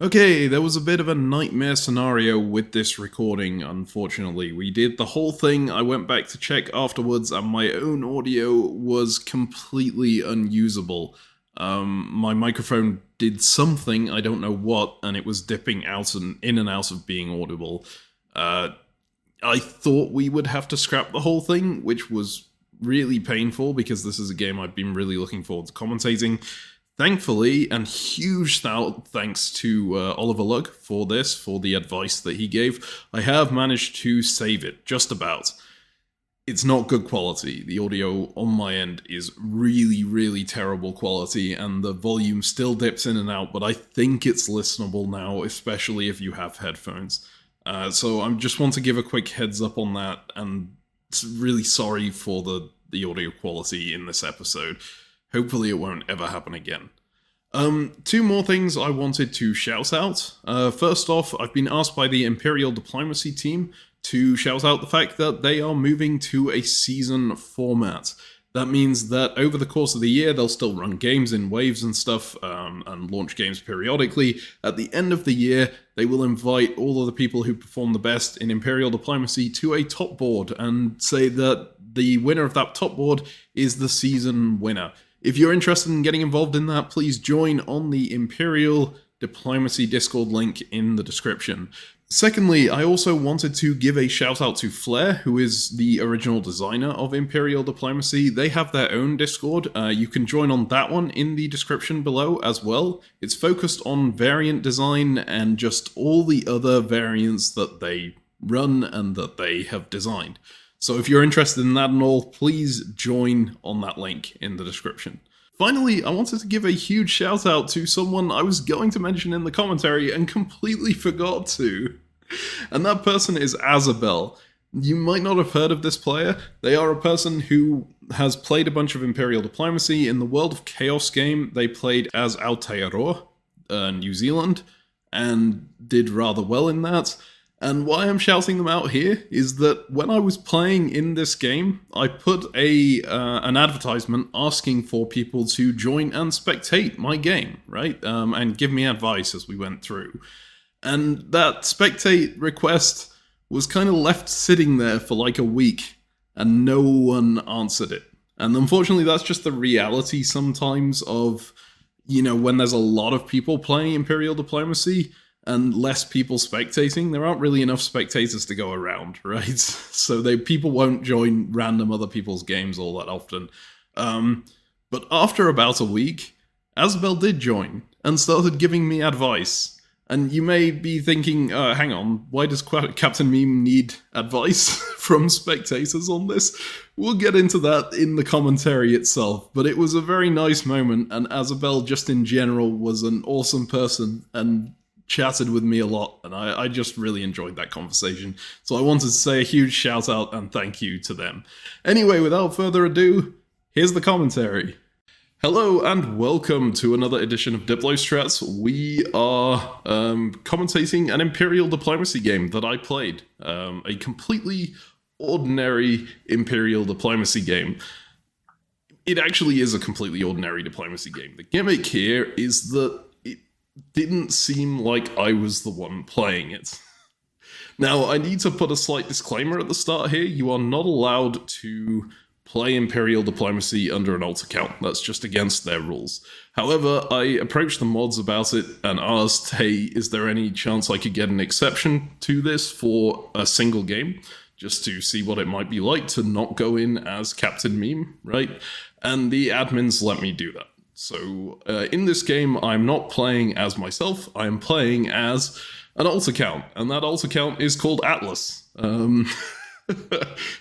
Okay, there was a bit of a nightmare scenario with this recording, unfortunately. We did the whole thing, I went back to check afterwards, and my own audio was completely unusable. My microphone did something, I don't know what, and it was dipping out and in and out of being audible. Uh, I thought we would have to scrap the whole thing, which was really painful because this is a game I've been really looking forward to commentating. Thankfully, and huge thanks to Oliver Lug for this, for the advice that he gave, I have managed to save it, just about. It's not good quality. The audio on my end is really, really terrible quality, and the volume still dips in and out, but I think it's listenable now, especially if you have headphones. So I just want to give a quick heads up on that, and really sorry for the audio quality in this episode. Hopefully it won't ever happen again. Two more things I wanted to shout out. First off, I've been asked by the Imperial Diplomacy team to shout out the fact that they are moving to a season format. That means that over the course of the year, they'll still run games in waves and stuff, and launch games periodically. At the end of the year, they will invite all of the people who perform the best in Imperial Diplomacy to a top board and say that the winner of that top board is the season winner. If you're interested in getting involved in that, please join on the Imperial Diplomacy Discord link in the description. Secondly, I also wanted to give a shout out to Flare, who is the original designer of Imperial Diplomacy. They have their own Discord. You can join on that one in the description below as well. It's focused on variant design and just all the other variants that they run and that they have designed. So if you're interested in that and all, please join on that link in the description. Finally, I wanted to give a huge shout out to someone I was going to mention in the commentary and completely forgot to. And that person is Azabel. You might not have heard of this player. They are a person who has played a bunch of Imperial Diplomacy. In the World of Chaos game, they played as Aotearoa, New Zealand, and did rather well in that. And why I'm shouting them out here is that when I was playing in this game, I put an advertisement asking for people to join and spectate my game, right? And give me advice as we went through. And that spectate request was kind of left sitting there for like a week, and no one answered it. And unfortunately, that's just the reality sometimes of, when there's a lot of people playing Imperial Diplomacy, and less people spectating, there aren't really enough spectators to go around, right? So people won't join random other people's games all that often. But after about a week, Asbel did join and started giving me advice. And you may be thinking, hang on, why does CaptainMeme need advice from spectators on this? We'll get into that in the commentary itself, but it was a very nice moment, and Asbel just in general was an awesome person, and chatted with me a lot, and I just really enjoyed that conversation. So I wanted to say a huge shout out and thank you to them. Anyway, without further ado, here's the commentary. Hello and welcome to another edition of Diplo Strats. We are commentating an Imperial Diplomacy game that I played. A completely ordinary Imperial Diplomacy game. It actually is a completely ordinary diplomacy game. The gimmick here is that didn't seem like I was the one playing it. Now, I need to put a slight disclaimer at the start here. You are not allowed to play Imperial Diplomacy under an alt account. That's just against their rules. However, I approached the mods about it and asked, hey, is there any chance I could get an exception to this for a single game? Just to see what it might be like to not go in as CaptainMeme, right? And the admins let me do that. So, in this game, I'm not playing as myself, I'm playing as an alt account, and that alt account is called Atlas, who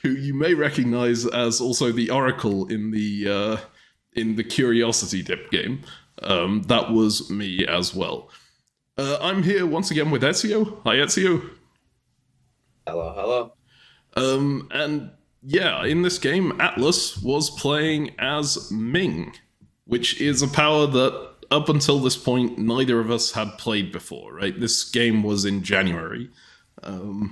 you may recognize as also the Oracle in the Curiosity Dip game. That was me as well. I'm here once again with Ezio. Hi, Ezio. Hello. And yeah, in this game, Atlas was playing as Ming, which is a power that, up until this point, neither of us had played before, right? This game was in January. I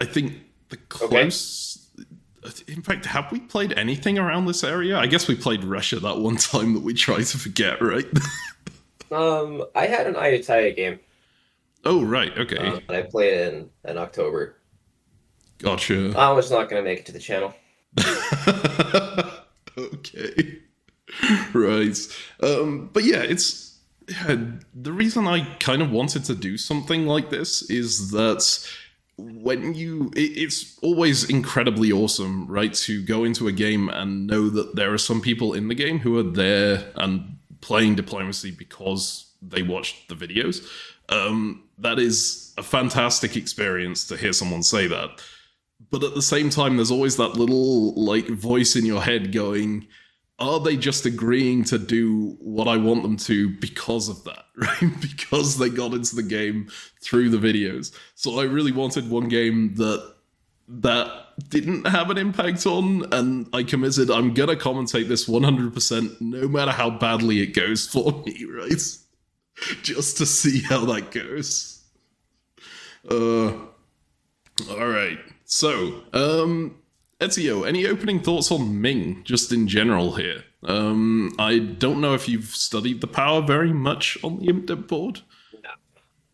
think the close... Okay. In fact, have we played anything around this area? I guess we played Russia that one time that we tried to forget, right? I had an Ayutthaya game Oh, right, okay. that I played in October. Gotcha. I was not going to make it to the channel. Okay. Right. But yeah, the reason I kind of wanted to do something like this is that it's always incredibly awesome, right, to go into a game and know that there are some people in the game who are there and playing diplomacy because they watched the videos. That is a fantastic experience to hear someone say that. But at the same time, there's always that little like voice in your head going, are they just agreeing to do what I want them to because of that, right? Because they got into the game through the videos. So I really wanted one game that didn't have an impact on, and I committed I'm gonna commentate this 100% no matter how badly it goes for me, right? Just to see how that goes. Uh all right. So, Ezio, any opening thoughts on Ming, just in general here? I don't know if you've studied the power very much on the Imp board. No,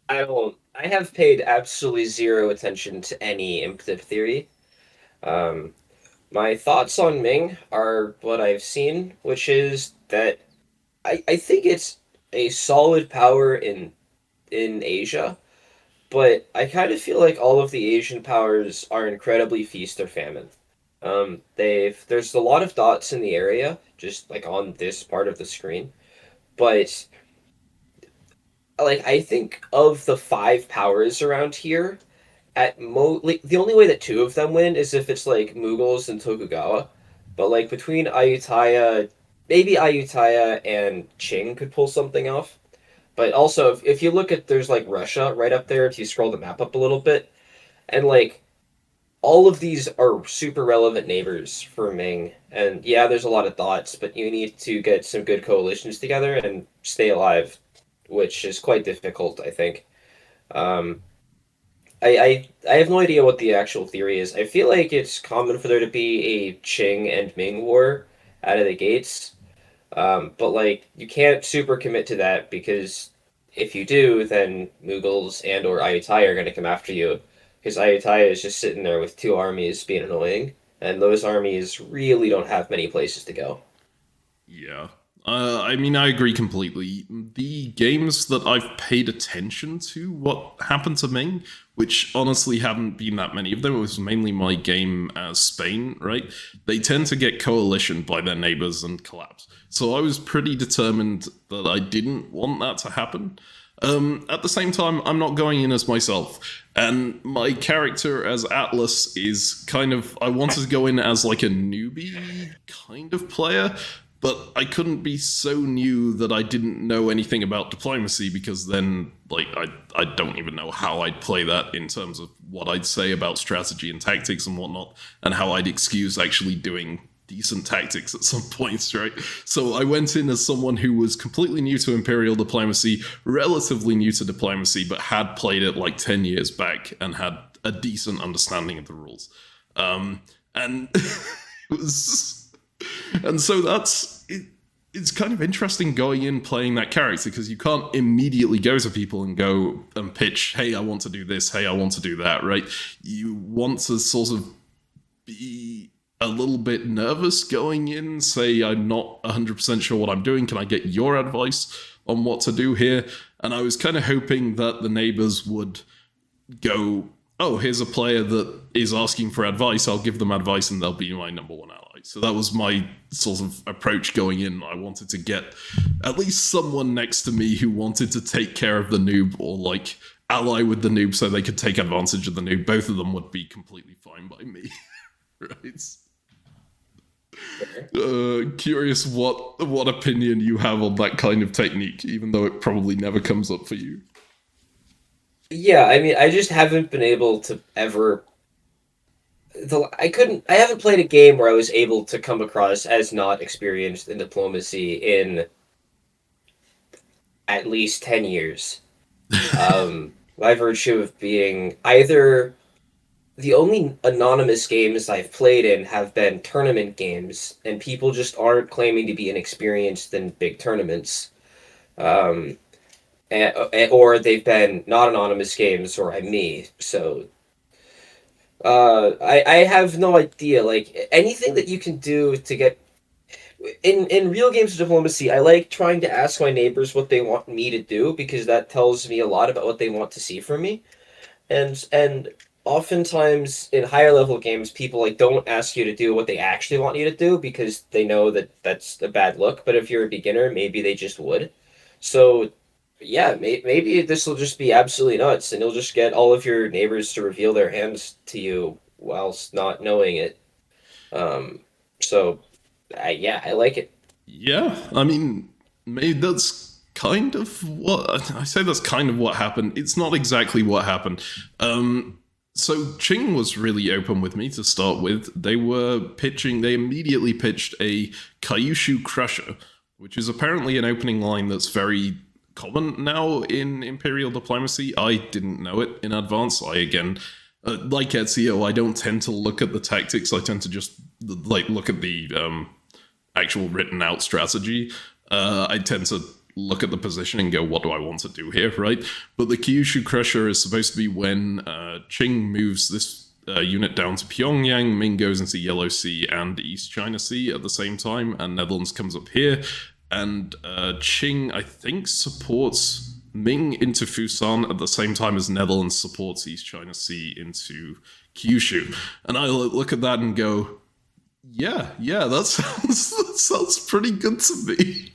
I don't. I have paid absolutely zero attention to any imperative theory. Um, my thoughts on Ming are what I've seen, which is that I think it's a solid power in Asia, but I kind of feel like all of the Asian powers are incredibly feast or famine. There's a lot of dots in the area, just like on this part of the screen, but like I think of the five powers around here, like, the only way that two of them win is if it's like Mughals and Tokugawa, but like between Ayutthaya, maybe Ayutthaya and Qing could pull something off. But also, if you look at there's like Russia right up there, if you scroll the map up a little bit, and like all of these are super relevant neighbors for Ming. And yeah, there's a lot of thoughts, but you need to get some good coalitions together and stay alive, which is quite difficult, I think. Um, I have no idea what the actual theory is. I feel like it's common for there to be a Qing and Ming war out of the gates, but like you can't super commit to that because if you do, then Mughals and or Ayutthaya are going to come after you because Ayutthaya is just sitting there with two armies being annoying, and those armies really don't have many places to go. Yeah. I mean, I agree completely. The games that I've paid attention to, what happened to Ming, which honestly haven't been that many of them, it was mainly my game as Spain, right? They tend to get coalition by their neighbors and collapse. So I was pretty determined that I didn't want that to happen. At the same time, I'm not going in as myself. And my character as Atlas is kind of. I wanted to go in as like a newbie kind of player, but I couldn't be so new that I didn't know anything about diplomacy because then, like, I don't even know how I'd play that in terms of what I'd say about strategy and tactics and whatnot, and how I'd excuse actually doing decent tactics at some points, right? So I went in as someone who was completely new to Imperial Diplomacy, relatively new to diplomacy, but had played it like 10 years back and had a decent understanding of the rules. And it was. And so that's. It's kind of interesting going in playing that character because you can't immediately go to people and go and pitch, hey, I want to do this, hey, I want to do that, right? You want to sort of be a little bit nervous going in, say, I'm not 100% sure what I'm doing. Can I get your advice on what to do here? And I was kind of hoping that the neighbors would go, oh, here's a player that is asking for advice. I'll give them advice and they'll be my number one ally. So that was my sort of approach going in. I wanted to get at least someone next to me who wanted to take care of the noob or like ally with the noob so they could take advantage of the noob. Both of them would be completely fine by me. Right? Curious what opinion you have on that kind of technique, even though it probably never comes up for you. Yeah, I mean, I just haven't been able to ever. I haven't played a game where I was able to come across as not experienced in diplomacy in at least 10 years. By virtue of being either the only anonymous games I've played in have been tournament games, and people just aren't claiming to be inexperienced in big tournaments. um, or they've been not anonymous games or me. So I have no idea. Like anything that you can do to get in real games of diplomacy, I like trying to ask my neighbors what they want me to do because that tells me a lot about what they want to see from me. And oftentimes in higher level games, people like don't ask you to do what they actually want you to do because they know that that's a bad look. But if you're a beginner, maybe they just would. So yeah, maybe this will just be absolutely nuts, and you'll just get all of your neighbors to reveal their hands to you whilst not knowing it. Um, so yeah, I like it. Yeah, I mean, maybe that's kind of what I say. That's kind of what happened. It's not exactly what happened. So Ching was really open with me to start with. They were pitching. They immediately pitched a Kyushu Crusher, which is apparently an opening line that's very common now in Imperial Diplomacy. I didn't know it in advance. I again. Like Ezio, I don't tend to look at the tactics. I tend to just like look at the actual written out strategy. I tend to look at the position and go, what do I want to do here, right? But the Kyushu Crusher is supposed to be when Qing moves this unit down to Pyongyang, Ming goes into Yellow Sea and East China Sea at the same time, and Netherlands comes up here. And Qing, I think, supports Ming into Fusan at the same time as Netherlands supports East China Sea into Kyushu. And I look at that and go, yeah, that sounds pretty good to me.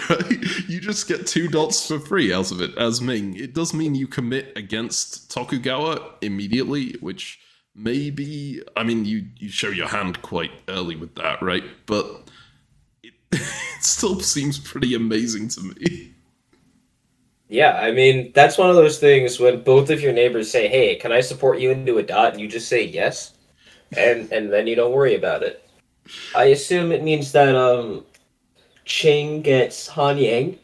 Right? You just get 2 dots for free out of it as Ming. It does mean you commit against Tokugawa immediately, which maybe, I mean, you show your hand quite early with that, right? But it still seems pretty amazing to me. Yeah, I mean, that's one of those things when both of your neighbors say, "Hey, can I support you into a dot?" and you just say yes, and then you don't worry about it. I assume it means that Ching gets Hanyang.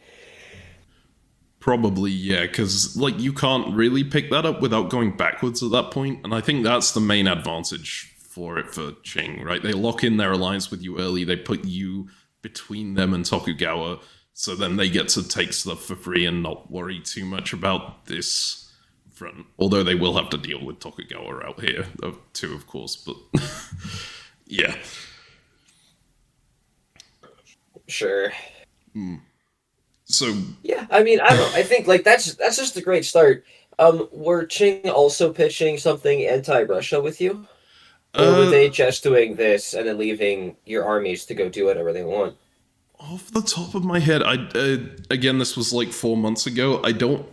Probably, yeah, because like you can't really pick that up without going backwards at that point, and I think that's the main advantage for it for Qing, right? They lock in their alliance with you early, they put you between them and Tokugawa, so then they get to take stuff for free and not worry too much about this front. Although they will have to deal with Tokugawa out here, too, of course, but yeah. Sure. So Yeah, I mean, I don't know. I think like that's just a great start. Were Ching also pitching something anti-Russia with you, or were they uh just doing this and then leaving your armies to go do whatever they want? off the top of my head, I again, this was like 4 months ago. I don't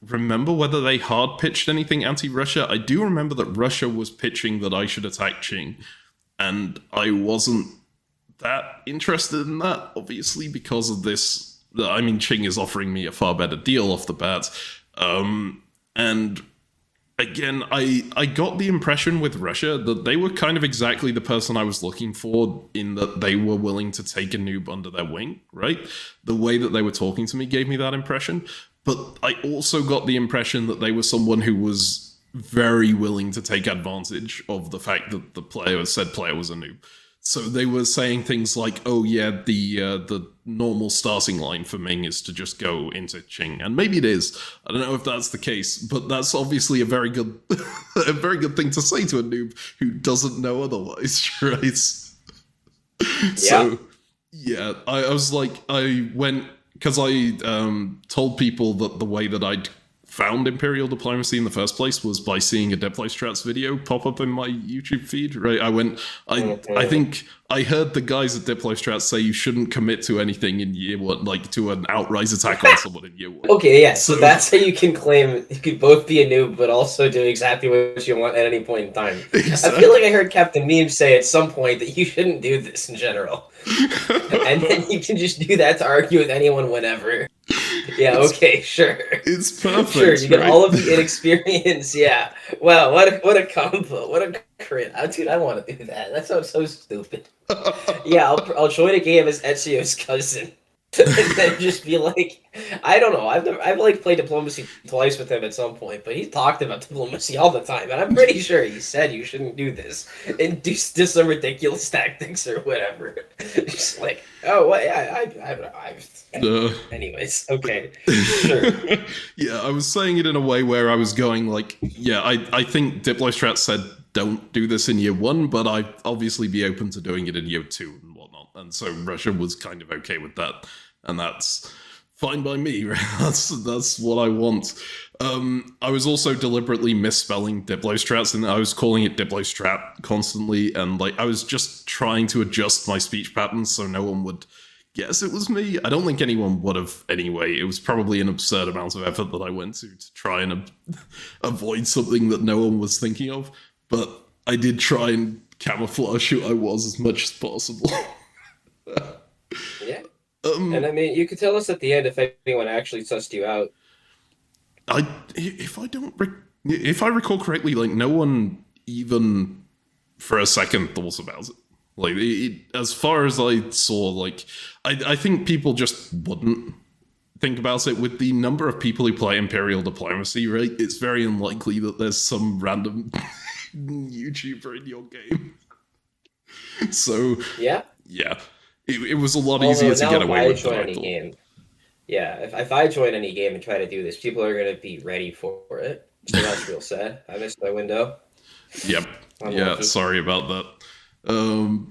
remember whether they hard pitched anything anti-Russia. I do remember that Russia was pitching that I should attack Qing, and I wasn't that interested in that, obviously, because of this. I mean, Qing is offering me a far better deal off the bat, and again, I got the impression with Russia that they were kind of exactly the person I was looking for in that they were willing to take a noob under their wing, right? The way that they were talking to me gave me that impression. But I also got the impression that they were someone who was very willing to take advantage of the fact that said player was a noob. So they were saying things like, "Oh yeah, the normal starting line for Ming is to just go into Qing," and maybe it is. I don't know if that's the case, but that's obviously a very good, a very good thing to say to a noob who doesn't know otherwise, right? Yeah. So yeah, I was like, I went because I told people that the way that I'd found Imperial Diplomacy in the first place was by seeing a Diplostrats video pop up in my YouTube feed, right? I Mhm. think I heard the guys at Diplostrats say you shouldn't commit to anything in year one, like to an outright attack on someone in year one. Okay, yeah, so So, that's how you can claim you could both be a noob, but also do exactly what you want at any point in time. I feel like exactly. I heard CaptainMeme say at some point that you shouldn't do this in general. And then you can just do that to argue with anyone whenever. Yeah, it's okay, sure. it's Sure, perfect, you get right? all of the inexperience, yeah. Wow, what a combo. What a crit. Dude, I want to do that. That sounds so stupid. Yeah, I'll join a game as Ezio's cousin. and then just be like, I don't know. I've like played diplomacy twice with him at some point, but he talked about diplomacy all the time, and I'm pretty sure he said you shouldn't do this and do some ridiculous tactics or whatever. Just like, oh, well, yeah, anyways, okay, sure. Yeah, I was saying it in a way where I was going like, yeah, I think Diplostrat said don't do this in year one, but I'd obviously be open to doing it in year two and whatnot. And so Russia was kind of okay with that. And that's fine by me, right? That's what I want. I was also deliberately misspelling Diplostrats, and I was calling it Diplostrat constantly, and like I was just trying to adjust my speech patterns so no one would guess it was me. I don't think anyone would have anyway. It was probably an absurd amount of effort that I went to try and avoid something that no one was thinking of, but I did try and camouflage who I was as much as possible. Yeah. And I mean, you could tell us at the end if anyone actually sussed you out. If I recall correctly, like no one even for a second thought about it. Like as far as I saw, like I think people just wouldn't think about it. With the number of people who play Imperial Diplomacy, right? It's very unlikely that there's some random YouTuber in your game. So yeah. It was a lot easier to get away with than I thought. Game, yeah, if I join any game and try to do this, people are going to be ready for it. So that's real sad. I missed my window. Yep. Yeah, sorry about that.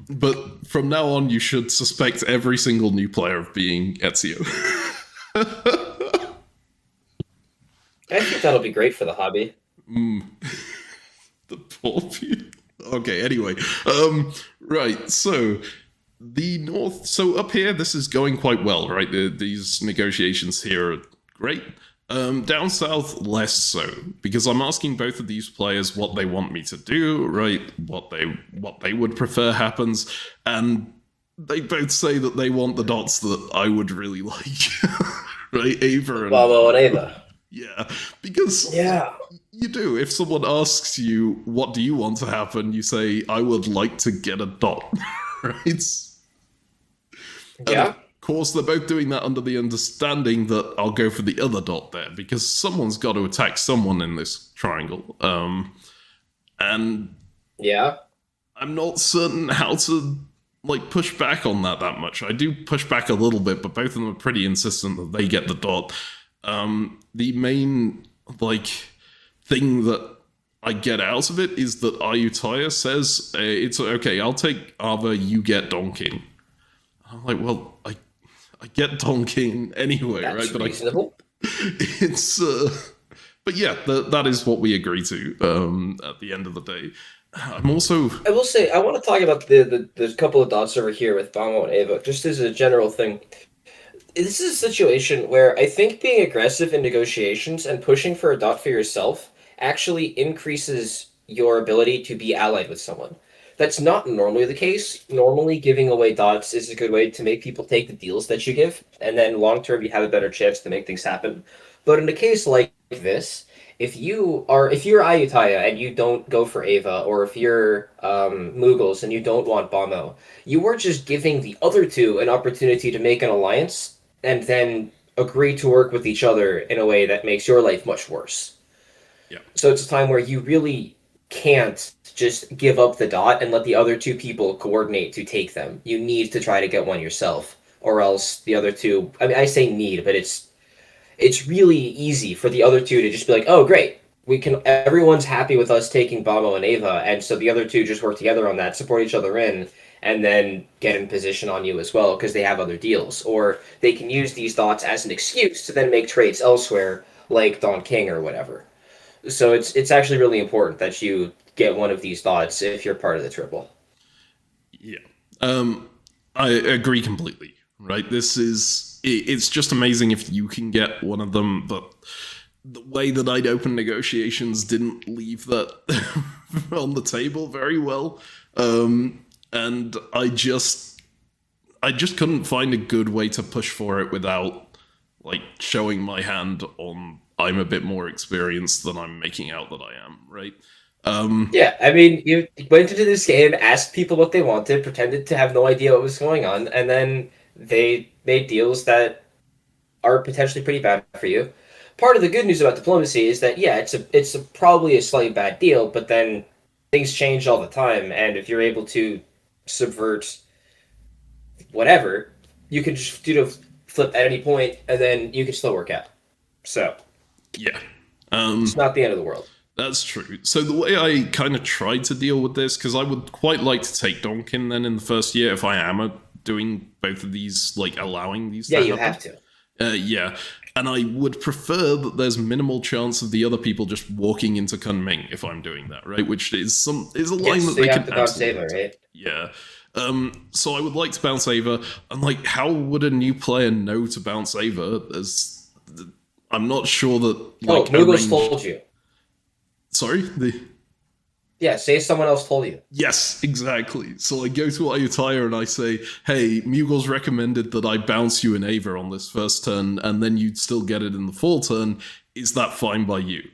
But from now on, you should suspect every single new player of being Ezio. I think that'll be great for the hobby. The poor people. Okay, anyway. Right, so the North... So up here, this is going quite well, right? These negotiations here are great. Down south, less so, because I'm asking both of these players what they want me to do, right? What they would prefer happens, and they both say that they want the dots that I would really like, right? Ava and Bobo and Ava. Yeah, because you do. If someone asks you what do you want to happen, you say I would like to get a dot, right? Yeah. Of course, they're both doing that under the understanding that I'll go for the other dot there, because someone's got to attack someone in this triangle. And yeah, I'm not certain how to like push back on that much. I do push back a little bit, but both of them are pretty insistent that they get the dot. The main like thing that I get out of it is that Ayutthaya says it's okay. I'll take Ava. You get Don King. I'm like, well, I get Don King anyway, that's right? But reasonable. It's but yeah, that is what we agree to at the end of the day. I will say, I want to talk about the couple of dots over here with Bamo and Ava, just as a general thing. This is a situation where I think being aggressive in negotiations and pushing for a dot for yourself actually increases your ability to be allied with someone. That's not normally the case. Normally, giving away dots is a good way to make people take the deals that you give, and then long term you have a better chance to make things happen. But in a case like this, if you're Ayutthaya and you don't go for Ava, or if you're Mughals and you don't want Bamo, you are just giving the other two an opportunity to make an alliance and then agree to work with each other in a way that makes your life much worse. Yeah. So it's a time where you really can't just give up the dot and let the other two people coordinate to take them. You need to try to get one yourself, or else the other two... I mean, I say need, but it's really easy for the other two to just be like, oh, great, everyone's happy with us taking Bamo and Ava, and so the other two just work together on that, support each other in, and then get in position on you as well, because they have other deals. Or they can use these dots as an excuse to then make trades elsewhere, like Don King or whatever. So it's actually really important that you get one of these dots if you're part of the triple. Yeah. I agree completely, right? It's just amazing if you can get one of them, but the way that I'd open negotiations didn't leave that on the table very well. And I just couldn't find a good way to push for it without like showing my hand on I'm a bit more experienced than I'm making out that I am, right? Yeah, I mean, you went into this game, asked people what they wanted, pretended to have no idea what was going on, and then they made deals that are potentially pretty bad for you. Part of the good news about diplomacy is that yeah, probably a slightly bad deal, but then things change all the time, and if you're able to subvert whatever, you can just flip at any point, and then you can still work out. So Yeah. it's not the end of the world. That's true. So the way I kind of tried to deal with this, because I would quite like to take Donkin then in the first year if I am doing both of these, like allowing these. Yeah, to you happen. have to. Yeah, and I would prefer that there's minimal chance of the other people just walking into Kunming if I'm doing that, right? Which is a line Yes, that so they you have can to bounce Ava, absolutely. right? Yeah. So I would like to bounce Ava, and like, how would a new player know to bounce Ava? As I'm not sure that like Mugos told you. Sorry, Yeah, say someone else told you. Yes, exactly. So I go to Ayutthaya and I say, hey, Mughals recommended that I bounce you in Ava on this first turn, and then you'd still get it in the full turn. Is that fine by you?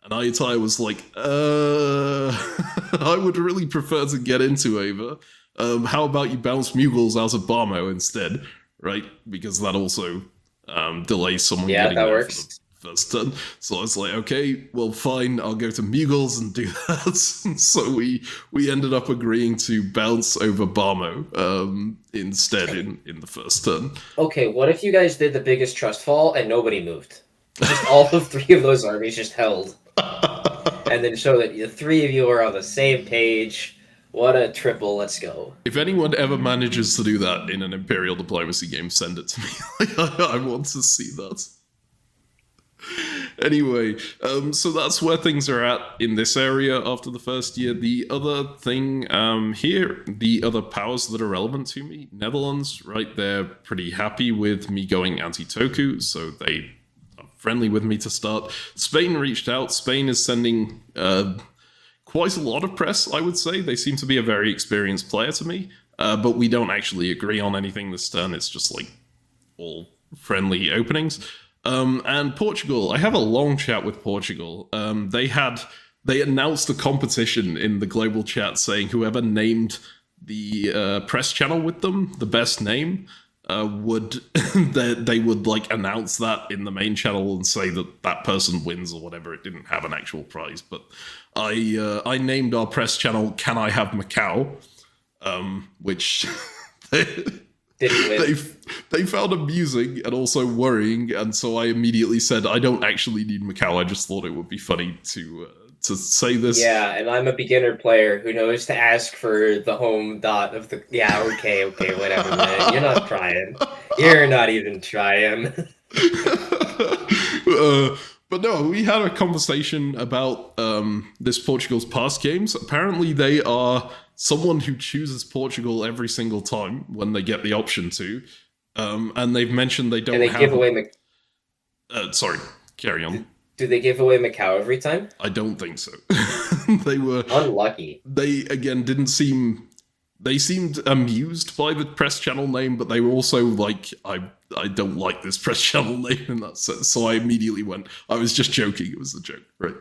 And Ayutthaya was like, I would really prefer to get into Ava. How about you bounce Mughals out of Barmo instead, right? Because that also delays someone Yeah, getting that there works. for the first turn. So I was like, okay, well, fine, I'll go to Mughals and do that. So we ended up agreeing to bounce over Barmo instead in the first turn. Okay, what if you guys did the biggest trust fall and nobody moved? Just all of three of those armies just held. And then show that the three of you are on the same page. What a triple, let's go. If anyone ever manages to do that in an Imperial Diplomacy game, send it to me. I want to see that. Anyway, so that's where things are at in this area after the first year. The other thing here, the other powers that are relevant to me, Netherlands, right? They're pretty happy with me going anti-Toku, so they are friendly with me to start. Spain reached out. Spain is sending quite a lot of press, I would say. They seem to be a very experienced player to me, but we don't actually agree on anything this turn. It's just like all friendly openings. And Portugal, I have a long chat with Portugal. They announced a competition in the global chat saying whoever named the press channel with them the best name would they would like announce that in the main channel and say that that person wins or whatever. It didn't have an actual prize, but I named our press channel "Can I Have Macau," which. They found amusing and also worrying, and so I immediately said, I don't actually need Macau. I just thought it would be funny to say this. Yeah, and I'm a beginner player who knows to ask for the home dot of the. Yeah, okay, whatever, man. You're not trying. You're not even trying. But no, we had a conversation about this Portugal's past games. Apparently, they are someone who chooses Portugal every single time when they get the option to. And they've mentioned they don't and they have... give away... sorry, carry on. Do they give away Macau every time? I don't think so. They were... Unlucky. They, again, didn't seem... They seemed amused by the press channel name, but they were also like, I don't like this press channel name in that sense. So I immediately went, I was just joking. It was a joke, right?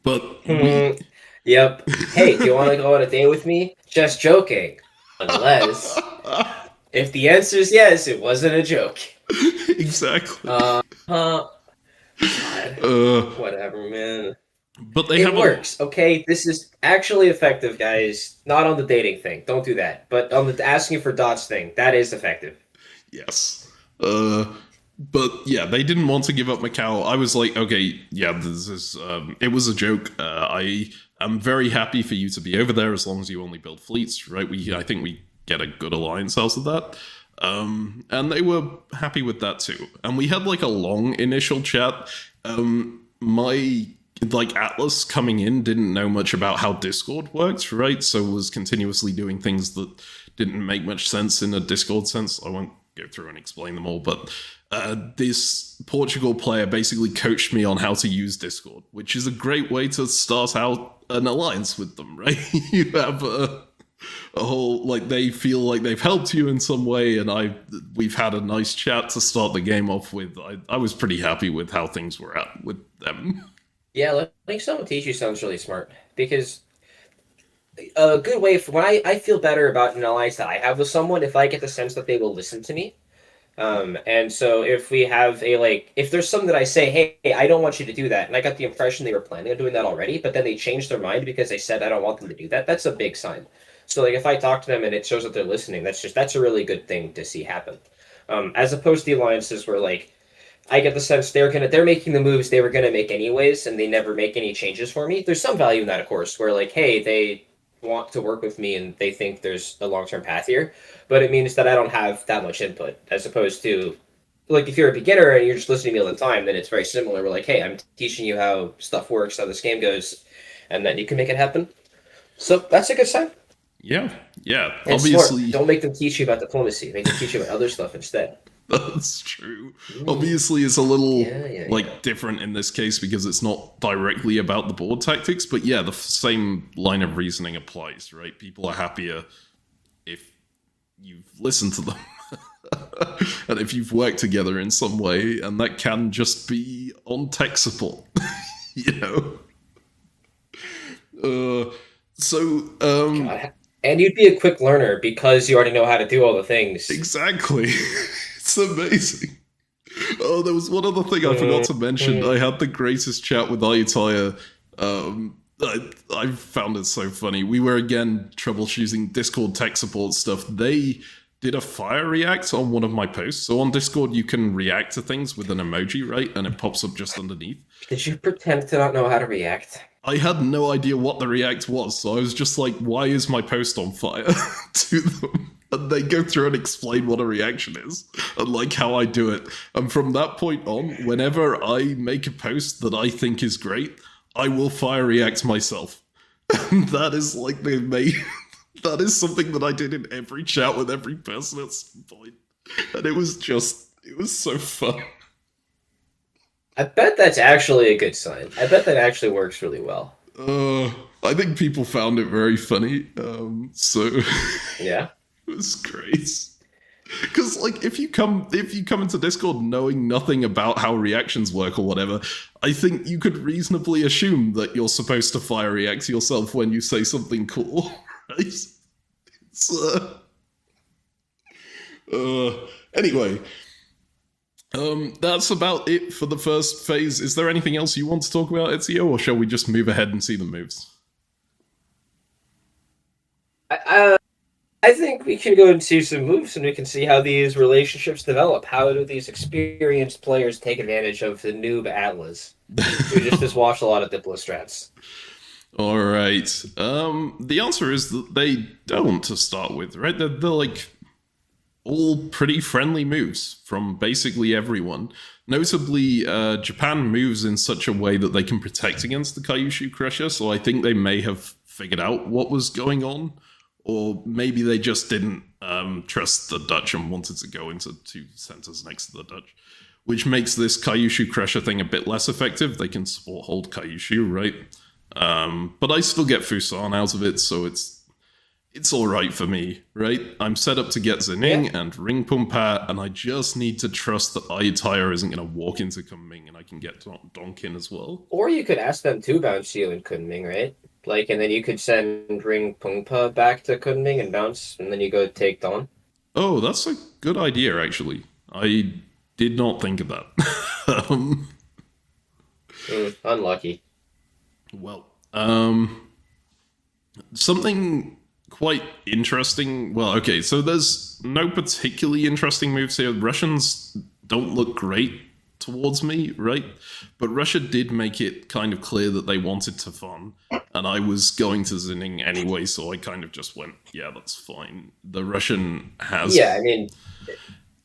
But... Yep. Hey, do you want to go on a date with me? Just joking. Unless... if the answer is yes, it wasn't a joke. Exactly. Whatever, man. But it works, okay? This is actually effective, guys. Not on the dating thing. Don't do that. But on the asking for dots thing, that is effective. Yes. But yeah, they didn't want to give up Macau. I was like, okay, yeah, this is... it was a joke. I am very happy for you to be over there as long as you only build fleets, right? I think we get a good alliance out of that. And they were happy with that too. And we had like a long initial chat. My Atlas coming in didn't know much about how Discord works, right? So was continuously doing things that didn't make much sense in a Discord sense. I won't go through and explain them all, but this Portugal player basically coached me on how to use Discord, which is a great way to start out an alliance with them, right? You have a whole, like, they feel like they've helped you in some way, and we've had a nice chat to start the game off with. I was pretty happy with how things were at with them. Yeah, letting someone teach you sounds really smart, because a good way for when I feel better about an alliance that I have with someone if I get the sense that they will listen to me. And so if we have a like, if there's something that I say, hey, I don't want you to do that, and I got the impression they were planning on doing that already, but then they changed their mind because they said I don't want them to do that, that's a big sign. So like if I talk to them and it shows that they're listening, that's a really good thing to see happen. As opposed to the alliances where like I get the sense they're making the moves they were gonna make anyways, and they never make any changes for me. There's some value in that, of course, where like, hey, they want to work with me and they think there's a long term path here, but it means that I don't have that much input, as opposed to like if you're a beginner and you're just listening to me all the time, then it's very similar. We're like, hey, I'm teaching you how stuff works, how this game goes, and then you can make it happen. So that's a good sign. Yeah, yeah. And smart. Obviously, Don't make them teach you about diplomacy. Make them teach you about other stuff instead. that's true. Ooh. Obviously, it's a little Yeah. different in this case because it's not directly about the board tactics, but yeah, the same line of reasoning applies, right? People are happier if you've listened to them and if you've worked together in some way, and that can just be on tech support, you know. So God. And you'd be a quick learner because you already know how to do all the things. exactly. It's amazing. Oh, there was one other thing I forgot to mention. I had the greatest chat with Ayutthaya. I found it so funny. We were again troubleshooting Discord tech support stuff. They did a fire react on one of my posts. So on Discord, you can react to things with an emoji, right? And it pops up just underneath. Did you pretend to not know how to react? I had no idea what the react was, so I was just like, why is my post on fire to them? And they go through and explain what a reaction is and like how I do it. And from that point on, whenever I make a post that I think is great, I will fire react myself. And that is like they made that is something that I did in every chat with every person at some point. And it was so fun. I bet that's actually a good sign. I bet that actually works really well. I think people found it very funny. So Yeah. it was great. Because like if you come into Discord knowing nothing about how reactions work or whatever, I think you could reasonably assume that you're supposed to fire react yourself when you say something cool, right? It's anyway. That's about it for the first phase. Is there anything else you want to talk about, Ezio, or shall we just move ahead and see the moves? I think we can go into some moves and we can see how these relationships develop. How do these experienced players take advantage of the noob Atlas who just watched a lot of Diplo strats? All right. The answer is that they don't to start with, right? They're like all pretty friendly moves from basically everyone. Notably, Japan moves in such a way that they can protect against the Kyushu Crusher, so I think they may have figured out what was going on, or maybe they just didn't trust the Dutch and wanted to go into two centers next to the Dutch, which makes this Kyushu Crusher thing a bit less effective. They can support hold Kyushu, right? But I still get Fusan out of it, so it's all right for me, right? I'm set up to get Zening and Ring Pumpa, and I just need to trust that Ayutthaya isn't going to walk into Kunming, and I can get Donkin as well. Or you could ask them to bounce you in Kunming, right? Like, and then you could send Ring Pumpa back to Kunming and bounce, and then you go take Don. Oh, that's a good idea, actually. I did not think of that. Unlucky. Well, something quite interesting. Well, okay, so there's no particularly interesting moves here. Russians don't look great towards me, right? But Russia did make it kind of clear that they wanted Tafan, and I was going to Zinning anyway, so I kind of just went, yeah, that's fine. The Russian has... Yeah, I mean,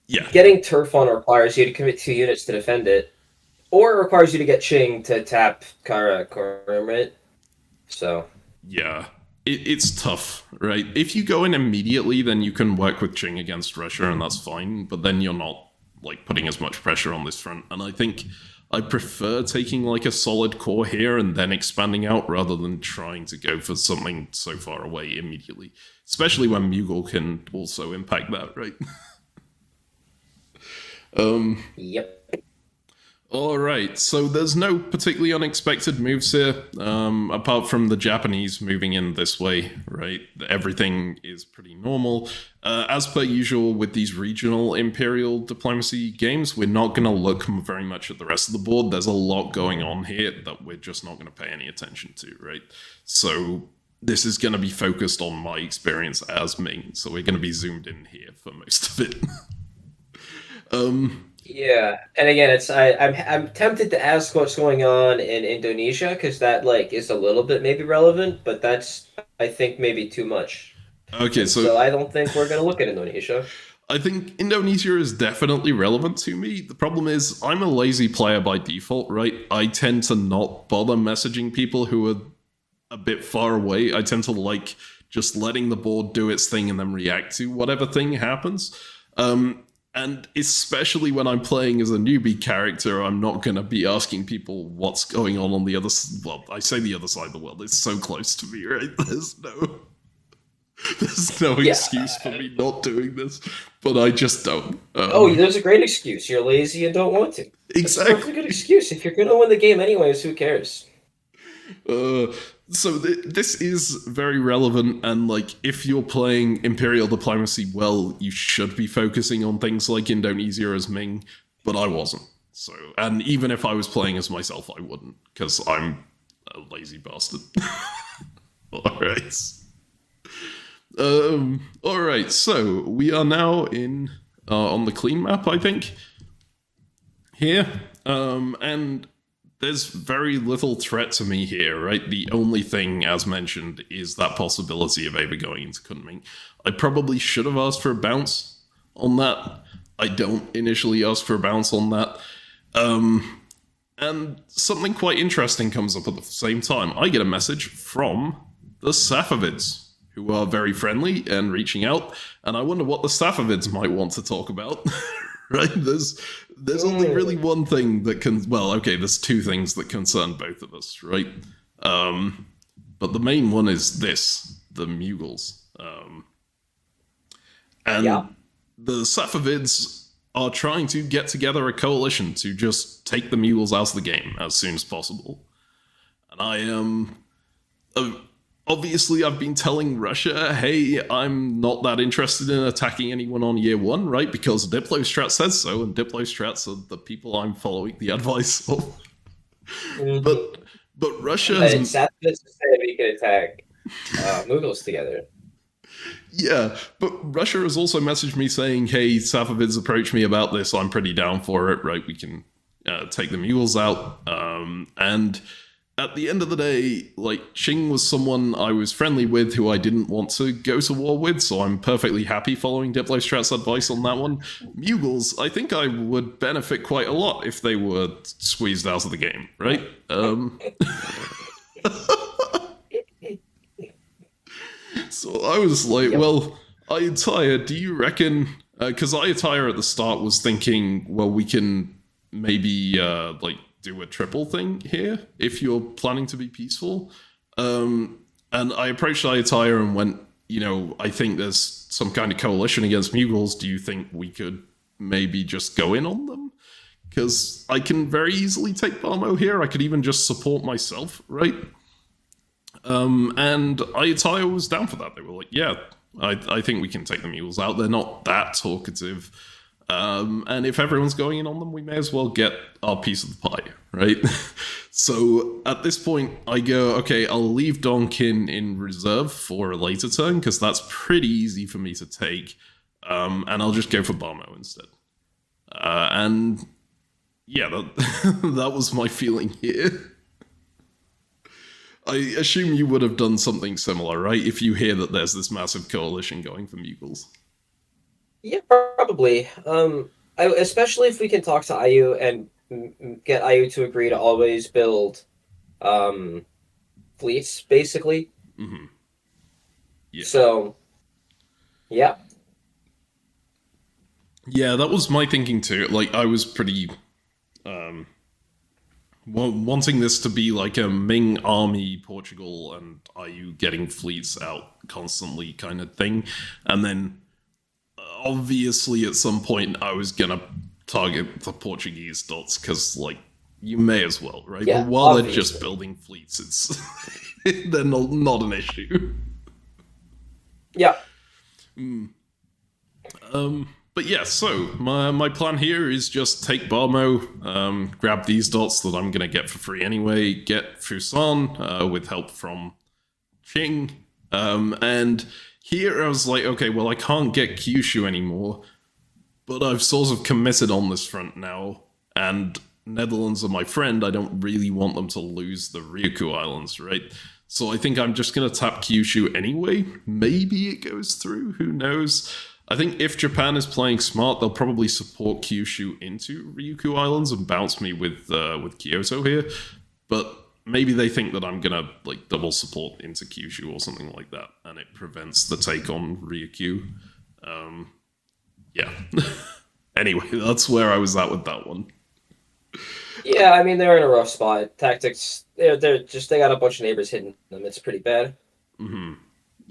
yeah. Getting Turfon requires you to commit 2 units to defend it, or it requires you to get Ching to tap Kara Korum, right? So... Yeah. It's tough, right? If you go in immediately, then you can work with Ching against Russia, and that's fine, but then you're not like putting as much pressure on this front. And I think I prefer taking like a solid core here and then expanding out rather than trying to go for something so far away immediately. Especially when Mughal can also impact that, right? Yep. All right, so there's no particularly unexpected moves here, apart from the Japanese moving in this way, right? Everything is pretty normal. As per usual with these regional Imperial Diplomacy games, we're not going to look very much at the rest of the board. There's a lot going on here that we're just not going to pay any attention to, right? So this is going to be focused on my experience as Ming, so we're going to be zoomed in here for most of it. Yeah, and again, I'm tempted to ask what's going on in Indonesia because that like is a little bit maybe relevant, but that's I think maybe too much, Okay, and so so I don't think we're gonna look at Indonesia. I think Indonesia is definitely relevant to me. The problem is, I'm a lazy player by default, right? I tend to not bother messaging people who are a bit far away. I tend to like just letting the board do its thing and then react to whatever thing happens. And especially when I'm playing as a newbie character, I'm not going to be asking people what's going on the other. Well, I say the other side of the world. It's so close to me, right? There's no Yeah. excuse for me not doing this, but I just don't. Oh, there's a great excuse. You're lazy and don't want to. That's a perfectly Exactly. good excuse. If you're gonna win the game anyways, who cares? Uh, so this is very relevant, and like if you're playing Imperial Diplomacy well, you should be focusing on things like Indonesia as Ming, but I wasn't. So, and even if I was playing as myself, I wouldn't, because I'm a lazy bastard. All right. All right. So we are now in on the clean map, I think. Here, and there's very little threat to me here, right? The only thing, as mentioned, is that possibility of Ava going into Kunming. I probably should have asked for a bounce on that. I don't initially ask for a bounce on that. And something quite interesting comes up at the same time. I get a message from the Safavids, who are very friendly and reaching out, and I wonder what the Safavids might want to talk about. Right? There's only really one thing that can. Well, okay, there's two things that concern both of us, right? But the main one is this: the Mugles, and Yeah. the Safavids are trying to get together a coalition to just take the Mugles out of the game as soon as possible. And I am. Obviously, I've been telling Russia, hey, I'm not that interested in attacking anyone on year one, right? Because Diplostrat says so, and Diplostrats are the people I'm following the advice of. Mhm. But Russia But has, Saturday said we could attack Mughals together. yeah, but Russia has also messaged me saying, hey, Safavids approached me about this, I'm pretty down for it, right? We can take the mules out. And at the end of the day, like, Qing was someone I was friendly with who I didn't want to go to war with, so I'm perfectly happy following Diplostrat's advice on that one. Mugles, I think I would benefit quite a lot if they were squeezed out of the game, right? So I was like, Yep. well, Ayataya, do you reckon? Because Ayataya at the start was thinking, well, we can maybe like do a triple thing here if you're planning to be peaceful. And I approached Ayataya and went, I think there's some kind of coalition against Mugles. Do you think we could maybe just go in on them? Because I can very easily take Barmo here. I could even just support myself, right? And Ayataya was down for that. They were like, yeah, I think we can take the mules out. They're not that talkative. And if everyone's going in on them, we may as well get our piece of the pie, right? So at this point, I go, okay, I'll leave Donkin in reserve for a later turn, because that's pretty easy for me to take. And I'll just go for Barmo instead. And yeah, that was my feeling here. I assume you would have done something similar, right? If you hear that there's this massive coalition going for Mugles. Yeah, probably. Especially if we can talk to IU and get IU to agree to always build um, fleets, basically. Mm-hmm. Yeah. So, yeah. Yeah, that was my thinking too. Like, I was pretty wanting this to be like a Ming army, Portugal, and IU getting fleets out constantly kind of thing. And then, obviously, at some point, I was gonna target the Portuguese dots because, like, you may as well, right? But Yeah, while they're just obviously. building fleets, it's they're not an issue. Yeah. But yeah, so my plan here is just take Barmo, grab these dots that I'm gonna get for free anyway, get Fusan with help from Ching, and here I was like, okay, well I can't get Kyushu anymore, but I've sort of committed on this front now, and Netherlands are my friend. I don't really want them to lose the Ryukyu Islands, right? So I think I'm just gonna tap Kyushu anyway. Maybe it goes through. Who knows? I think if Japan is playing smart, they'll probably support Kyushu into Ryukyu Islands and bounce me with Kyoto here. But maybe they think that I'm gonna like double support into Kyushu or something like that, and it prevents the take on Ryukyu. Yeah. Anyway, that's where I was at with that one. Yeah, I mean they're in a rough spot. Tactics, they're just they got a bunch of neighbors hitting them. It's pretty bad.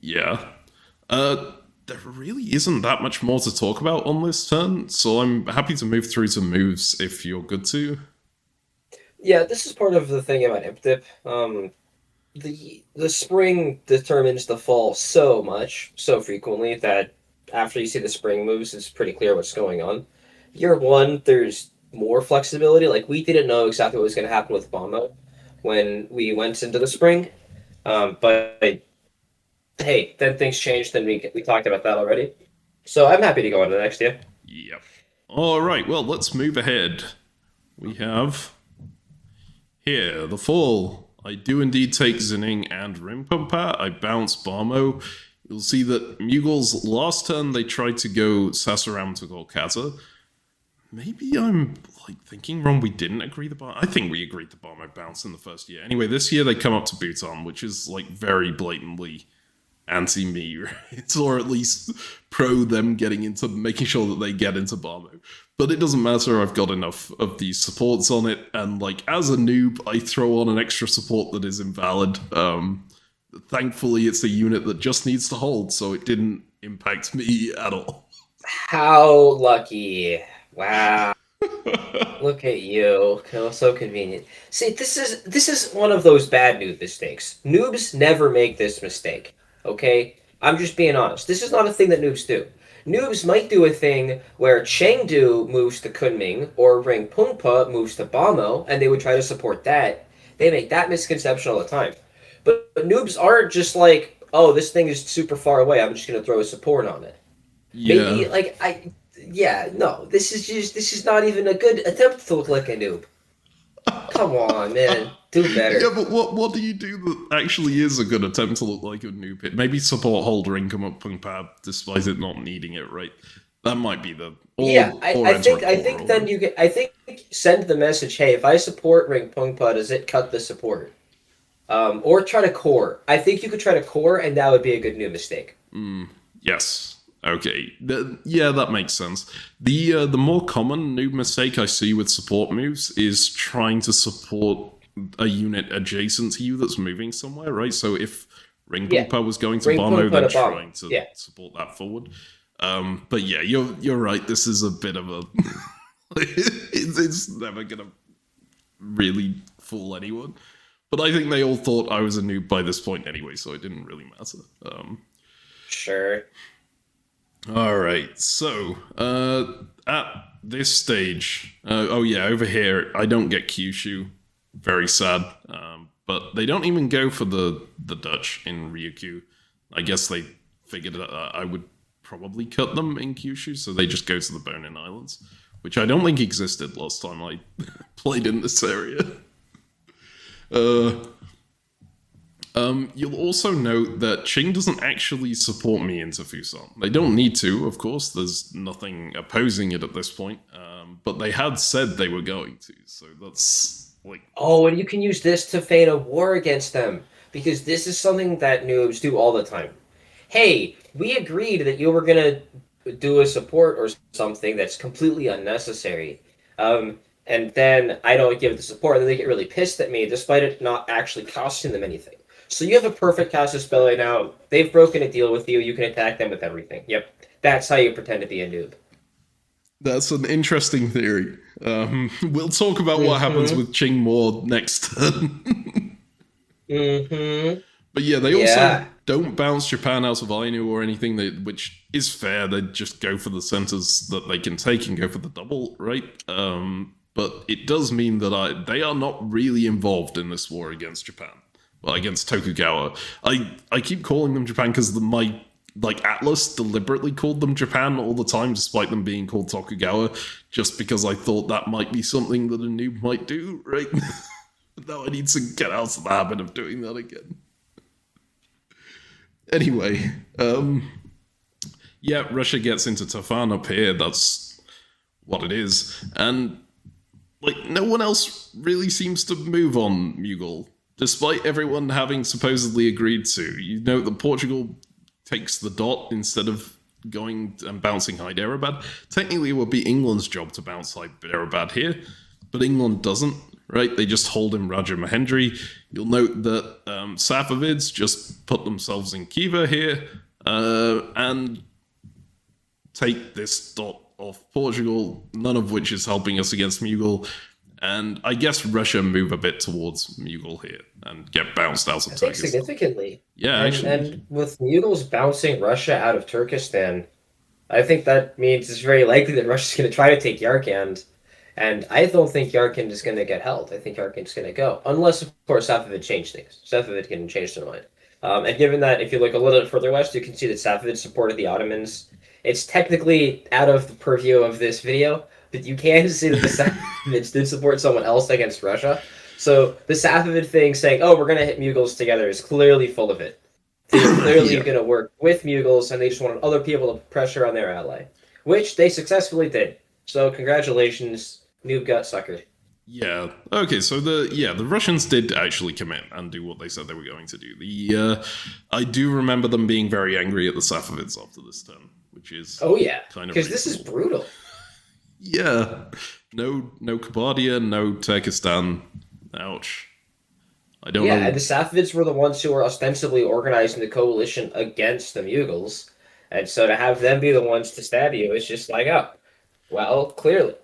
Yeah. There really isn't that much more to talk about on this turn, so I'm happy to move through to moves if you're good to. Yeah, this is part of the thing about ImpDip. The spring determines the fall so much, so frequently that after you see the spring moves, it's pretty clear what's going on. Year one, there's more flexibility. Like we didn't know exactly what was going to happen with Bombo when we went into the spring, but hey, then things changed. Then we talked about that already. So I'm happy to go on to the next year. Yep. Alright, well, let's move ahead. We have here the fall. I do indeed take Zinning and Rimpumpa. I bounce Barmo. You'll see that Mughals last turn they tried to go Sasaram to Golkata. Maybe I'm like thinking wrong. We didn't agree the bar. I think we agreed the Barmo bounce in the first year. Anyway, this year they come up to Bhutan, which is like very blatantly anti-me, right? Or at least pro them getting into making sure that they get into Barmo. But it doesn't matter, I've got enough of these supports on it, and like as a noob, I throw on an extra support that is invalid. Thankfully it's a unit that just needs to hold, so it didn't impact me at all. How lucky! Wow. Look at you. So convenient. See, this is one of those bad noob mistakes. Noobs never make this mistake. Okay? I'm just being honest. This is not a thing that noobs do. Noobs might do a thing where Chengdu moves to Kunming or Ring Pungpa moves to Bamo, and they would try to support that. They make that misconception all the time. But noobs aren't just like, oh, this thing is super far away. I'm just going to throw a support on it. Yeah. Maybe like yeah, no, this is not even a good attempt to look like a noob. Come on, man, do Yeah, better. but what do you do that actually is a good attempt to look like a noob hit? Maybe support holder income up Pung Pab despite it not needing it, right? That might be the Yeah, or enter a I core think then holder. you get I think send the message, hey, if I support Ring Pung Pa, does it cut the support? Or try to core. I think you could try to core, and that would be a good new mistake. Yes. Okay. Yeah, that makes sense. The more common noob mistake I see with support moves is trying to support a unit adjacent to you that's moving somewhere, right? So if Ring Yeah, Pungpa was going to Ring Pung Barmo, Pa then to bomb. trying to Yeah, support that forward. But yeah, you're right. This is a bit of a it's never gonna really fool anyone. But I think they all thought I was a noob by this point anyway, so it didn't really matter. sure. All right, so at this stage, oh yeah, over here I don't get Kyushu, very sad. But they don't even go for the Dutch in Ryukyu. I guess they figured I would probably cut them in Kyushu, so they just go to the Bonin Islands, which I don't think existed last time I played in this area. Uh, you'll also note that Qing doesn't actually support me into Fusan. They don't need to, of course. There's nothing opposing it at this point. But they had said they were going to, so that's like, Oh, and you can use this to feign a war against them because this is something that noobs do all the time. Hey, we agreed that you were gonna do a support or something that's completely unnecessary. And then I don't give the support, and then they get really pissed at me despite it not actually costing them anything. So you have a perfect casus belli now. They've broken a deal with you. You can attack them with everything. Yep, that's how you pretend to be a noob. That's an interesting theory. We'll talk about what happens Mm-hmm. with Qing more next turn. Mm-hmm. But yeah, they also Yeah. don't bounce Japan out of Ainu or anything, which is fair. They just go for the centers that they can take and go for the double, right? But it does mean that they are not really involved in this war against Japan, well, against Tokugawa. I keep calling them Japan because my Atlas deliberately called them Japan all the time, despite them being called Tokugawa, just because I thought that might be something that a noob might do, right? Now I need to get out of the habit of doing that again. Anyway, yeah, Russia gets into Tafan up here. That's what it is, and no one else really seems to move on Mughal, despite everyone having supposedly agreed to. You note that Portugal takes the dot instead of going and bouncing Hyderabad. Technically, it would be England's job to bounce Hyderabad here, but England doesn't. Right, they just hold in Raja Mahendri. You'll note that Safavids just put themselves in Khiva here and take this dot off Portugal, none of which is helping us against Mughal. And I guess Russia move a bit towards Mughal here and get bounced out of I think Turkestan. significantly. Yeah, And actually. and with Mughals bouncing Russia out of Turkestan, I think that means it's very likely that Russia's going to try to take Yarkand. And I don't think Yarkand is going to get held. I think Yarkand's going to go. Unless, of course, Safavid change things. Safavid can change their mind. And given that, if you look a little bit further west, you can see that Safavid supported the Ottomans. It's technically out of the purview of this video, but you can see that the Safavids did support someone else against Russia. So the Safavid thing saying, oh, we're going to hit Mughals together is clearly full of it. They're clearly Yeah. going to work with Mughals, and they just wanted other people to put pressure on their ally, which they successfully did. So congratulations, noob gut sucker. Yeah. Okay. So the Russians did actually commit and do what they said they were going to do. I do remember them being very angry at the Safavids after this turn, which is Oh yeah, kind of because this is reasonable. brutal. Yeah. No Kabardia, no Turkestan. Ouch. I don't Yeah, know. and the Safavids were the ones who were ostensibly organizing the coalition against the Mughals, and so to have them be the ones to stab you is just like, oh, well, clearly.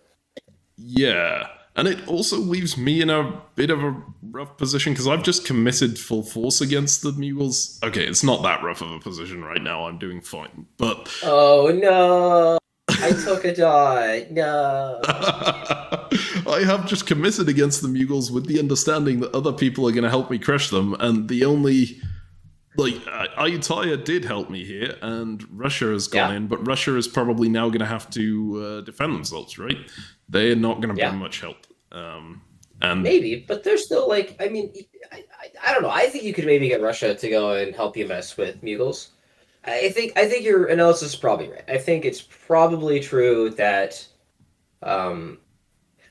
Yeah. And it also leaves me in a bit of a rough position because I've just committed full force against the Mughals. Okay, it's not that rough of a position right now. I'm doing fine. But Oh no, I took a die. No. I have just committed against the Mughals with the understanding that other people are going to help me crush them. And the only. Ayutthaya did help me here, and Russia has gone Yeah, in, but Russia is probably now going to have to defend themselves, right? They're not going to bring yeah. much help. And Maybe, but they're still like. I mean, I don't know. I think you could maybe get Russia to go and help you mess with Mughals. I think your analysis is probably right. I think it's probably true that um,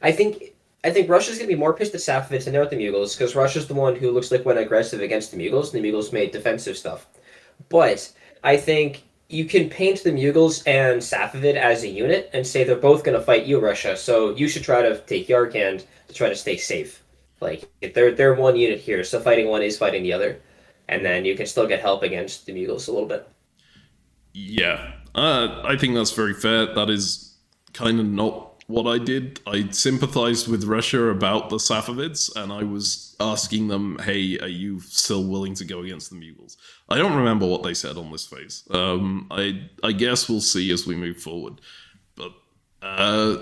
I think I think Russia's gonna be more pissed at Safavids than they are at the Mughals because Russia's the one who looks like went aggressive against the Mughals, and the Mughals made defensive stuff. But I think you can paint the Mughals and Safavid as a unit and say they're both going to fight you, Russia. So you should try to take Yarkand to try to stay safe. Like they're one unit here, so fighting one is fighting the other, and then you can still get help against the Mughals a little bit. yeah, I think that's very fair. That is kind of not what I did. I sympathized with Russia about the Safavids, and I was asking them, hey, are you still willing to go against the Mughals? I don't remember what they said on this phase. I guess we'll see as we move forward. But uh,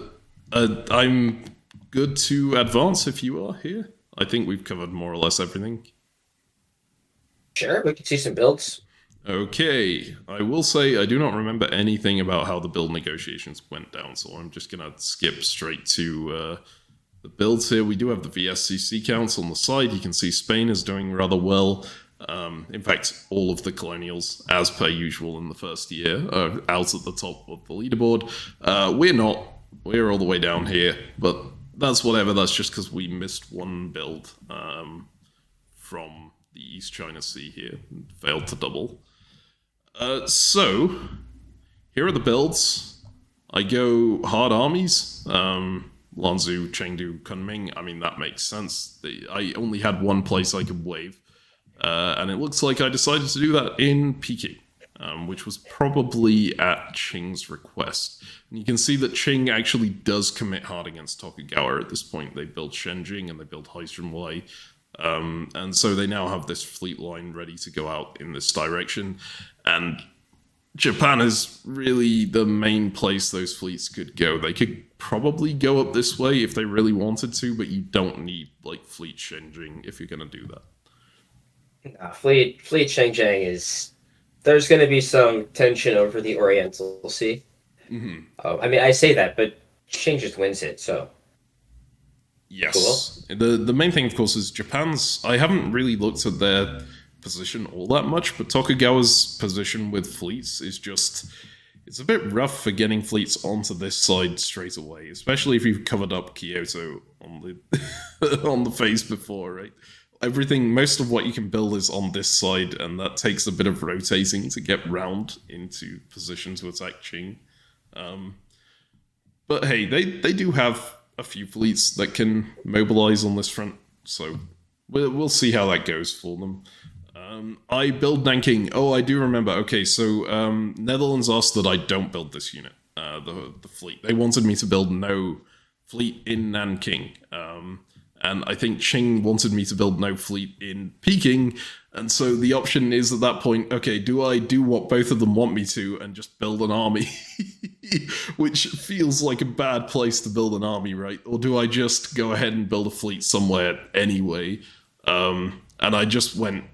I'm good to advance if you are here. I think we've covered more or less everything. Sure, we can see some builds. Okay, I will say I do not remember anything about how the build negotiations went down, so I'm just gonna skip straight to the builds here. We do have the VSCC counts on the side. You can see Spain is doing rather well. In fact, all of the colonials, as per usual in the first year, are out at the top of the leaderboard. We're not. We're all the way down here, but that's whatever. That's just because we missed one build from the East China Sea here and failed to double. So, here are the builds. I go hard armies. Lanzhou, Chengdu, Kunming. I mean, that makes sense. I only had one place I could wave. And it looks like I decided to do that in Peking. which was probably at Qing's request. And you can see that Qing actually does commit hard against Tokugawa at this point. They build Shenjing and they build Haizunwei. And so they now have this fleet line ready to go out in this direction. And Japan is really the main place those fleets could go. They could probably go up this way if they really wanted to, but you don't need like fleet Shenjing if you're going to do that. Fleet Shenzhen is... There's going to be some tension over the Oriental Sea. Mm-hmm. I mean, I say that, but Qing just wins it, so... Yes. Cool. The main thing, of course, is Japan's... I haven't really looked at their position all that much, but Tokugawa's position with fleets is just... It's a bit rough for getting fleets onto this side straight away, especially if you've covered up Kyoto on the on the phase before, right? Everything, most of what you can build is on this side, and that takes a bit of rotating to get round into position to attack Qing. But hey, they do have a few fleets that can mobilize on this front, so we'll see how that goes for them. I build Nanking. Oh, I do remember. Okay, so Netherlands asked that I don't build this unit, the fleet. They wanted me to build no fleet in Nanking. And I think Qing wanted me to build no fleet in Peking, and so the option is at that point, okay, do I do what both of them want me to and just build an army? Which feels like a bad place to build an army, right? Or do I just go ahead and build a fleet somewhere anyway? And I just went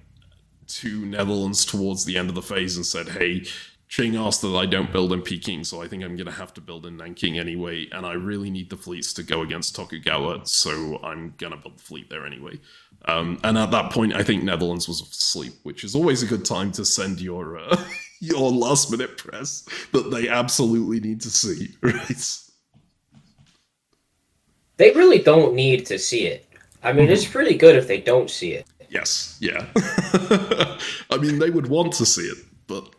to Netherlands towards the end of the phase and said, hey, Qing asked that I don't build in Peking, so I think I'm going to have to build in Nanking anyway, and I really need the fleets to go against Tokugawa, so I'm going to build the fleet there anyway. And at that point, I think Netherlands was asleep, which is always a good time to send your your last-minute press that they absolutely need to see, right? They really don't need to see it. I mean, it's pretty good if they don't see it. Yes, yeah. I mean, they would want to see it, but...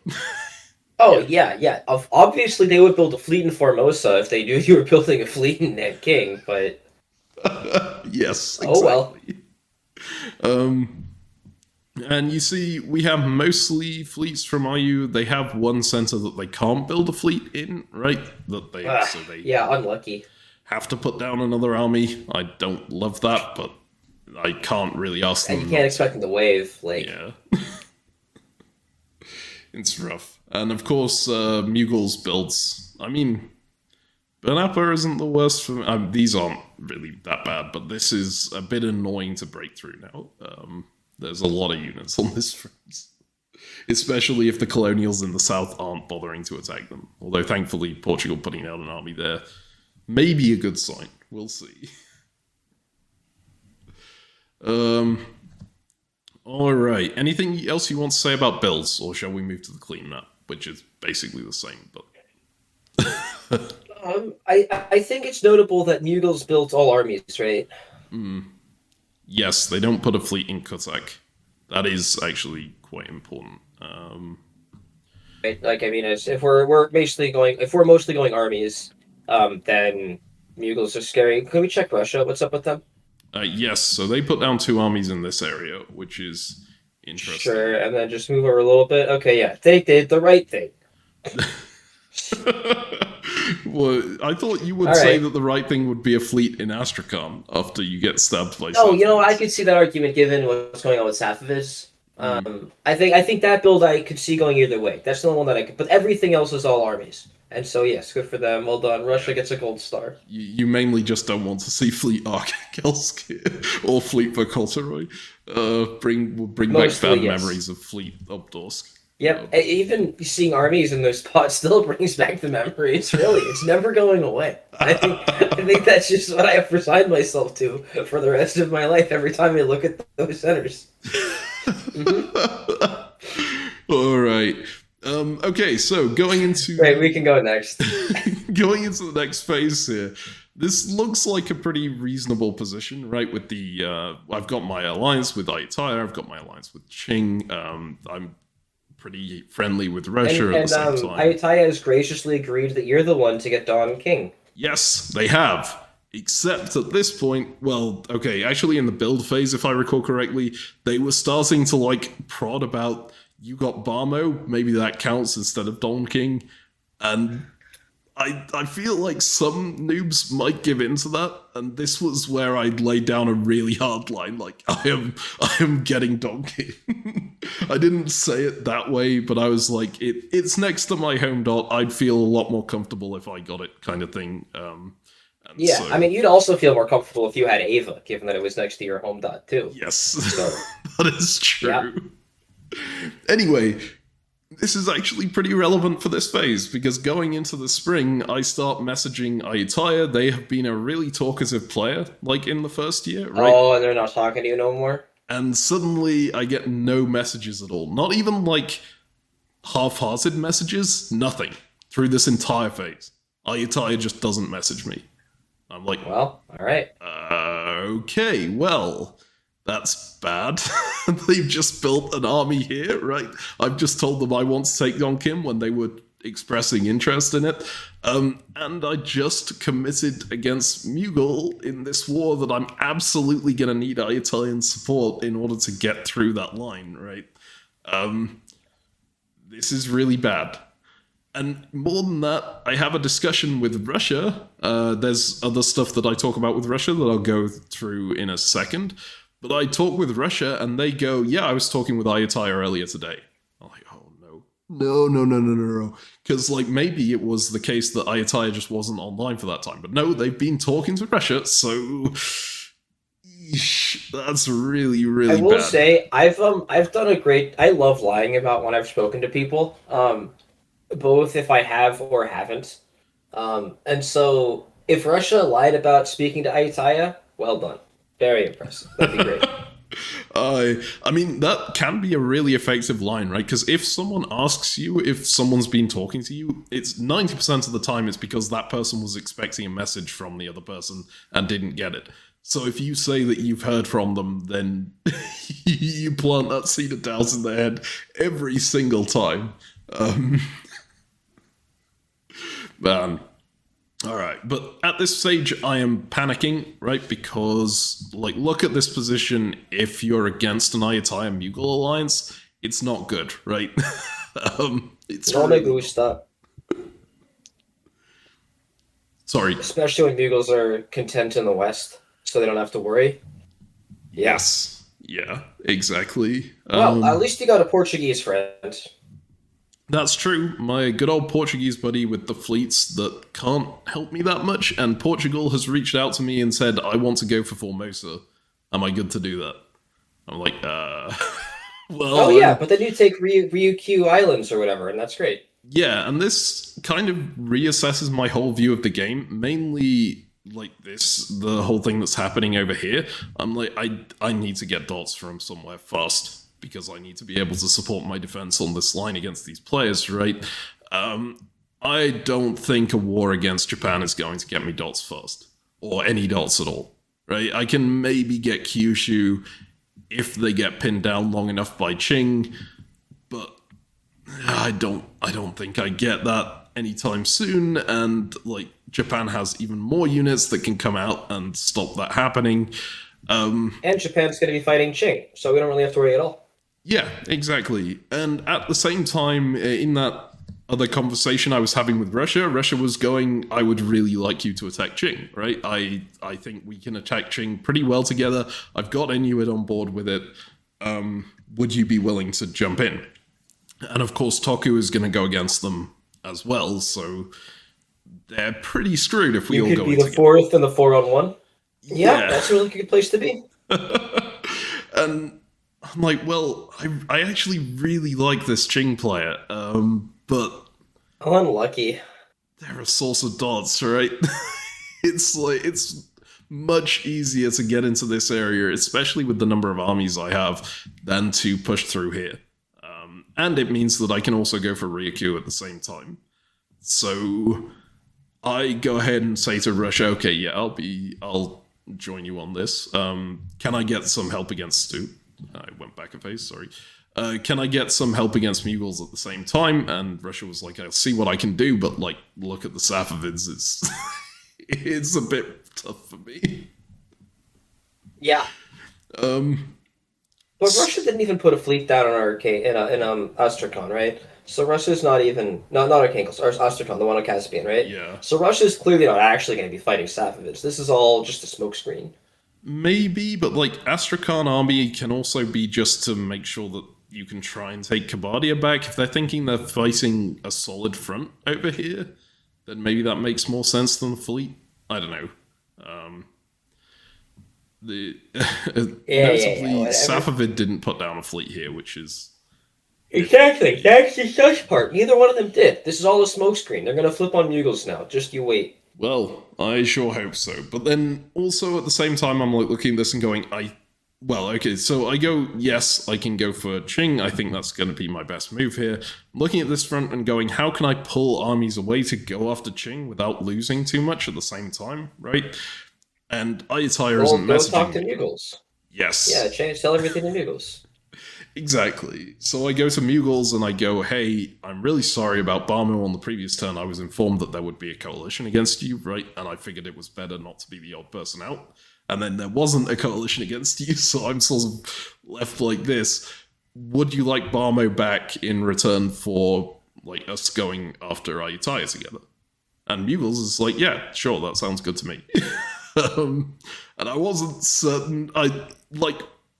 Oh, yeah. Obviously, they would build a fleet in Formosa if they knew you were building a fleet in Nanking, but... Yes, exactly. Oh, well. And you see, we have mostly fleets from IU. They have one center that they can't build a fleet in, right? Yeah, unlucky. Have to put down another army. I don't love that, but I can't really ask them. And you can't expect them to wave, like... Yeah. It's rough. And of course, Mughals builds. I mean, Bernapa isn't the worst for me. These aren't really that bad, but this is a bit annoying to break through now. There's a lot of units on this front. Especially if the colonials in the south aren't bothering to attack them. Although thankfully, Portugal putting out an army there may be a good sign. We'll see. Alright, anything else you want to say about builds, or shall we move to the clean map, which is basically the same, but... I think it's notable that Mughals built all armies, right? Yes, they don't put a fleet in Kutak. That is actually quite important. Right, like, I mean, if we're mostly going armies, then Mughals are scary. Can we check Russia? What's up with them? Yes, so they put down 2 armies in this area, which is interesting. Sure, and then just move over a little bit. Okay, yeah, they did the right thing. Well, I thought you would say that the right thing would be a fleet in Astrakhan after you get stabbed by... Oh, you know, I could see that argument given what's going on with Safavids. I think that build I could see going either way. That's the only one that I could... But everything else is all armies. And so, yes, good for them. Well done. Russia gets a gold star. You mainly just don't want to see Fleet Archangelsk or Fleet Verkhoteroy. Bring back bad memories of Fleet Obdorsk. Yep, even seeing armies in those spots still brings back the memories, really. It's never going away. I think that's just what I have resigned myself to for the rest of my life every time I look at those centers. All right. Okay, so going into... Right, we can go next. Going into the next phase here. This looks like a pretty reasonable position, right? With the... I've got my alliance with Ayutthaya, I've got my alliance with Qing, I'm pretty friendly with Russia at the same time. Ayutthaya has graciously agreed that you're the one to get Don King. Yes, they have. Except at this point, well, okay, actually in the build phase, if I recall correctly, they were starting to, like, prod about you got Barmo, maybe that counts instead of Don King. And I feel like some noobs might give in to that, and this was where I laid down a really hard line. Like, I am getting Don King. I didn't say it that way, but I was like, it's next to my home dot. I'd feel a lot more comfortable if I got it, kind of thing. Yeah, so, I mean, you'd also feel more comfortable if you had Ava, given that it was next to your home dot too. yes, So, that is true. yeah. Anyway, this is actually pretty relevant for this phase, because going into the spring, I start messaging Ayutthaya. They have been a really talkative player, like, in the first year, right? Oh, and they're not talking to you no more? And suddenly I get no messages at all. Not even, like, half-hearted messages. Nothing. Through this entire phase. Ayutthaya just doesn't message me. I'm like, Well, alright. Okay, well, that's bad. They've just built an army here, right? I've just told them I want to take Don Kim when they were expressing interest in it. And I just committed against Mughal in this war that I'm absolutely going to need Ayutthayan support in order to get through that line, right? This is really bad. And more than that, I have a discussion with Russia. There's other stuff that I talk about with Russia that I'll go through in a second. But I talk with Russia, and they go, yeah, I was talking with Ayutthaya earlier today. I'm like, oh, no. No. Because, like, maybe it was the case that Ayutthaya just wasn't online for that time. But no, they've been talking to Russia, so... Eesh, that's really, really bad. I will say, I've done a great... I love lying about when I've spoken to people. Both if I have or haven't. And so, if Russia lied about speaking to Ayutthaya, well done. Very impressive. That'd be great. I mean, that can be a really effective line, right? Because if someone asks you if someone's been talking to you, it's 90% of the time it's because that person was expecting a message from the other person and didn't get it. So if you say that you've heard from them, then you plant that seed of doubt in their head every single time. Man. Alright, but at this stage I am panicking, right? Because, like, look at this position. If you're against an Ayutthaya Mughal alliance, it's not good, right? It's No me gusta. Sorry. Especially when Mughals are content in the West, so they don't have to worry. Yeah. Yes. Yeah, exactly. Well, at least you got a Portuguese friend. That's true. My good old Portuguese buddy with the fleets that can't help me that much, and Portugal has reached out to me and said, I want to go for Formosa. Am I good to do that? I'm like, well... Oh yeah, but then you take Ryukyu Islands or whatever, and that's great. Yeah, and this kind of reassesses my whole view of the game, mainly like the whole thing that's happening over here. I'm like, I need to get dots from somewhere fast, because I need to be able to support my defense on this line against these players, right? I don't think a war against Japan is going to get me dots fast, or any dots at all, right? I can maybe get Kyushu if they get pinned down long enough by Qing, but I don't think I get that anytime soon, and like Japan has even more units that can come out and stop that happening. And Japan's going to be fighting Qing, so we don't really have to worry at all. Yeah, exactly. And at the same time, in that other conversation I was having with Russia, Russia was going, I would really like you to attack Qing, right? I think we can attack Qing pretty well together. I've got Inuit on board with it. Would you be willing to jump in? And of course, Toku is going to go against them as well, so they're pretty screwed if we all go in together. You could be the fourth and the 4-on-1. Yeah, that's a really good place to be. And I'm like, well, I actually really like this Qing player, but... Unlucky. They're a source of dots, right? It's much easier to get into this area, especially with the number of armies I have, than to push through here. And it means that I can also go for Ryukyu at the same time. So I go ahead and say to Russia, okay, yeah, I'll join you on this. Can I get some help against Stu? I went back a phase, sorry. Can I get some help against Mughals at the same time? And Russia was like, I'll see what I can do, but like, look at the Safavids, it's a bit tough for me. Yeah. But Russia didn't even put a fleet down on Astrakhan, right? So Russia's not Archangel, or Astrakhan, the one on Caspian, right? Yeah. So Russia's clearly not actually going to be fighting Safavids. This is all just a smokescreen. Maybe, but like Astrakhan army can also be just to make sure that you can try and take Kabardia back. If they're thinking they're fighting a solid front over here, then maybe that makes more sense than the fleet. I don't know. Notably, Safavid didn't put down a fleet here, which is... Exactly, that's the sus part. Neither one of them did. This is all a smokescreen. They're gonna flip on Mughals now. Just you wait. Well, I sure hope so. But then, also at the same time, I'm like looking at this and going, okay, so I go, yes, I can go for Qing. I think that's going to be my best move here. I'm looking at this front and going, how can I pull armies away to go after Qing without losing too much at the same time, right? And Ayutthaya isn't messaging. Go talk to Mughals. Yes. Yeah, tell everything to Mughals. Exactly. So I go to Mughals and I go, hey, I'm really sorry about Barmo. On the previous turn, I was informed that there would be a coalition against you, right? And I figured it was better not to be the odd person out. And then there wasn't a coalition against you, so I'm sort of left like this. Would you like Barmo back in return for like us going after Ayutthaya together? And Mughals is like, yeah, sure, that sounds good to me. And I wasn't certain.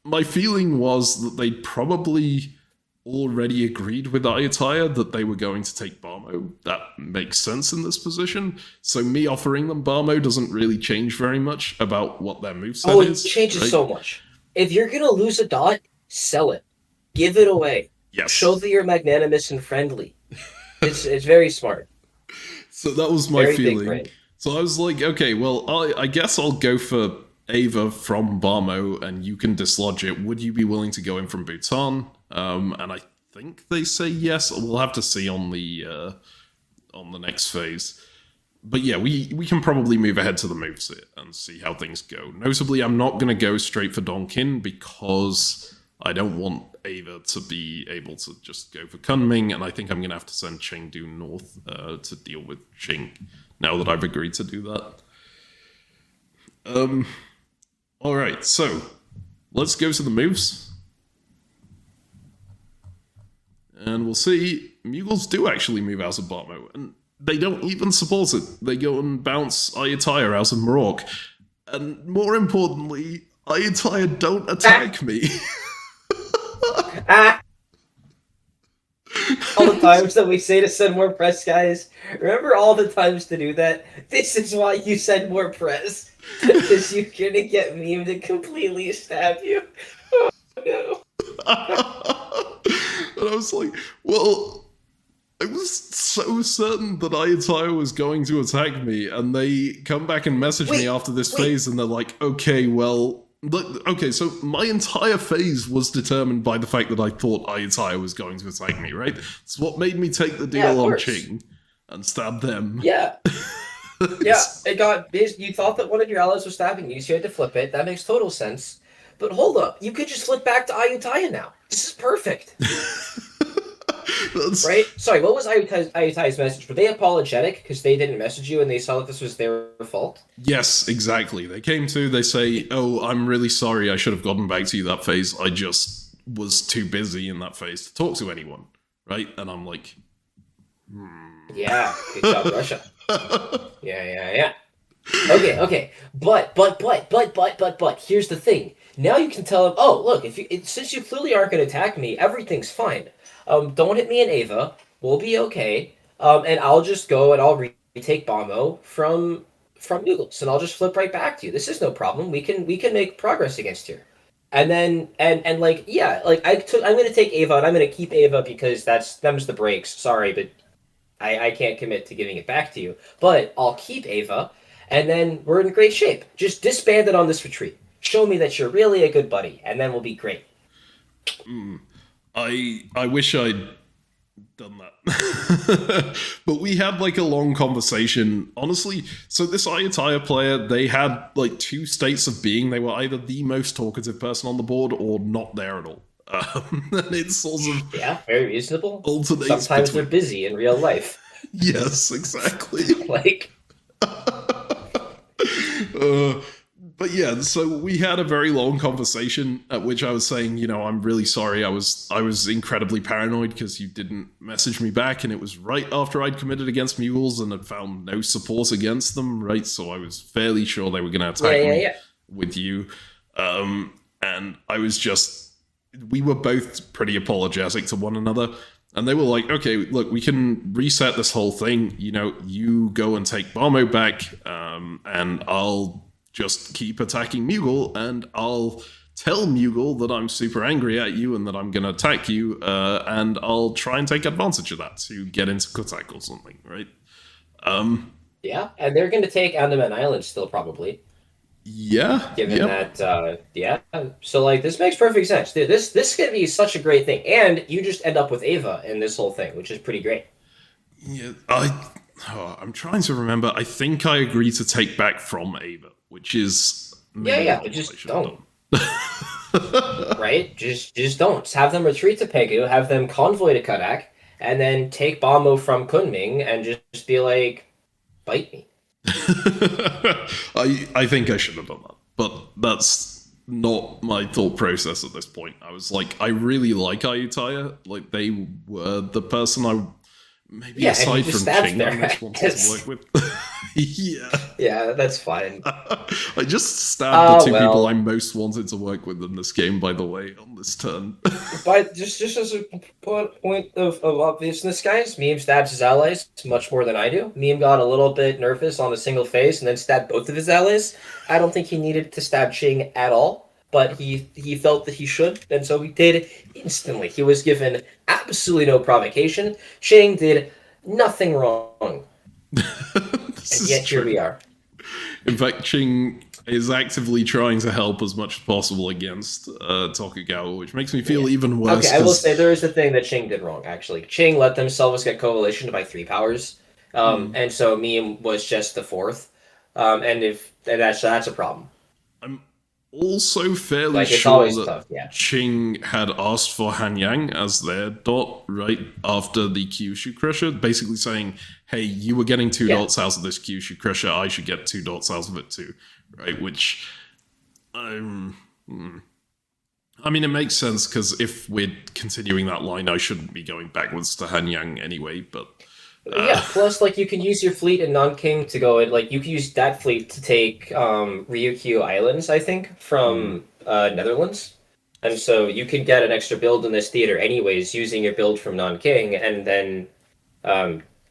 My feeling was that they'd probably already agreed with Ayutthaya that they were going to take Barmo. That makes sense in this position. So me offering them Barmo doesn't really change very much about what their moveset is. It changes so much. If you're going to lose a dot, sell it. Give it away. Yes. Show that you're magnanimous and friendly. It's very smart. So that was my feeling. So I was like, okay, well, I guess I'll go for Ava from Barmo and you can dislodge it. Would you be willing to go in from Bhutan? And I think they say yes. We'll have to see on the next phase. But yeah, we can probably move ahead to the moveset and see how things go. Notably, I'm not going to go straight for Donkin because I don't want Ava to be able to just go for Kunming, and I think I'm going to have to send Chengdu north to deal with Qing now that I've agreed to do that. Alright, so let's go to the moves. And we'll see, Mughals do actually move out of Barmo, and they don't even support it. They go and bounce Ayutthaya out of Morocco. And more importantly, Ayutthaya don't attack me. All the times that we say to send more press, guys. Remember all the times to do that? This is why you send more press. Because you're gonna get memed to completely stab you. Oh, no. And I was like, well, I was so certain that Ayutthaya was going to attack me, and they come back and message me after this phase, and they're like, okay, well... Okay, so my entire phase was determined by the fact that I thought Ayutthaya was going to attack me, right? It's what made me take the deal on Qing and stab them. Yeah. Yeah, it got... You thought that one of your allies was stabbing you, so you had to flip it. That makes total sense. But hold up, you could just flip back to Ayutthaya now. This is perfect. Right? Sorry, what was Ayutthaya's message? Were they apologetic because they didn't message you and they saw that this was their fault? Yes, exactly. They came to, they say, oh, I'm really sorry, I should have gotten back to you that phase. I just was too busy in that phase to talk to anyone. Right? And I'm like... Yeah, good job, Russia. Yeah. Okay. But, here's the thing. Now you can tell him, oh, look, since you clearly aren't going to attack me, everything's fine. Don't hit me in Ava. We'll be okay. And I'll just go and I'll retake Bamo from Mughals, and I'll just flip right back to you. This is no problem. We can make progress against here. And then I'm going to take Ava and I'm going to keep Ava because them's the breaks. Sorry, but I can't commit to giving it back to you. But I'll keep Ava, and then we're in great shape. Just disband it on this retreat. Show me that you're really a good buddy, and then we'll be great. I wish I'd done that. But we had like a long conversation. Honestly, so this Ayutthaya player, they had like two states of being. They were either the most talkative person on the board or not there at all. And it's sort of... Yeah, very reasonable. Alternates Sometimes they're busy in real life. Yes, exactly. Like... But yeah, so we had a very long conversation at which I was saying, I'm really sorry. I was incredibly paranoid because you didn't message me back, and it was right after I'd committed against mules and had found no support against them, right? So I was fairly sure they were going to Yeah, attack yeah, me yeah. with you. And I was just, we were both pretty apologetic to one another. And they were like, okay, look, we can reset this whole thing. You go and take Barmo back, and I'll just keep attacking Mughal, and I'll tell Mughal that I'm super angry at you and that I'm going to attack you, and I'll try and take advantage of that to get into Kotak or something, right? Yeah, and they're going to take Andaman Island still, probably. Yeah, Given yep. that, yeah. So like, this makes perfect sense. This could be such a great thing, and you just end up with Ava in this whole thing, which is pretty great. Yeah, I'm trying to remember. I think I agreed to take back from Ava, which is Yeah, maybe yeah, not but what I just should have don't. done. Right? Just don't. Just have them retreat to Pegu, have them convoy to Kadak, and then take Bamo from Kunming and just be like, bite me. I think I should have done that, but that's not my thought process at this point. I was like, I really like Ayutthaya. Like, they were the person I, maybe Yeah, and he aside just from stabs Ching, I their most wanted to ass. work with. Yeah. Yeah, that's fine. I just stabbed the two people I Well, most wanted to work with in this game, by the way, on this turn. but just as a point of obviousness, guys, Meme stabs his allies much more than I do. Meme got a little bit nervous on a single phase and then stabbed both of his allies. I don't think he needed to stab Ching at all, but he felt that he should, and so he did instantly. He was given absolutely no provocation. Ching did nothing wrong, This and is yet here we true. are. In fact, Ching is actively trying to help as much as possible against Tokugawa, which makes me feel Yeah. even Okay, worse I will because say there is a thing that Ching did wrong, actually. Ching let themselves get coalitioned by three powers. And so Meme was just the fourth. And that's a problem. I'm also fairly Like, it's sure always that tough, yeah. Ching had asked for Hanyang as their dot right after the Kyushu Crusher, basically saying, hey, you were getting two Yeah. dots out of this Kyushu Crusher, I should get two dots out of it too, right? Which, um, I mean, it makes sense because if we're continuing that line, I shouldn't be going backwards to Hanyang anyway, but. Yeah, plus, like, you can use your fleet in Nanking to go in, like, you can use that fleet to take Ryukyu Islands, I think, from Netherlands. And so you can get an extra build in this theater anyways, using your build from Nanking, and then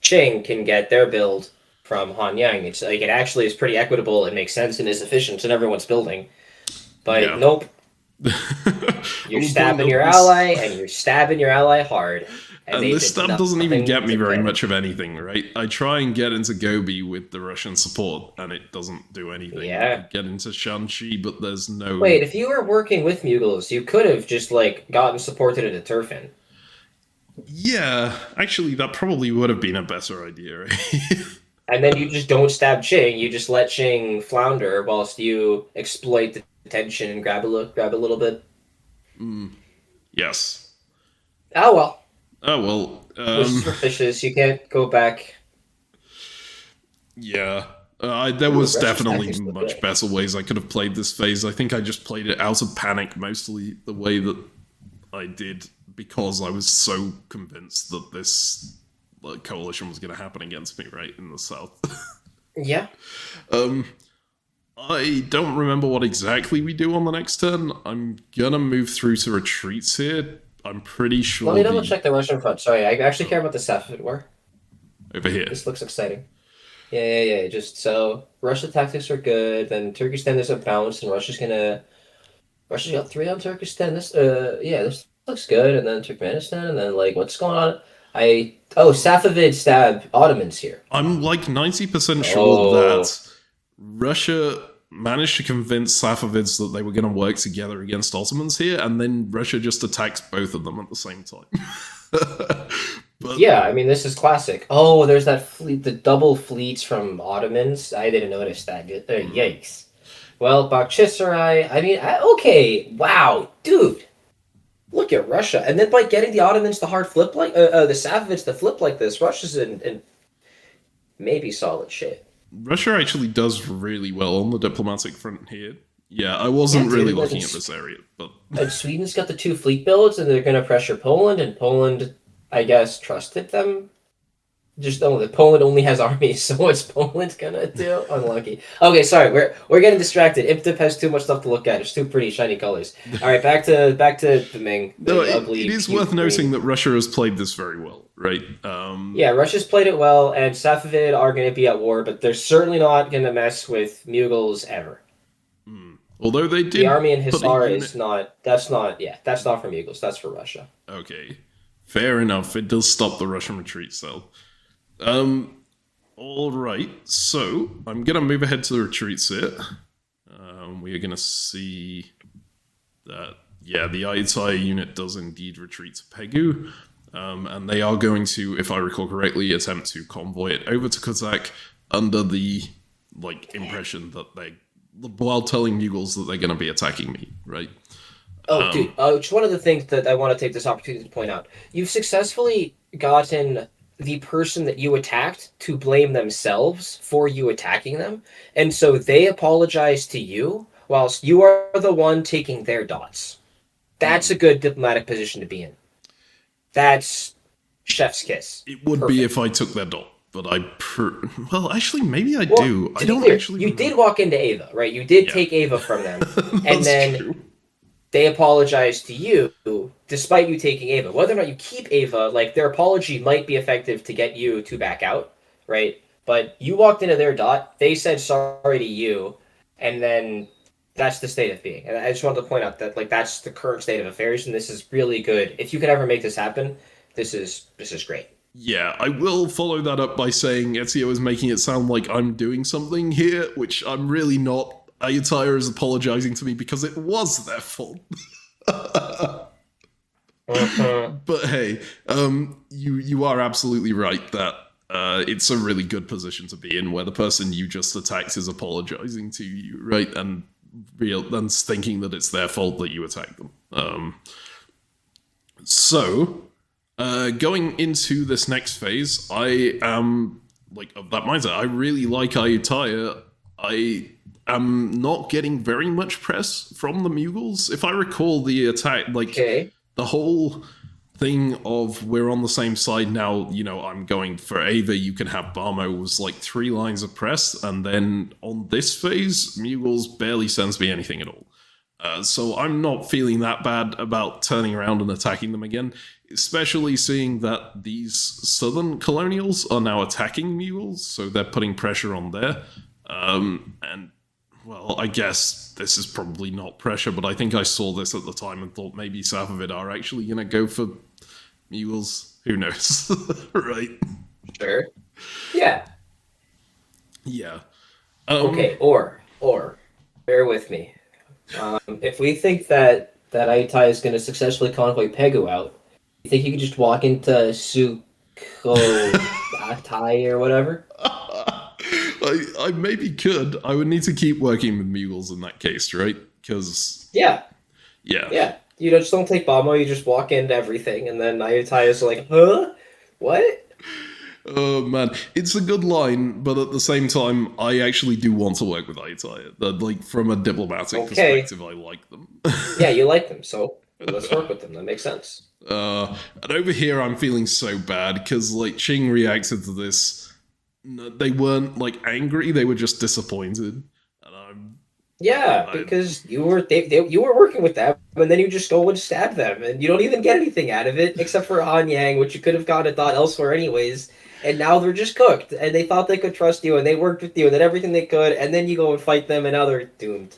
Qing can get their build from Hanyang. It's like, it actually is pretty equitable, it makes sense, and is efficient in everyone's building. But Yeah. nope, you're On the point stabbing that your ally, and you're stabbing your ally hard. And and they this did stab doesn't even nothing get me to very get much it. of anything, right? I try and get into Gobi with the Russian support, and it doesn't do anything. I Yeah. get into Shanxi, but there's no. Wait, if you were working with Mugals, you could have just, like, gotten supported into Turfin. Yeah, actually, that probably would have been a better idea, right? And then you just don't stab Ching, you just let Ching flounder whilst you exploit the tension and grab a little bit. Yes. Oh well. Oh well. Wishes for fishes, you can't go back. Yeah. There Ooh, was Russia's definitely tactics look much good. better ways I could have played this phase. I think I just played it out of panic mostly the way that I did because I was so convinced that this coalition was going to happen against me right in the south. Yeah. um, I don't remember what exactly we do on the next turn. I'm gonna move through to retreats here. I'm pretty Let sure me double the check the Russian front. Sorry, I actually care about the Safavid War. over here. This looks exciting. Yeah, yeah, yeah. Just so Russia tactics are good. Then Turkestan there's a bounce, and Russia's got three on Turkestan. This looks good. And then Turkmenistan, and then like what's going on? Safavid stab Ottomans here. I'm like 90% sure Oh, that Russia managed to convince Safavids that they were going to work together against Ottomans here, and then Russia just attacks both of them at the same time. But yeah. I mean, this is classic. Oh, there's that fleet, the double fleets from Ottomans. I didn't notice that. Yikes. Well, Bakhchisarai. I mean, okay. Wow, dude. Look at Russia, and then by getting the Ottomans to hard flip like the Safavids to flip like this, Russia's in maybe solid shape. Russia actually does really well on the diplomatic front here. Yeah, I Yeah, wasn't really dude. looking at this area, but And Sweden's got the 2 fleet builds, and they're going to pressure Poland, and Poland, I guess, trusted them. Just know that Poland only has armies, so what's Poland gonna do? Unlucky. Okay, sorry, we're getting distracted. Imptip has too much stuff to look at. It's too pretty, shiny colors. All right, back to the Ming, no, the ugly, it is cute worth noting green. that Russia has played this very well, right? Yeah, Russia's played it well, and Safavid are going to be at war, but they're certainly not going to mess with Mughals ever. Although they The did army in put a Hisar unit. is not. That's not. Yeah, that's not for Mughals. That's for Russia. Okay, fair enough. It does stop the Russian retreat, so. All right. So I'm gonna move ahead to the retreats here. We are gonna see that. Yeah, the Ayutthaya unit does indeed retreat to Pegu, and they are going to, if I recall correctly, attempt to convoy it over to Kazakh under the impression that they, while telling Mughals that they're going to be attacking me, right? Oh, dude, just one of the things that I want to take this opportunity to point out. You've successfully gotten the person that you attacked to blame themselves for you attacking them, and so they apologize to you, whilst you are the one taking their dots. That's a good diplomatic position to be in. That's chef's kiss. It would be if I took their dot, but well, actually, maybe I Well, do. I to be don't clear, actually you remember. did walk into Ava, right? You did Yeah. take Ava from them, and That's then true. they apologize to you despite you taking Ava. Whether or not you keep Ava, like their apology might be effective to get you to back out, right? But you walked into their dot, they said sorry to you, and then that's the state of being. And I just wanted to point out that that's the current state of affairs, and this is really good. If you could ever make this happen, this is great. Yeah, I will follow that up by saying Ezio is making it sound like I'm doing something here, which I'm really not. Ayutthaya is apologizing to me because it was their fault. But hey, you are absolutely right that it's a really good position to be in, where the person you just attacked is apologizing to you, right, and thinking that it's their fault that you attacked them. So, going into this next phase, I am of that mindset. I really like Ayutthaya. I am not getting very much press from the Mughals. If I recall the attack, Okay. the whole thing of we're on the same side now, I'm going for Ava, you can have Barmo, was 3 lines of press, and then on this phase, Mughals barely sends me anything at all. So I'm not feeling that bad about turning around and attacking them again, especially seeing that these southern colonials are now attacking Mughals, so they're putting pressure on there. And, well, I guess this is probably not pressure, but I think I saw this at the time and thought maybe Safavid are actually going to go for Mughals. Who knows? Right? Sure. Yeah. Yeah. Okay. Or bear with me. If we think that Aitai is going to successfully convoy Pegu out, you think you could just walk into Sukhothai or whatever? I maybe could. I would need to keep working with Mughals in that case, right? Because, Yeah. yeah. You just don't take Bamo, you just walk into everything, and then Aitai is like, huh? What? Oh man, it's a good line, but at the same time, I actually do want to work with Ayutthaya. From a diplomatic perspective, I like them. Yeah, you like them, so let's work with them. That makes sense. And over here, I'm feeling so bad because Ching reacted to this. They weren't angry; they were just disappointed, and because you were you were working with them, and then you just go and stab them, and you don't even get anything out of it except for Han Yang, which you could have gotten a thought elsewhere anyways. And now they're just cooked, and they thought they could trust you, and they worked with you, and did everything they could, and then you go and fight them, and now they're doomed.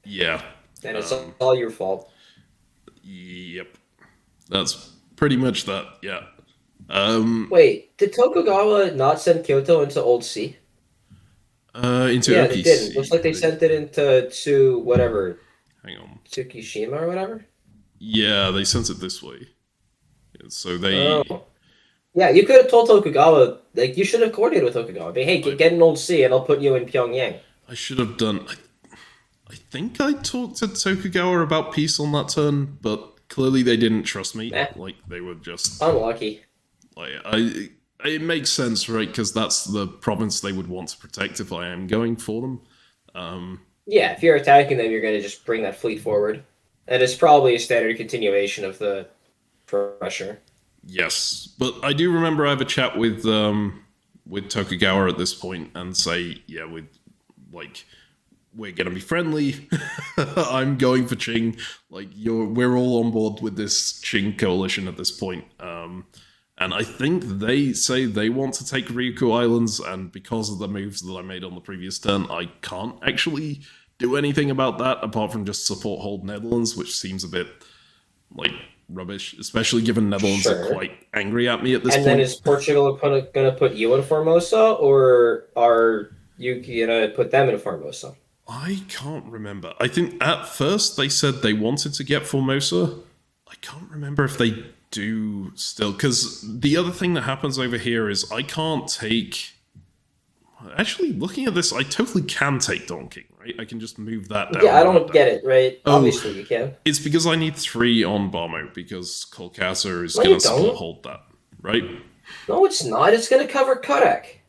Yeah, And it's all your fault. Yep, that's pretty much that. Yeah. Wait, did Tokugawa not send Kyoto into Old Sea? Into Yeah, OPC. they didn't. Looks like they sent it into whatever. Hang on. Tsukishima or whatever? Yeah, they sent it this way. So they. Oh. Yeah, you could have told Tokugawa, you should have coordinated with Tokugawa. But hey, get an Old Sea and I'll put you in Pyongyang. I should have done. I think I talked to Tokugawa about peace on that turn, but clearly they didn't trust me. Nah. They were just. Unlucky. I It makes sense, right? Because that's the province they would want to protect if I am going for them. Yeah, if you're attacking them, you're going to just bring that fleet forward, and it's probably a standard continuation of the pressure. Yes, but I do remember I have a chat with Tokugawa at this point and say, yeah, with like we're gonna be friendly. I'm going for Qing. Like we're all on board with this Qing coalition at this point. And I think they say they want to take Ryukyu Islands, and because of the moves that I made on the previous turn, I can't actually do anything about that apart from just support hold Netherlands, which seems a bit like rubbish, especially given Netherlands are Sure. quite angry at me at this And then point. is Portugal going to put you in Formosa, or are you going to put them in Formosa? I can't remember. I think at first they said they wanted to get Formosa. I can't remember if they do still, because the other thing that happens over here is I can't take. Actually, looking at this, I totally can take Donking, right? I can just move that down. Yeah, I and that don't get down. it, right? Oh, Obviously you can. it's because I need 3 on Barmo, because Kolkata is No, going you to support don't. hold that, right? No, it's not. It's going to cover Kodak.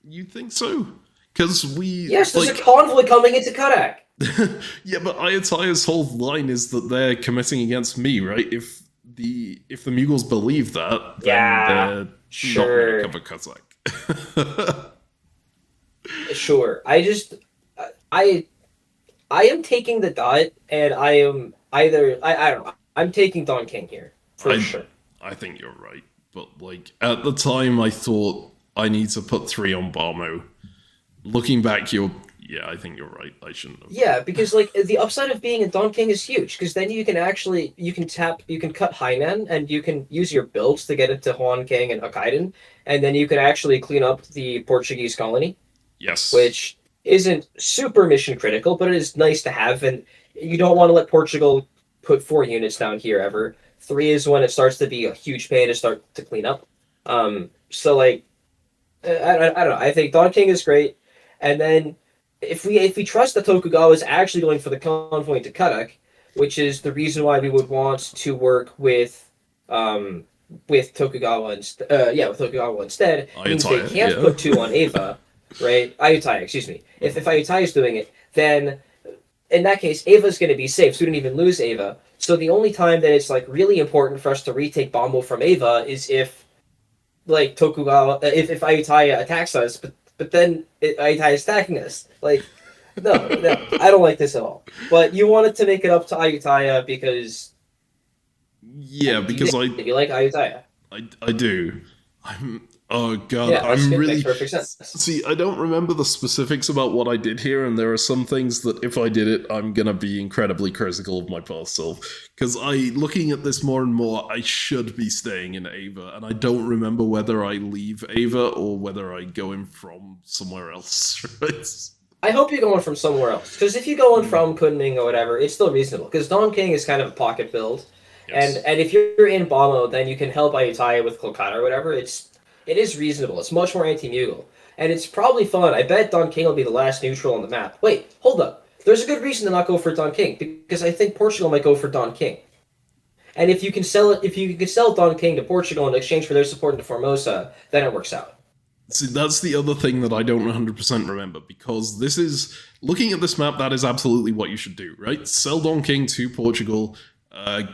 You think so? Because we, Yes, there's a like, convoy coming into Kodak. yeah, but Ayataya's whole line is that they're committing against me, right? If the Mughals believe that, then Yeah, they're not going to sure, cover Kazakh. sure. I I am taking the dot, and I am either I don't know. I'm taking Don King here for I sure. I think you're right, but like at the time, I thought I need to put 3 on Barmo. Looking back, yeah, I think you're right. I shouldn't have. Yeah, because like the upside of being a Don King is huge, because then you can tap, you can cut Hainan, and you can use your builds to get into Huan King and Hokkaido, and then you can actually clean up the Portuguese colony, Yes, which isn't super mission critical, but it is nice to have. And you don't want to let Portugal put 4 units down here ever. 3 is when it starts to be a huge pain to start to clean up. So like I don't know. I think Don King is great, and then if we trust that Tokugawa is actually going for the convoy to Kadak, which is the reason why we would want to work um with Tokugawa with Tokugawa instead, means they Ayataya, can't yeah. put 2 on Ava, right? Ayutthaya, excuse me. If Ayutthaya is doing it, then in that case, Ava's going to be safe, so we don't even lose Ava. So the only time that it's like really important for us to retake Bombo from Ava is if like Tokugawa, if Ayutthaya attacks us, but then Ayutthaya is attacking us. Like, no, I don't like this at all. But you wanted to make it up to Ayutthaya because Yeah, you because did. You like Ayutthaya. I do. Oh god, Yeah, that's I'm good. Makes really perfect sense. see. I don't remember the specifics about what I did here, and there are some things that if I did it, I'm gonna be incredibly critical of my past self. Because looking at this more and more, I should be staying in Ava, and I don't remember whether I leave Ava or whether I go in from somewhere else. Right? I hope you're going from somewhere else. Because if you go in from Kunming or whatever, it's still reasonable. Because Don King is kind of a pocket build. And Yes. and if you're in Bono, then you can help Ayutthaya with Kolkata or whatever. It is reasonable. It's much more anti-Mughal. And it's probably fun. I bet Don King will be the last neutral on the map. Wait, hold up. There's a good reason to not go for Don King, because I think Portugal might go for Don King. And if you can sell Don King to Portugal in exchange for their support into Formosa, then it works out. See, that's the other thing that I don't 100% remember, because this is looking at this map. That is absolutely what you should do, right? Sell Don King to Portugal,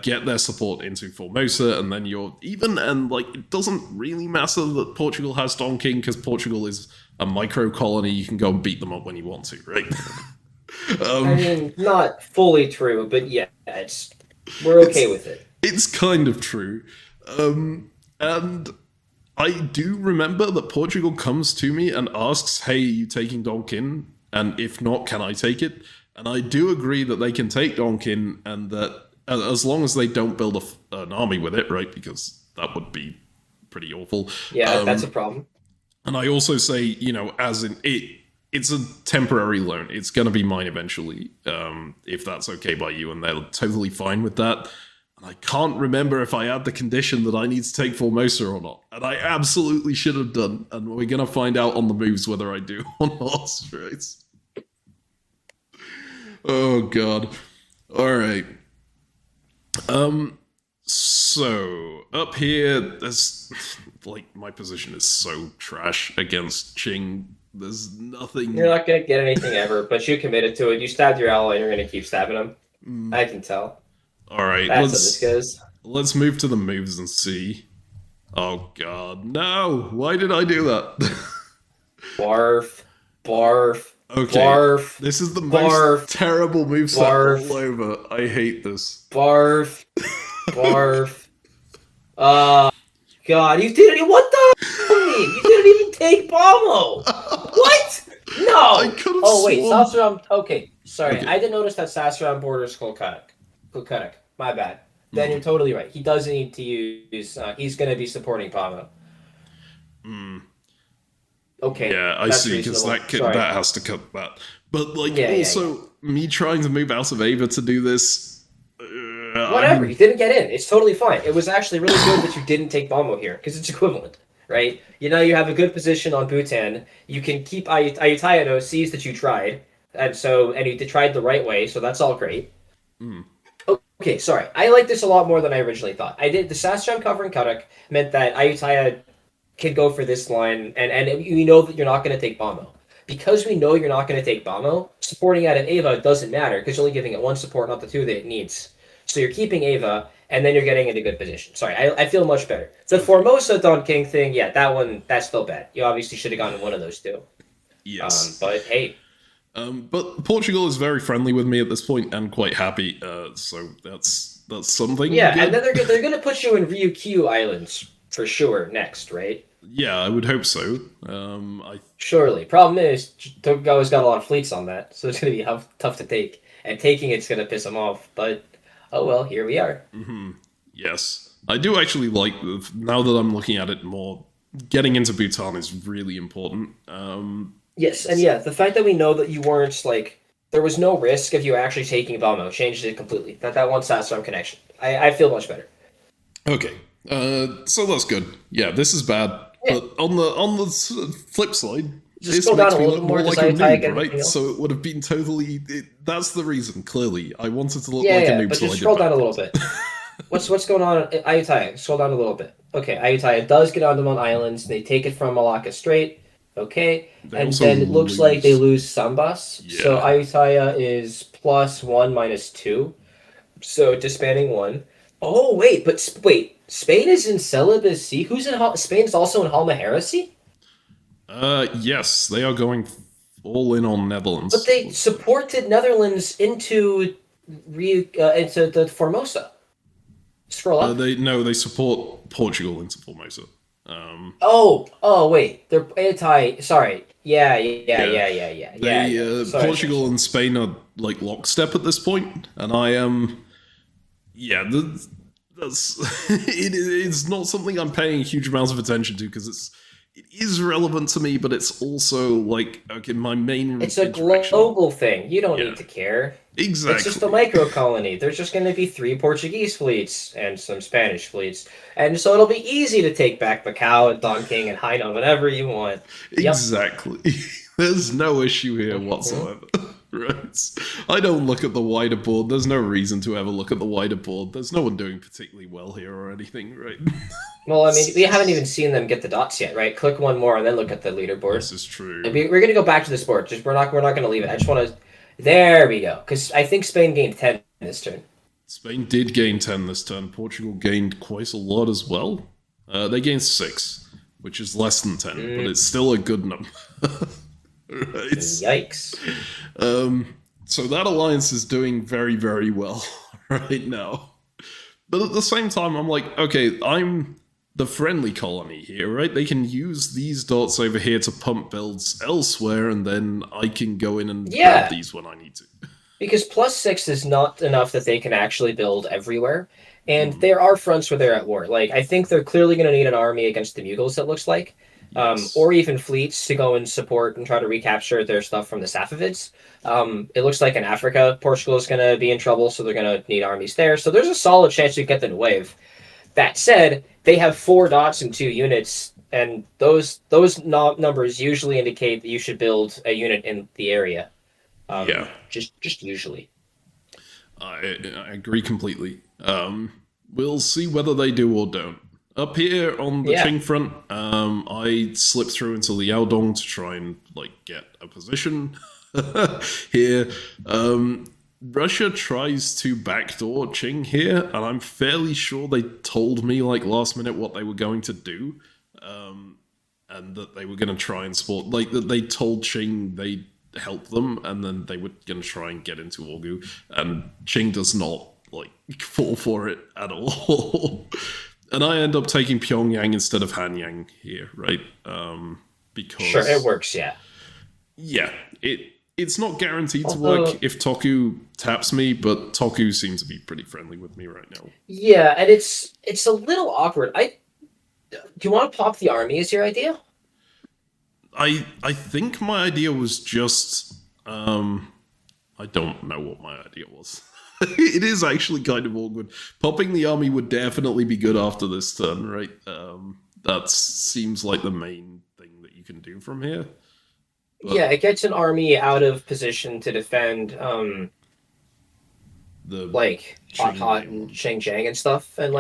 get their support into Formosa, and then you're even. And like, it doesn't really matter that Portugal has Don King because Portugal is a micro colony. You can go and beat them up when you want to, right? I um, mean, not fully true, but yeah, we're okay it's with it. it's kind of true, and I do remember that Portugal comes to me and asks, "Hey, are you taking Donkin? And if not, can I take it?" And I do agree that they can take Donkin, and that as long as they don't build an army with it, right? Because that would be pretty awful. Yeah, that's a problem. And I also say, as in it's a temporary loan. It's going to be mine eventually, if that's okay by you, and they're totally fine with that. And I can't remember if I had the condition that I need to take Formosa or not. And I absolutely should have done. And we're going to find out on the moves whether I do or not, right? Oh, God. All right. So up here, there's like my position is so trash against Ching. There's You're nothing. not gonna get anything ever, but you committed to it. You stabbed your ally, and you're gonna keep stabbing him. Mm, I can tell. all right, That's how this goes. let's move to the moves and see. Oh God, no! Why did I do that? Barf, barf, Okay, barf, this is the most barf, terrible moveset all barf, over. I hate this. barf, barf. Uh, God, you didn't. What the mean? You didn't even take Bombo. What? I No. could have Oh wait, sworn. Sassuram. Okay, sorry, Okay. I didn't notice that Sassuram borders Kolkatak. Kolkatak. My bad. Then Mm, you're totally right. He doesn't need to use. He's going to be supporting Pamo. mm. Okay, Yeah, I that's see, because reasonable. Sorry. that has to cut that. But like, Yeah, yeah, yeah. also me trying to move out of Ava to do this. I Whatever. mean, You didn't get in. It's totally fine. It was actually really good that you didn't take Bombo here because it's equivalent, right? You know, you have a good position on Bhutan. You can keep Ayutthaya sees that you tried, and you tried the right way, so that's all great. mm, Okay, sorry. I like this a lot more than I originally thought. I did the Sastram covering Karak meant that Ayutthaya can go for this line, and you know that you're not going to take Bombo. Because we know you're not going to take Bombo, supporting out of Ava doesn't matter because you're only giving it one support, not the two that it needs. So you're keeping Ava, and then you're getting into good position. Sorry, I feel much better. The okay. Formosa Don King thing, yeah, that one, that's still bad. You obviously should have gotten one of those two. Yes. But hey, But Portugal is very friendly with me at this point and quite happy. So that's something yeah, and then good. they're gonna put you in Ryukyu Islands for sure next, right? Yeah, I would hope so. I Surely. Problem is, Tokugawa's got a lot of fleets on that, so it's going to be tough to take. And taking it's going to piss him off. But, oh well, here we are. mhm, yes, I do actually like now that I'm looking at it more. Getting into Bhutan is really important. Yes, and yeah, the fact that we know that you weren't, like, there was no risk of you actually taking Valmo changes it completely. That one Satsum connection. I feel much better. Okay, so that's good. Yeah, this is bad, Yeah, but on the flip side, just this scroll down makes a me little look bit more. more Does like a Ayutthaya noob, get anything right? So else? it would have been totally. That's the reason. Clearly, I wanted to look Yeah, like a yeah, noob, but so I just did scroll down bad a little things. bit. What's going on? Ayutthaya, scroll down a little bit. Okay, Ayutthaya does get onto Mount Islands, and they take it from Malacca Strait. Okay, They and also then it looks like they lose. lose Sambas. So Yeah, Ayutthaya is +1 -2. So disbanding one. Oh wait, but wait, Spain is in celibacy. Who's in Spain's also in Halmaheracy? yes, they are going all in on But Netherlands. they Looks like. supported Netherlands into the Formosa. Scroll up. They no, they support Portugal into Formosa. Oh, wait. They're anti. Sorry. Yeah, they Yeah. Sorry. Portugal and Spain are like lockstep at this point, and I am. Yeah, that's it's not something I'm paying huge amounts of attention to because it is relevant to me, but it's also like okay, my main It's a interaction. global thing. You don't Yeah, need to care. It's just a exactly. micro colony. There's just going to be three Portuguese fleets and some Spanish fleets. And so it'll be easy to take back Macau and Tonking and Hainan whenever you want. Yep. Exactly. There's no issue here Mhm. whatsoever. Right. I don't look at the wider board. There's no reason to ever look at the wider board. There's no one doing particularly well here or anything, right? Well, I mean, we haven't even seen them get the dots yet, right? Click one more and then look at the leaderboard. This is And true. we're going to go back to this board. Just we're not going to leave it. I just want to. There we go. Because I think Spain gained 10 this turn. Spain did gain 10 this turn. Portugal gained quite a lot as well. They gained 6, which is less than 10, but Mm, it's still a good number. Right? yikes. So that alliance is doing very, very well right now. But at the same time, I'm like, okay, I'm the friendly colony here, right? They can use these dots over here to pump builds elsewhere, and then I can go in and grab Yeah. these when I need to. Because +6 is not enough that they can actually build everywhere. And Hmm. there are fronts where they're at war. Like, I think they're clearly going to need an army against the Mughals, it looks like. Yes. Or even fleets to go and support and try to recapture their stuff from the Safavids. It looks like in Africa, Portugal is going to be in trouble, so they're going to need armies there. So there's a solid chance you get them to wave. That said, they have 4 dots and 2 units, and those numbers usually indicate that you should build a unit in the area. Yeah. Just usually. I agree completely. We'll see whether they do or don't. Up here on the Yeah. Qing front, I slipped through into Liaodong to try and get a position here. Russia tries to backdoor Qing here, and I'm fairly sure they told me last minute what they were going to do, and that they were going to try and support. That they told Qing they'd help them, and then they were going to try and get into Orgu, and Qing does not fall for it at all. And I end up taking Pyongyang instead of Hanyang here, right? Because Sure, it works. yeah, it's not guaranteed to work if Toku taps me, but Toku seems to be pretty friendly with me right now. Yeah, and it's a little awkward. Do you want to pop the army as your idea? I think my idea was just I don't know what my idea was. It is actually kind of awkward. Popping the army would definitely be good after this turn, right? That seems like the main thing that you can do from here. But Yeah, it gets an army out of position to defend the Hot and Xinjiang and stuff. And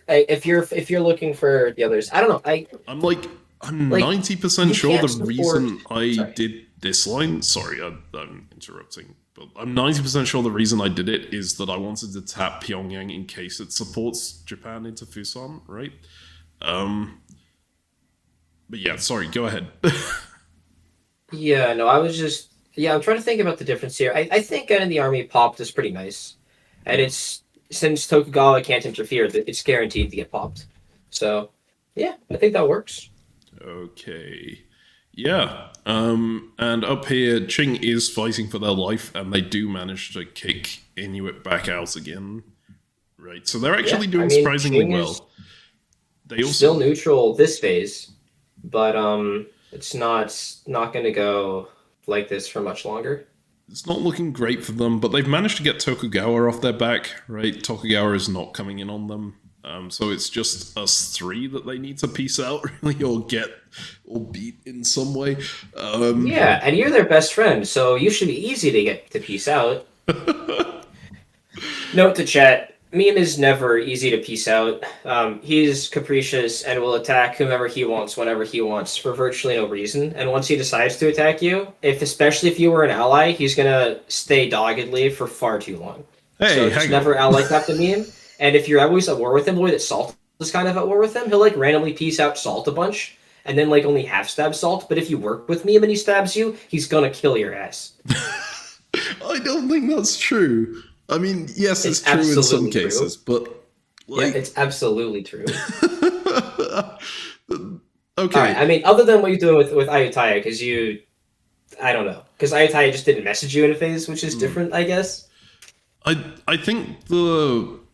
if you're looking for the others, I don't know. I'm 90% sure can't the reason I Sorry. did this line. Sorry, I'm interrupting. But I'm 90% sure the reason I did it is that I wanted to tap Pyongyang in case it supports Japan into Fusan, right? But yeah, sorry, go ahead. Yeah, no, I was just I'm trying to think about the difference here. I think getting the army popped is pretty nice, and it's since Tokugawa can't interfere, it's guaranteed to get popped. So yeah, I think that works. Okay. Yeah. And up here, Qing is fighting for their life, and they do manage to kick Inuit back out again. Right. So they're actually doing surprisingly Qing well. is They also still neutral this phase, but it's not going to go like this for much longer. it's not looking great for them, but they've managed to get Tokugawa off their back, right? Tokugawa is not coming in on them. So it's just us three that they need to piece out, really, or beat in some way. Yeah, and you're their best friend, so you should be easy to get to piece out. Note to chat, Meme is never easy to piece out. He's capricious and will attack whomever he wants whenever he wants for virtually no reason. And once he decides to attack you, especially if you were an ally, he's gonna stay doggedly for far too long. Hey, So just never ally Captain Meme. And if you're always at war with him, the way that Salt is kind of at war with him, he'll randomly piece out Salt a bunch and then only half stab Salt. But if you work with Meme and he stabs you, he's gonna kill your ass. I don't think that's true. I mean, yes, it's true in some cases, but yeah, it's absolutely true. Okay. All right, I mean, other than what you're doing with Ayutthaya, because I don't know, because Ayutthaya just didn't message you in a phase, which is different, I guess. I think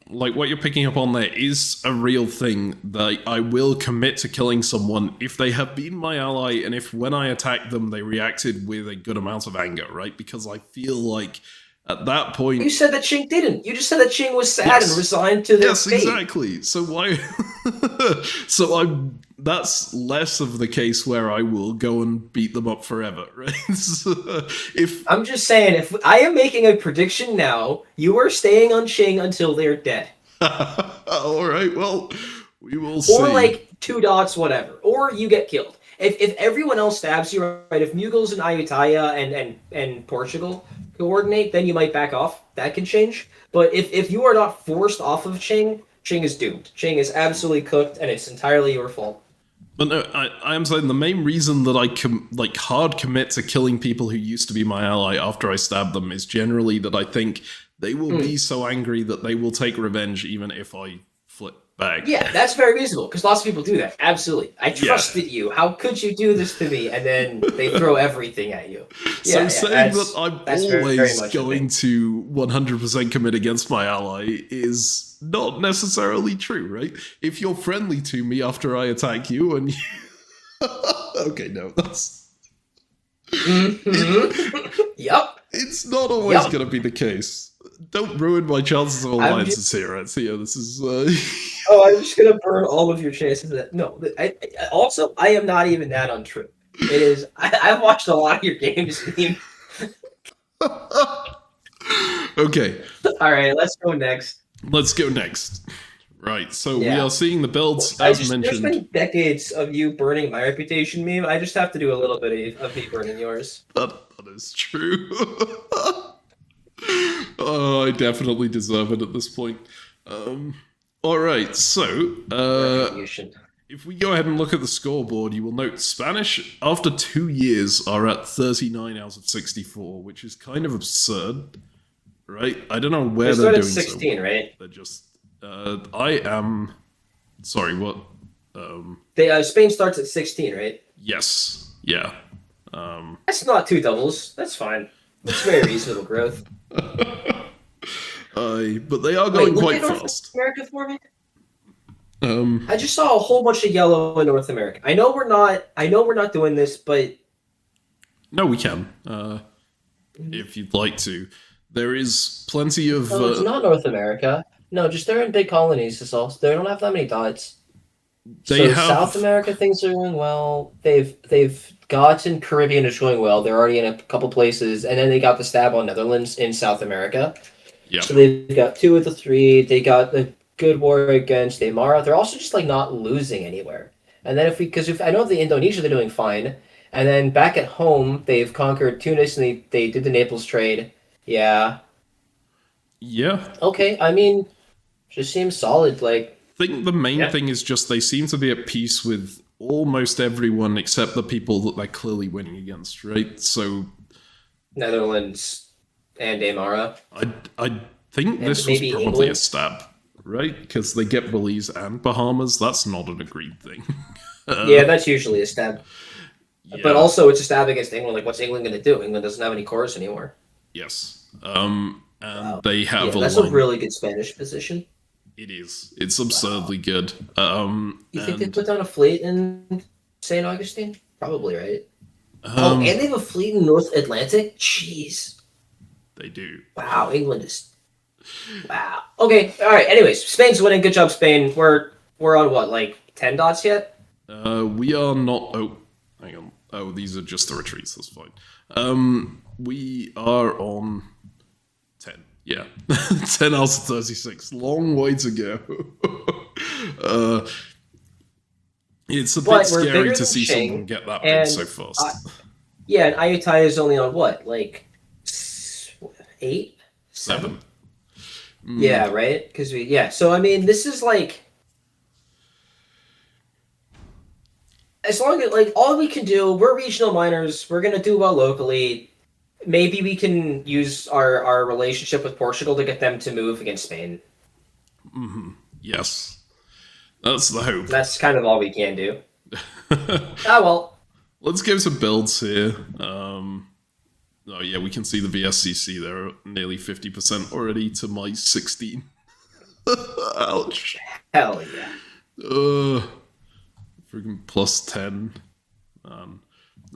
what you're picking up on there is a real thing that I will commit to killing someone if they have been my ally and if when I attacked them they reacted with a good amount of anger, right? Because I feel like at that point you said that Ching didn't. You just said that Ching was sad and resigned to their fate. Exactly. So why? That's less of the case where I will go and beat them up forever, right? If I'm just saying, if I am making a prediction now, you are staying on Ching until they're dead. All right, well, we will see. Or 2 dots, whatever. Or you get killed. If everyone else stabs you, right? If Mughals and Ayutthaya and Portugal coordinate, then you might back off. That can change. But if you are not forced off of Qing, Qing is doomed. Qing is absolutely cooked, and it's entirely your fault. But no, I am saying the main reason that I hard commit to killing people who used to be my ally after I stab them is generally that I think they will be so angry that they will take revenge even if I flip back. Yeah, that's very reasonable, because lots of people do that. Absolutely. I trusted you. How could you do this to me? And then they throw everything at you. So saying that I'm always going to 100% commit against my ally is not necessarily true, right? If you're friendly to me after I attack you and you... Okay, no, that's... Yep. It's not always going to be the case. Don't ruin my chances of alliances here, Ezio. This is... I'm just gonna burn all of your chances. No, I am not even that untrue. It is. I've watched a lot of your games. Okay. All right, let's go next. let's go next. Right, so we Yeah. are seeing the builds, I as just there's mentioned. been decades of you burning my reputation, meme. I just have to do a little bit of me burning yours. That is true. Oh, I definitely deserve it at this point. Alright, so, Retribution. if we go ahead and look at the scoreboard, you will note Spanish, after 2 years, are at 39 out of 64, which is kind of absurd, right? I don't know where They they're started doing 16, so. right? They're just... I am... Sorry, what? They Spain starts at 16, right? Yes. Yeah. That's not two doubles. That's fine. That's very reasonable growth. But they are Wait, going look quite at North fast. America for me. Um, I just saw a whole bunch of yellow in North America. I know we're not. I know we're not doing this, but no, we can. If you'd like to. There is plenty of... no, it's not North America. No, just they're in big colonies. Is all. They don't have that many dots. They So have... South America things are going well. They've gotten Caribbean is going well. They're already in a couple places, and then they got the stab on Netherlands in South America. Yeah. So they've got 2 of the 3. They got a good war against Aymara. They're also just like not losing anywhere. And then if I know the Indonesia they're doing fine, and then back at home they've conquered Tunis and they did the Naples trade. Yeah. Yeah. Okay. I mean, just seems solid. Like. I think the main Yeah. thing is just they seem to be at peace with almost everyone except the people that they're clearly winning against, right? So Netherlands and Aymara. I think And this was maybe probably England? a stab, right? Because they get Belize and Bahamas. That's not an agreed thing. Yeah, that's usually a stab. Yeah. But also, it's a stab against England. Like, what's England going to do? England doesn't have any cores anymore. Yes. And Wow. they have Yeah, a that's line. a really good Spanish position. It is. It's absurdly good. You think they And, put down a fleet in St. Augustine? Probably, right? Oh, and they have a fleet in North Atlantic? Jeez. they do. Wow, England is... Wow. Okay, alright, anyways. Spain's winning. Good job, Spain. We're on what, like 10 dots yet? We are not. Oh, hang on. Oh, these are just the retreats. That's fine. We are on 10. Yeah, 10 out of 36. Long way to go. It's a But bit we're scary bigger to than see Shang, someone get that big and, so fast. Yeah, and Ayatai is only on what? Like 8? 7. Yeah, right? Because so I mean, this is like... As long as, like, all we can do, we're regional miners, we're gonna do well locally. Maybe we can use our relationship with Portugal to get them to move against Spain. Yes. That's the hope. That's kind of all we can do. Ah, well. Let's give some builds here. Oh yeah, we can see the VSCC there, nearly 50% already to my 16. Ouch. Hell yeah. Freaking plus 10.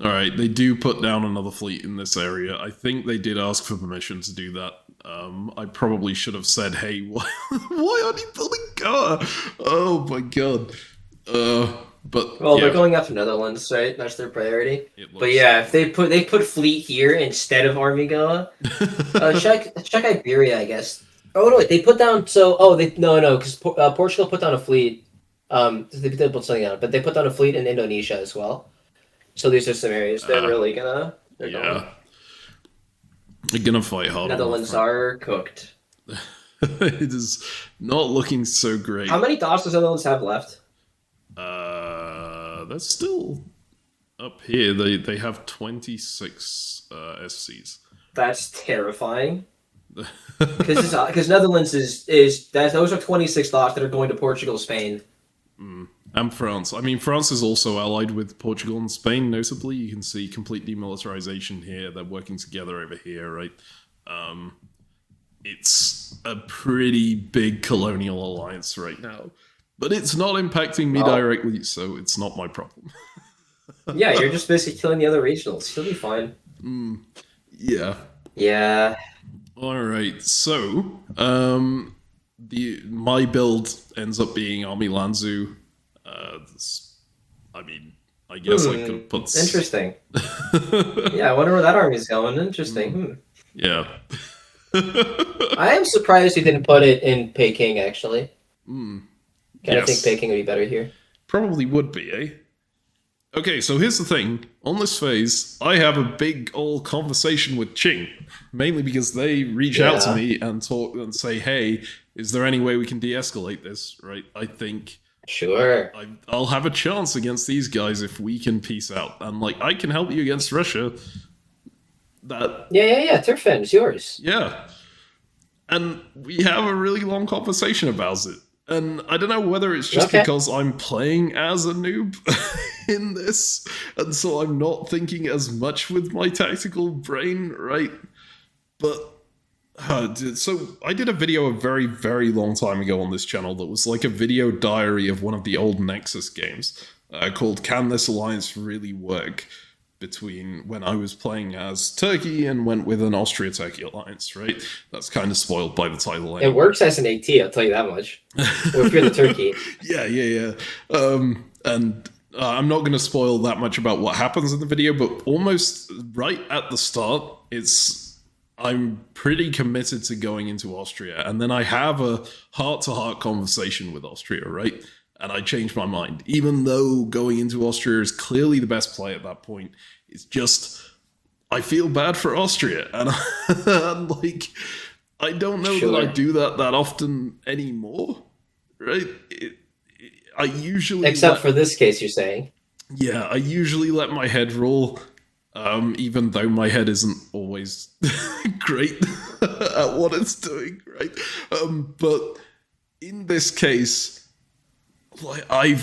Alright, they do put down another fleet in this area. I think they did ask for permission to do that. I probably should have said, hey, why aren't you building Goa? Oh my god. But Well, yeah, they're going after Netherlands, right? That's their priority. it But looks- yeah, if they put fleet here instead of Army Goa, check Iberia, I guess. Oh no, wait, they put down because Portugal put down a fleet. They did put something out, but they put down a fleet in Indonesia as well. So these are some areas they're really gonna. yeah. They're gonna fight hard. Netherlands are cooked. It is not looking so great. How many dots does Netherlands have left? They're still up here. They have 26 SCs. That's terrifying. Because Netherlands is that those are 26 dots that are going to Portugal, Spain. And France. I mean, France is also allied with Portugal and Spain, notably. You can see complete demilitarization here. They're working together over here, right? It's a pretty big colonial alliance right now. But it's not impacting me directly, so it's not my problem. Yeah, you're just basically killing the other regionals. You'll be fine. Yeah. Yeah. Alright, so, my build ends up being Army Lanzu. I guess I could put... Interesting. Yeah, I wonder where that army's going. Interesting. Yeah. I am surprised he didn't put it in Peking, actually. Mm, Kind of think yes, Peking would be better here. probably would be, eh? Okay, so here's the thing. On this phase, I have a big old conversation with Ching, mainly because they reach out to Yeah, me and talk and say, "Hey, is there any way we can de-escalate this?" Right? I think sure. I'll have a chance against these guys if we can peace out, and like I can help you against Russia. That Yeah. Turfen's yours. yeah, and we have a really long conversation about it. And I don't know whether it's just Okay. because I'm playing as a noob in this, and so I'm not thinking as much with my tactical brain, right? But so I did a video a very, very long time ago on this channel that was like a video diary of one of the old Nexus games called "Can This Alliance Really Work?" Between when I was playing as Turkey and went with an Austria-Turkey alliance, right? That's kind of spoiled by the title It anyway. works as an AT, I'll tell you that much. Or if you're the turkey. Yeah. And I'm not going to spoil that much about what happens in the video, but almost right at the start, I'm pretty committed to going into Austria, and then I have a heart-to-heart conversation with Austria, right? And I change my mind, even though going into Austria is clearly the best play at that point. It's just I feel bad for Austria, and and like I don't know that I Sure. do that often anymore, right? I usually Except let for this case, you're saying. yeah, I usually let my head roll, even though my head isn't always great at what it's doing, right? But in this case, like I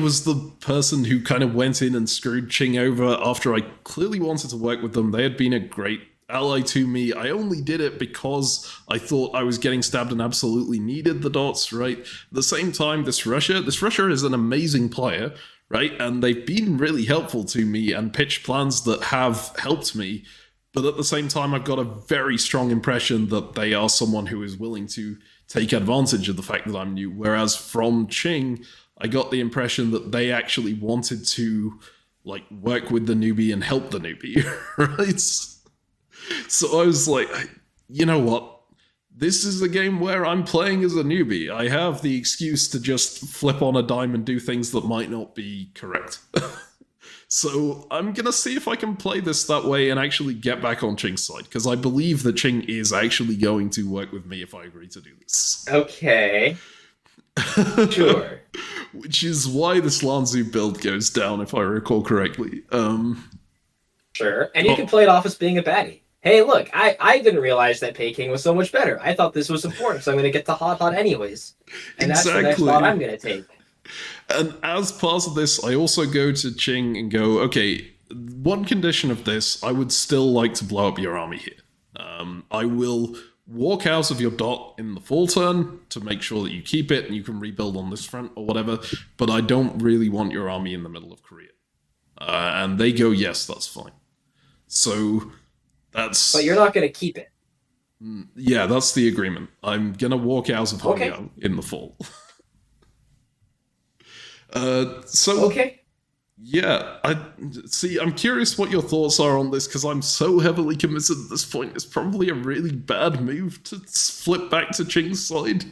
was the person who kind of went in and screwed Ching over after I clearly wanted to work with them. They had been a great ally to me. I only did it because I thought I was getting stabbed and absolutely needed the dots, right? At the same time, this Russia is an amazing player, right? And they've been really helpful to me and pitched plans that have helped me. But at the same time, I've got a very strong impression that they are someone who is willing to take advantage of the fact that I'm new. Whereas from Ching, I got the impression that they actually wanted to like work with the newbie and help the newbie, right? So I was like, you know what? This is a game where I'm playing as a newbie. I have the excuse to just flip on a dime and do things that might not be correct. So I'm gonna see if I can play this that way and actually get back on Ching's side, because I believe that Ching is actually going to work with me if I agree to do this. Okay. Sure. Which is why this Lanzu build goes down, if I recall correctly. Sure. And you can Oh, play it off as being a baddie. Hey, look, I didn't realize that Peking was so much better. I thought this was important, so I'm going to get to hot anyways. And that's the next thought I'm exactly. going to take. And as part of this, I also go to Ching and go, okay, one condition of this, I would still like to blow up your army here. I will walk out of your dot in the full turn to make sure that you keep it and you can rebuild on this front or whatever, but I don't really want your army in the middle of Korea. And they go, yes, that's fine. So But you're that's, not going to keep it. yeah, that's the agreement. I'm gonna walk out of Okay. Hanyang in the fall. So Okay. yeah, I see. I'm curious what your thoughts are on this because I'm so heavily committed at this point. It's probably a really bad move to flip back to Ching's side,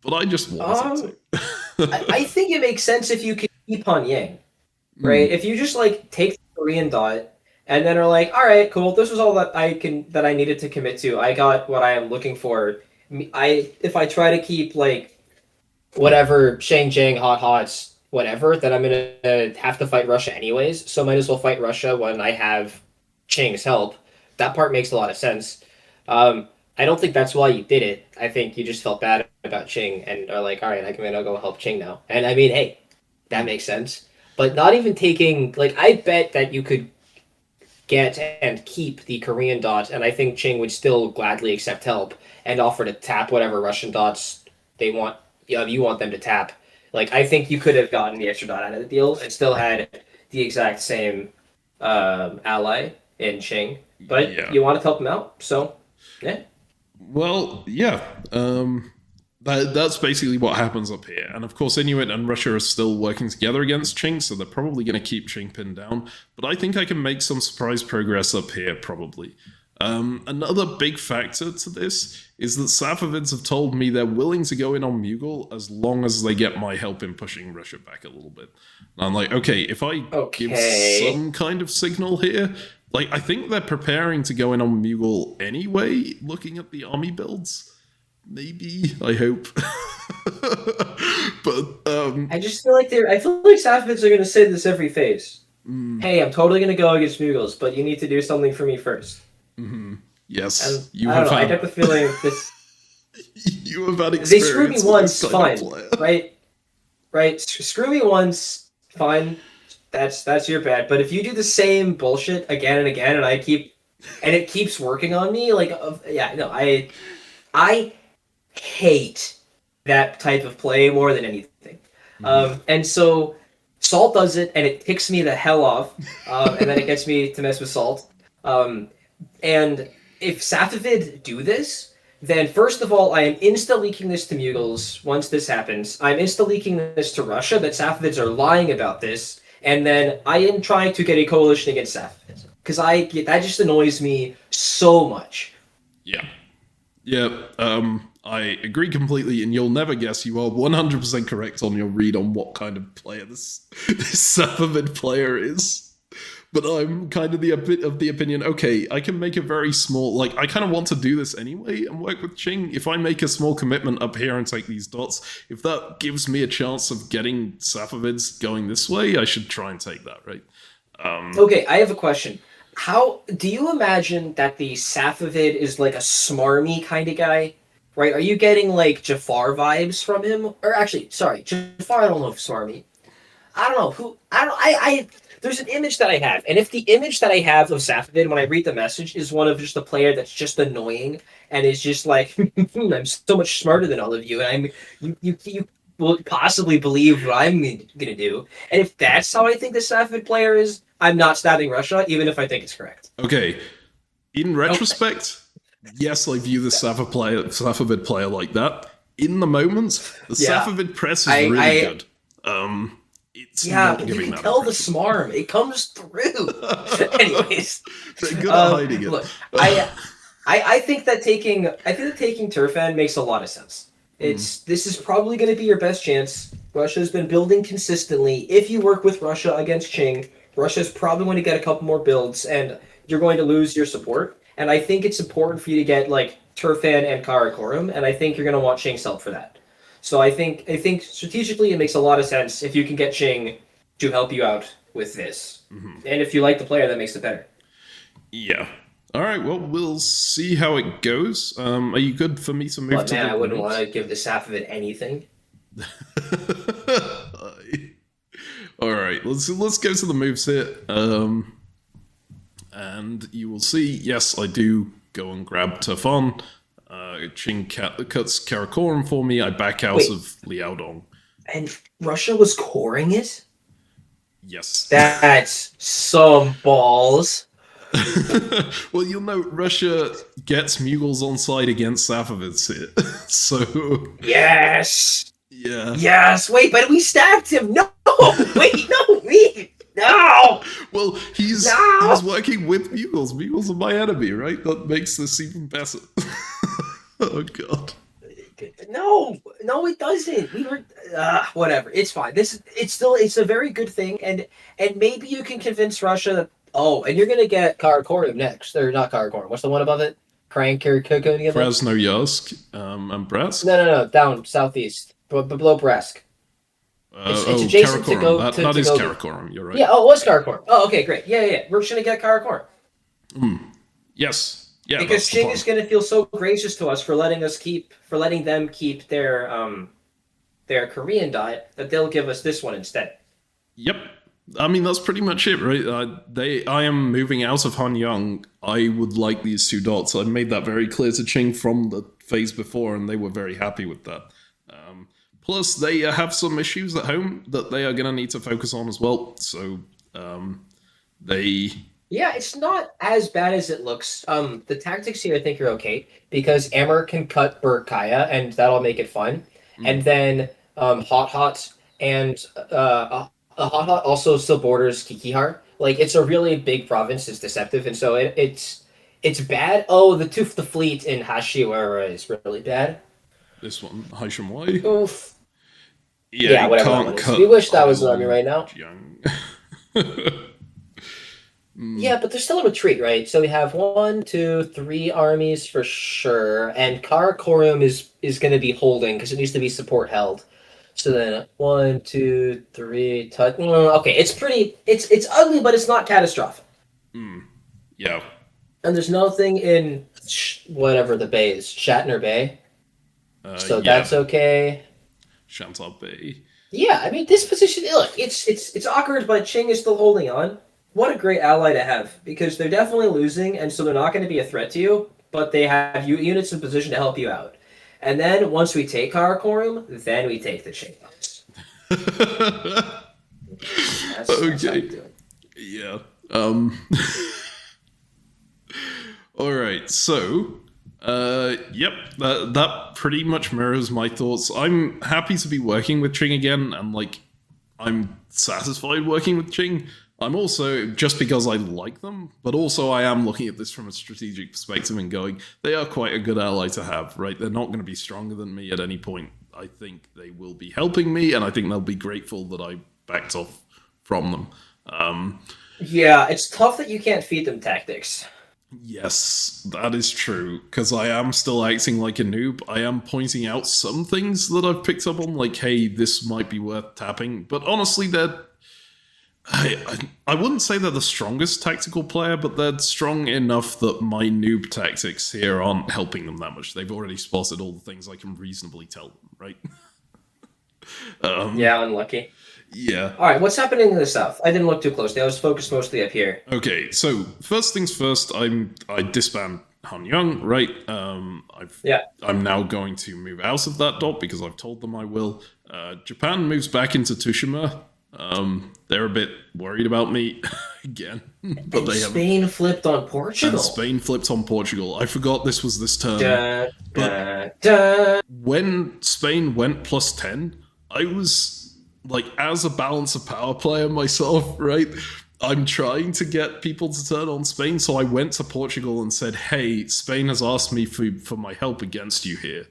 but I just wanted Um, to. I think it makes sense if you can keep on Yang, right? Mm, If you just like take the Korean dot and then are like, all right, cool, this was all that I needed to commit to. I got what I am looking for. If I try to keep like whatever Shang hot hots, whatever, then I'm gonna have to fight Russia anyways. So might as well fight Russia when I have Ching's help. That part makes a lot of sense. I don't think that's why you did it. I think you just felt bad about Ching and are like, all right, I'm gonna go help Ching now. And I mean, hey, that mm, makes sense. But not even taking like I bet that you could get and keep the Korean dot, and I think Ching would still gladly accept help and offer to tap whatever Russian dots they want. You want them to tap. Like I think you could have gotten the extra dot out of the deal and still had the exact same ally in Ching, but yeah. you wanted to help him out, so yeah, Well, yeah. That's basically what happens up here. And of course, Inuit and Russia are still working together against Ching, so they're probably going to keep Ching pinned down. But I think I can make some surprise progress up here, probably. Another big factor to this is that Safavids have told me they're willing to go in on Mughal as long as they get my help in pushing Russia back a little bit. And I'm like, okay, if I give Okay. some kind of signal here, like I think they're preparing to go in on Mughal anyway, looking at the army builds. Maybe, I hope. But I feel like Safavids are gonna say this every phase. mm, Hey, I'm totally gonna go against Mughals, but you need to do something for me first. mhm. And Yes, you I don't have know. I had get the feeling this you have had they screw me experience with this once, kind of fine, player. right? Right? Screw me once, fine. That's your bad. But if you do the same bullshit again and again, and it keeps working on me, like yeah, no, I hate that type of play more than anything. Mhm. And so Salt does it, and it ticks me the hell off, and then it gets me to mess with Salt. Um, and if Safavid do this, then first of all, I am insta leaking this to Mughals once this happens. I'm insta leaking this to Russia that Safavids are lying about this, and then I am trying to get a coalition against Safavids because that just annoys me so much. Yeah. Yeah, I agree completely, and you'll never guess. You are 100% correct on your read on what kind of player this Safavid player is. But I'm kind of the a bit of the opinion. Okay, I can make a very small. Like, I kind of want to do this anyway and work with Ching. If I make a small commitment up here and take these dots, if that gives me a chance of getting Safavids going this way, I should try and take that, right? Okay, I have a question. How do you imagine that the Safavid is like a smarmy kind of guy? Right? Are you getting like Jafar vibes from him? Or actually, sorry, Jafar, I don't know if smarmy. I don't know who. I don't. I. There's an image that I have, and if the image that I have of Safavid when I read the message is one of just a player that's just annoying and is just like, I'm so much smarter than all of you, and you will possibly believe what I'm gonna do. And if that's how I think the Safavid player is, I'm not stabbing Russia, even if I think it's correct. Okay, in Okay. retrospect, yes, I view the Safavid player like that. In the moment, the Yeah. Safavid press is really I. good. It's Yeah, not but you giving can that tell the impression. smarm. It comes through. Anyways, They're good at hiding it. look, I think that taking Turfan makes a lot of sense. Mm, This is probably going to be your best chance. Russia's been building consistently. If you work with Russia against Qing, Russia's probably going to get a couple more builds, and you're going to lose your support. And I think it's important for you to get like Turfan and Karakorum, and I think you're going to want Qing's help for that. So I think strategically it makes a lot of sense if you can get Qing to help you out with this, mhm. and if you like the player, that makes it better. Yeah. All right. Well, we'll see how it goes. Are you good for me to move But to man, the I wouldn't want notes? to give this half of it anything. All right. Let's go to the moves here. And you will see. Yes, I do go and grab Tafon. Ching cuts Karakorum for me. I back out Wait, of Liaodong. and Russia was coring it? Yes. That's some balls. Well, you'll note Russia gets Mughals on side against Safavids here. So, Yes. yeah. Yes. Wait, but we stabbed him. No. Wait. No. We. No. Well, he's No. working with Mughals. Mughals are my enemy, right? That makes this even better. Oh god. No. No. It doesn't. We were. Whatever. It's fine. It's a very good thing, and maybe you can convince Russia that. Oh, and you're gonna get Karakorum next. Or not Karakorum. What's the one above it? Crank or Coconut again? Krasnoyarsk, and Bratsk. No. Down southeast, below Bresk. It's Oh, adjacent to Karakorum. go That to is Gobi. Karakorum. You're right. Yeah. Oh, it was Karakorum. Oh, okay, great. Yeah. We're just gonna get Karakorum Mm. Yes. Yeah, because that's the Ching plan. is gonna feel so gracious to us for letting them keep their Korean diet that they'll give us this one instead. Yep. I mean, that's pretty much it, right? I am moving out of Hanyang. I would like these two dots. I made that very clear to Ching from the phase before, and they were very happy with that. Plus, they have some issues at home that they are going to need to focus on as well. So, they. Yeah, it's not as bad as it looks. The tactics here I think are okay because Amber can cut Burkaya and that'll make it fun. And Mm, then Hot and Hot also still borders Kikihar. Like it's a really big province. It's deceptive, and so it's It's bad. Oh, the fleet in Hashiwara is really bad. This one, Haisham Wai. Oof. Yeah, Yeah, you whatever that can't one is. cut We wish that was an army Idle right now. Young. Yeah, but there's still a retreat, right? So we have 1, 2, 3 armies for sure, and Karakorum is going to be holding because it needs to be support held. So then 1, 2, 3. Okay, it's pretty. It's ugly, but it's not catastrophic. Yeah. And there's nothing in whatever the bay is, Shatner Bay. So yeah. that's okay. Shantar Bay. Yeah, I mean this position. Look, it's awkward, but Qing is still holding on. What a great ally to have, because they're definitely losing, and so they're not going to be a threat to you, but they have units in position to help you out. And then once we take Karakorum, then we take the Qing. That's Okay. Yeah. All right. So, yep. That pretty much mirrors my thoughts. I'm happy to be working with Qing again, and like, I'm satisfied working with Qing. I'm also, just because I like them, but also I am looking at this from a strategic perspective and going, they are quite a good ally to have, right? They're not going to be stronger than me at any point. I think they will be helping me, and I think they'll be grateful that I backed off from them. Yeah, it's tough that you can't feed them tactics. Yes, that is true, because I am still acting like a noob. I am pointing out some things that I've picked up on, like, hey, this might be worth tapping, but honestly, I wouldn't say they're the strongest tactical player, but they're strong enough that my noob tactics here aren't helping them that much. They've already spotted all the things I can reasonably tell them, right? Yeah, unlucky. Yeah. All right, what's happening in the south? I didn't look too closely. I was focused mostly up here. Okay, so first things first, I disband Han Young, right? I'm now going to move out of that dot because I've told them I will. Japan moves back into Tsushima. They're a bit worried about me again, but they Spain flipped on Portugal. And Spain flipped on Portugal. I forgot this was this turn. When Spain went +10, I was like, as a balance of power player myself, right? I'm trying to get people to turn on Spain, so I went to Portugal and said, hey, Spain has asked me for my help against you here.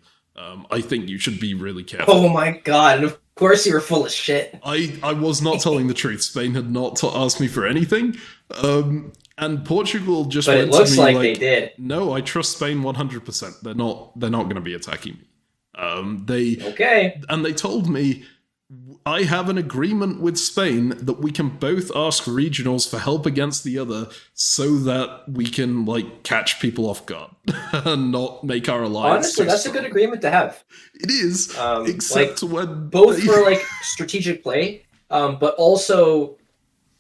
I think you should be really careful. Oh my god, and of course you were full of shit. I was not telling the truth. Spain had not asked me for anything. And Portugal just but went it looks to me like they did. No, I trust Spain 100%. They're not going to be attacking me. Okay. And they told me, I have an agreement with Spain that we can both ask regionals for help against the other so that we can, like, catch people off guard and not make our alliance. Honestly, that's strong. A good agreement to have. It is, except like, when... Both for, like, strategic play, but also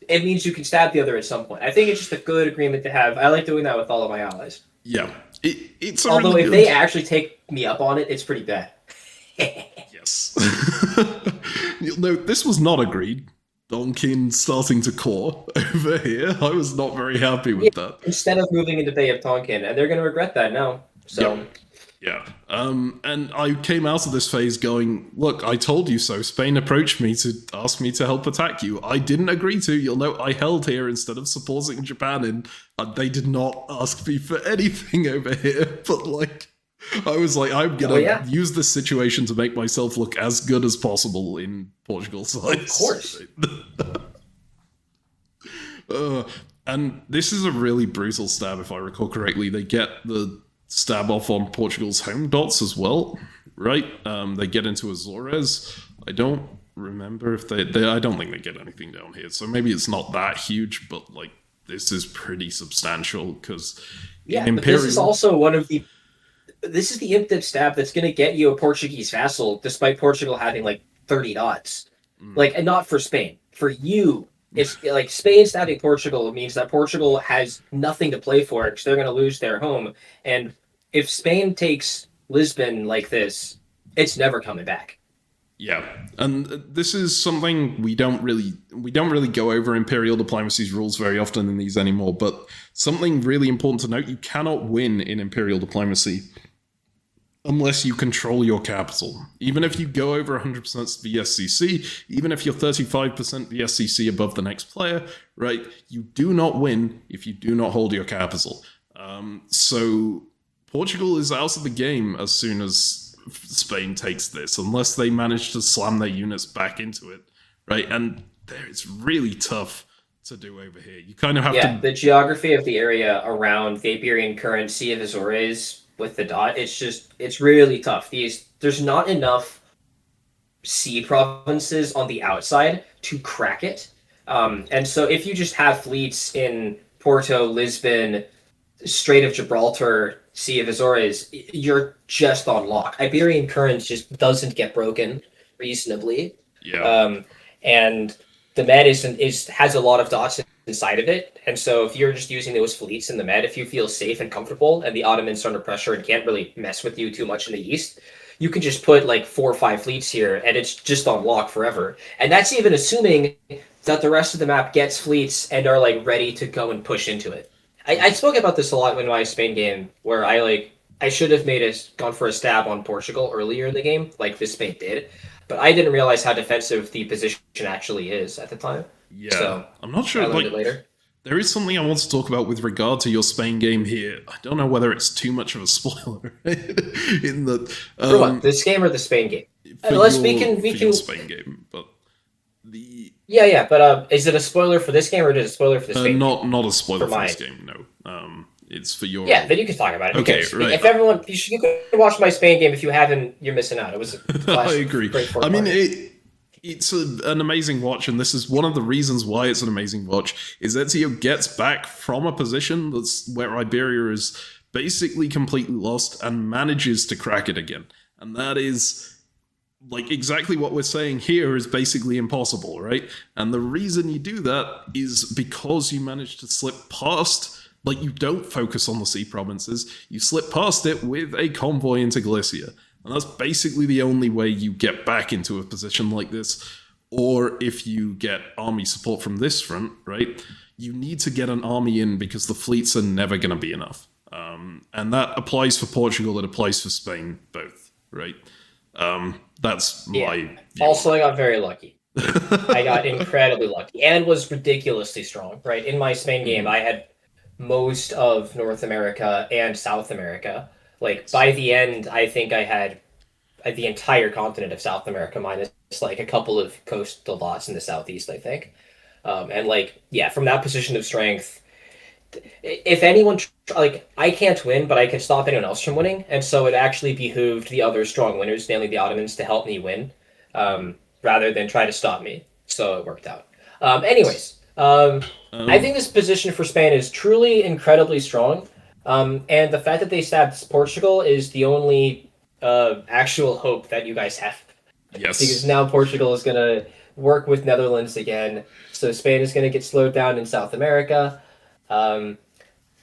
it means you can stab the other at some point. I think it's just a good agreement to have. I like doing that with all of my allies. Yeah. It's Although really if they actually take me up on it, it's pretty bad. Yes. You'll note this was not agreed. Donkin starting to core over here. I was not very happy with that. Instead of moving into Bay of Tonkin, and they're going to regret that now. So. Yeah. And I came out of this phase going, look, I told you so. Spain approached me to ask me to help attack you. I didn't agree to. You'll note I held here instead of supporting Japan, and they did not ask me for anything over here. But, like, I was like, I'm going to use this situation to make myself look as good as possible in Portugal's side. Of course. And this is a really brutal stab, if I recall correctly. They get the stab off on Portugal's home dots as well, right? They get into Azores. I don't remember if they I don't think they get anything down here. So maybe it's not that huge, but, like, this is pretty substantial because but this is also one of the... This is the imp stab that's going to get you a Portuguese vassal, despite Portugal having, like, 30 dots. Like, and not for Spain. For you, it's like Spain stabbing Portugal means that Portugal has nothing to play for because they're going to lose their home. And if Spain takes Lisbon like this, it's never coming back. Yeah, and this is something we don't really go over Imperial Diplomacy's rules very often in these anymore, but something really important to note: you cannot win in Imperial Diplomacy unless you control your capital. Even if you go over 100% VSCC, even if you're 35% VSCC above the next player, right? You do not win if you do not hold your capital. So Portugal is out of the game as soon as Spain takes this, unless they manage to slam their units back into it, right? And it's really tough to do over here. You kind of have Yeah, to. the geography of the area around the Iberian Current, Sea of Azores with the dot, it's really tough. There's not enough sea provinces on the outside to crack it. And so if you just have fleets in Porto, Lisbon, Strait of Gibraltar, Sea of Azores, you're just on lock. Iberian Current just doesn't get broken reasonably. Yeah. And the Med has a lot of dots inside of it, and so if you're just using those fleets in the Med, if you feel safe and comfortable, and the Ottomans are under pressure and can't really mess with you too much in the east, you can just put like 4 or 5 fleets here, and it's just on lock forever. And that's even assuming that the rest of the map gets fleets and are like ready to go and push into it. I spoke about this a lot in my Spain game, where I should have gone for a stab on Portugal earlier in the game, like this Spain did, but I didn't realize how defensive the position actually is at the time. Yeah, so I'm not sure. I learned it later. There is something I want to talk about with regard to your Spain game here. I don't know whether it's too much of a spoiler in the for what, this game or the Spain game? Your Spain game, but the yeah. But is it a spoiler for this game or is it a spoiler for the Spain? Not a spoiler for this game. No, it's for your. Yeah, then you can talk about it. Okay, right. If everyone, you can watch my Spain game. If you haven't, you're missing out. It was. I agree. I mean, it's an amazing watch, and this is one of the reasons why it's an amazing watch, is Ezio gets back from a position that's where Iberia is basically completely lost and manages to crack it again. And that is, like, exactly what we're saying here is basically impossible, right? And the reason you do that is because you manage to slip past, like, you don't focus on the sea provinces, you slip past it with a convoy into Galicia. And that's basically the only way you get back into a position like this. Or if you get army support from this front, right, you need to get an army in because the fleets are never going to be enough. And that applies for Portugal, it applies for Spain, both, right? That's my view. Also, I got very lucky. I got incredibly lucky and was ridiculously strong, right? In my Spain game, I had most of North America and South America. Like, by the end, I think I had the entire continent of South America, minus like a couple of coastal dots in the southeast, I think. And like, yeah, from that position of strength, if anyone, like, I can't win, but I can stop anyone else from winning. And so it actually behooved the other strong winners, namely the Ottomans, to help me win, rather than try to stop me. So it worked out. I think this position for Spain is truly incredibly strong. And the fact that they stabbed Portugal is the only actual hope that you guys have. Yes. Because now Portugal is going to work with Netherlands again. So Spain is going to get slowed down in South America. And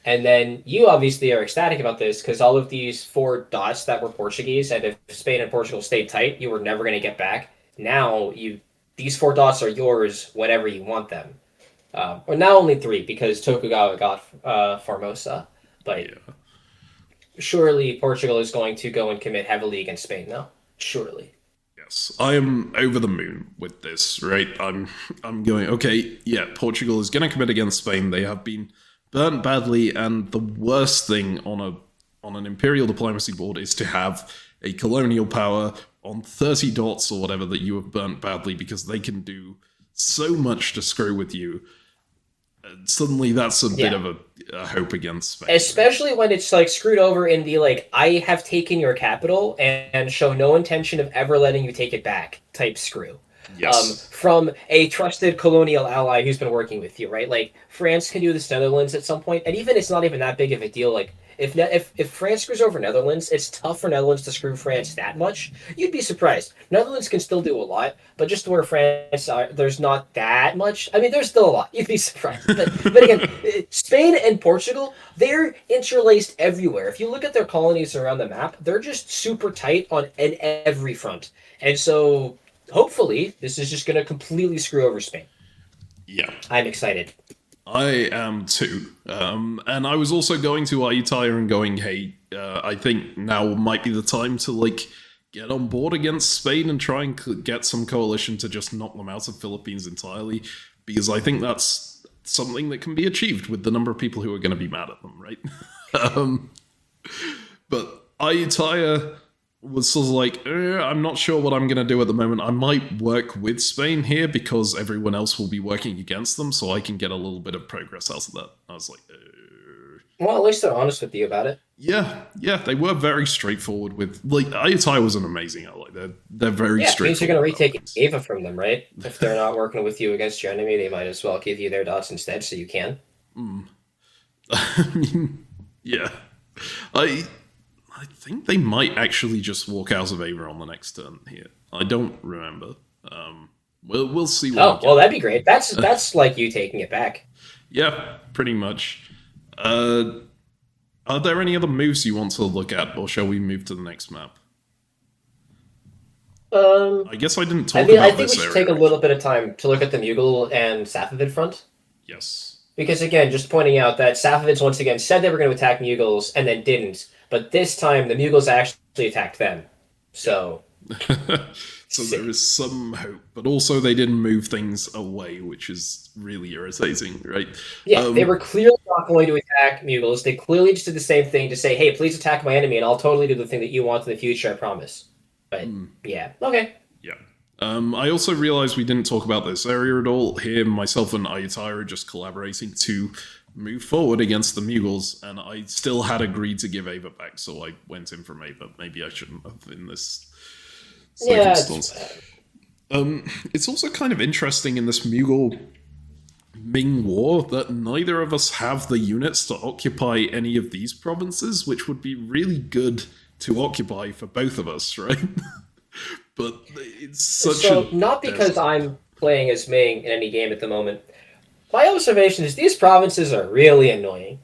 then you obviously are ecstatic about this because all of these 4 dots that were Portuguese, and if Spain and Portugal stayed tight, you were never going to get back. Now these 4 dots are yours whenever you want them. Or now only 3 because Tokugawa got Formosa. But surely Portugal is going to go and commit heavily against Spain now. Surely. Yes, I am over the moon with this, right? I'm going, okay, yeah, Portugal is going to commit against Spain. They have been burnt badly, and the worst thing on an Imperial Diplomacy board is to have a colonial power on 30 dots or whatever that you have burnt badly, because they can do so much to screw with you. Suddenly that's a bit of a hope against Spain. Especially when it's like screwed over in the like, I have taken your capital and show no intention of ever letting you take it back type screw. Yes. From a trusted colonial ally who's been working with you, right? Like, France can do this to Netherlands at some point, and even it's not even that big of a deal. Like, if France screws over Netherlands, it's tough for Netherlands to screw France that much. You'd be surprised. Netherlands can still do a lot, but just where France are, there's not that much. I mean, there's still a lot. You'd be surprised. But again, Spain and Portugal, they're interlaced everywhere. If you look at their colonies around the map, they're just super tight on every front. And so, hopefully, this is just going to completely screw over Spain. Yeah. I'm excited. I am too. And I was also going to Ayutthaya and going, hey, I think now might be the time to, like, get on board against Spain and try and get some coalition to just knock them out of Philippines entirely, because I think that's something that can be achieved with the number of people who are going to be mad at them, right? um, but Ayutthaya was sort of like, I'm not sure what I'm going to do at the moment. I might work with Spain here because everyone else will be working against them, so I can get a little bit of progress out of that. I was like, Well, at least they're honest with you about it. yeah, they were very straightforward with, like, Ayutthaya was an amazing ally. They're very Yeah, it means you're going straightforward. to retake Ava from them, right? If they're not working with you against your enemy, they might as well give you their dots instead so you can. I mean, yeah. I think they might actually just walk out of Ava on the next turn here. I don't remember. We'll see. Oh, well, that'd be great. That's like you taking it back. Yeah, pretty much. Are there any other moves you want to look at, or shall we move to the next map? I guess I didn't talk about I think this we should area. take a little bit of time to look at the Mughal and Safavid front. Yes. Because again, just pointing out that Safavids once again said they were going to attack Mughals and then didn't. But this time, the Mughals actually attacked them. So... So there is some hope, but also they didn't move things away, which is really irritating, right? Yeah, they were clearly not going to attack Mughals. They clearly just did the same thing to say, hey, please attack my enemy, and I'll totally do the thing that you want in the future, I promise. But, yeah, okay. Yeah. I also realized we didn't talk about this area at all. Here, myself and Ayutthaya are just collaborating to move forward against the Mughals, and I still had agreed to give Ava back, so I went in from Ava. Maybe I shouldn't have in this circumstance. It's also kind of interesting in this Mughal Ming war that neither of us have the units to occupy any of these provinces, which would be really good to occupy for both of us, right? But it's such not because I'm playing as Ming in any game at the moment. My observation is these provinces are really annoying.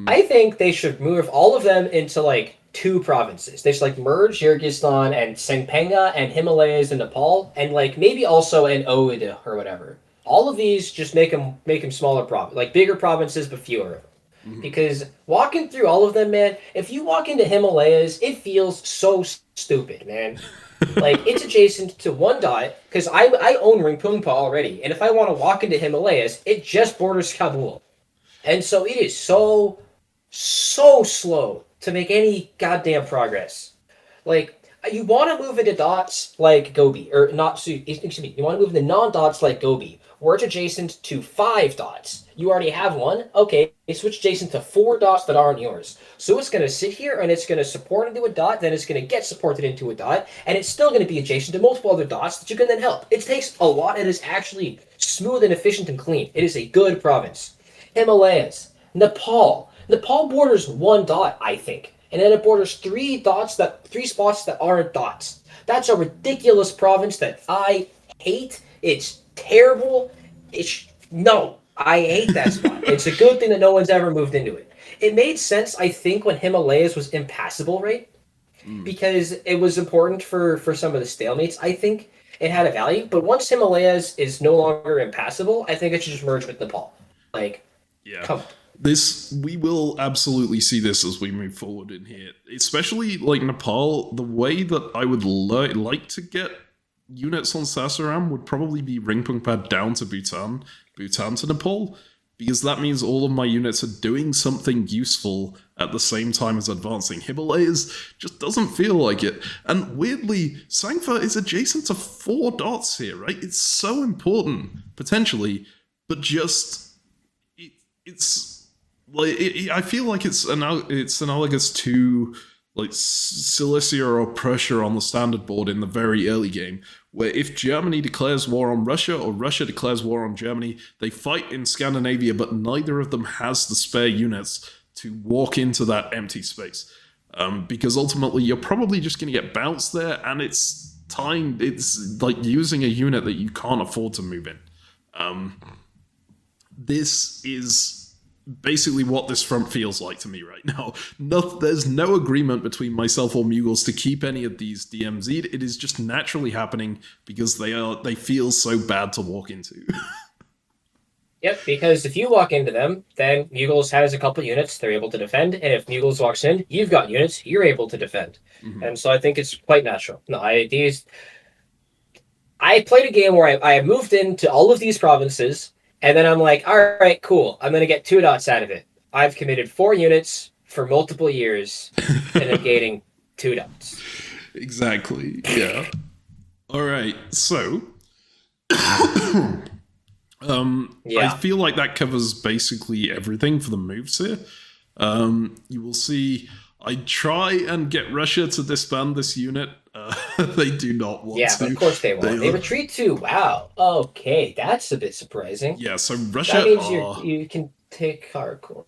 I think they should move all of them into like 2 provinces. They should like merge Kyrgyzstan and Sengpenga and Himalayas and Nepal and like maybe also an Oida or whatever. All of these just make them smaller like bigger provinces but fewer of them. Because walking through all of them, man, if you walk into Himalayas, it feels so stupid, man. Like, it's adjacent to 1 dot, because I own Ringpungpa already, and if I want to walk into Himalayas, it just borders Kabul. And so it is so slow to make any goddamn progress. Like, you want to move into dots like Gobi, or not, excuse me, you want to move into non-dots like Gobi, where it's adjacent to 5 dots. You already have 1? Okay, switch adjacent to 4 dots that aren't yours. So it's going to sit here, and it's going to support into a dot, then it's going to get supported into a dot, and it's still going to be adjacent to multiple other dots that you can then help. It takes a lot, and is actually smooth and efficient and clean. It is a good province. Himalayas. Nepal. Nepal borders 1 dot, I think. And then it borders 3 spots that aren't dots. That's a ridiculous province that I hate. It's terrible. No, I hate that spot. It's a good thing that no one's ever moved into it. It made sense, I think, when Himalayas was impassable, right? Because it was important for some of the stalemates, I think. It had a value. But once Himalayas is no longer impassable, I think it should just merge with Nepal. Like, come on. We will absolutely see this as we move forward in here. Especially, like, Nepal, the way that I would like to get units on Sasaram would probably be Ringpungpa down to Bhutan, Bhutan to Nepal, because that means all of my units are doing something useful at the same time as advancing. Himalayas just doesn't feel like it. And weirdly, Sangfa is adjacent to 4 dots here, right? It's so important, potentially, but just... it's... like I feel like it's analogous to like Cilicia or Prussia on the standard board in the very early game, where if Germany declares war on Russia or Russia declares war on Germany, they fight in Scandinavia, but neither of them has the spare units to walk into that empty space. Because ultimately you're probably just going to get bounced there, and it's like using a unit that you can't afford to move in. This is basically what this front feels like to me right now. There's no agreement between myself or Mughals to keep any of these DMZ'd. It is just naturally happening because they feel so bad to walk into. Yep, because if you walk into them, then Mughals has a couple units, they're able to defend, and if Mughals walks in, you've got units, you're able to defend. And so I think it's quite natural. No, I played a game where I moved into all of these provinces, And then I'm like, all right, cool. I'm going to get 2 dots out of it. I've committed 4 units for multiple years and I'm getting 2 dots. Exactly. Yeah. All right. So, I Yeah. feel like that covers basically everything for the moves here. You will see. I try and get Russia to disband this unit. They do not want Yeah, but of to. course they They won't. They are. retreat too. Wow. Okay, that's a bit surprising. Yeah. So That Russia means are. you can take hardcore.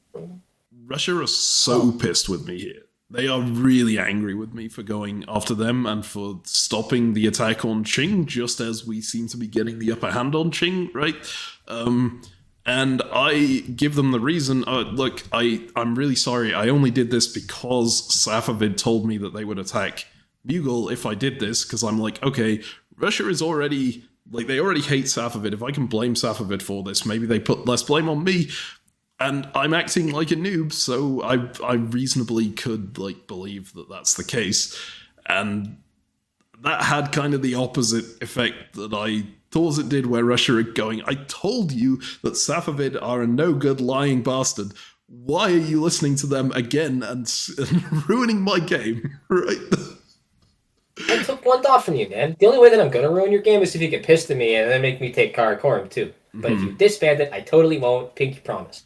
Russia are so Huh. pissed with me here. They are really angry with me for going after them and for stopping the attack on Qing, just as we seem to be getting the upper hand on Qing, right? And I give them the reason. Look, I'm really sorry. I only did this because Safavid told me that they would attack Mughal if I did this, because I'm like, okay, Russia is already like they already hate Safavid. If I can blame Safavid for this, maybe they put less blame on me. And I'm acting like a noob, so I reasonably could like believe that that's the case, and that had kind of the opposite effect that I thought it did. Where Russia are going, I told you that Safavid are a no good lying bastard. Why are you listening to them again and ruining my game? Right? I took 1 dot from you, man. The only way that I'm gonna ruin your game is if you get pissed at me and then make me take Karakorum too. But if you disband it, I totally won't. Pinky promise.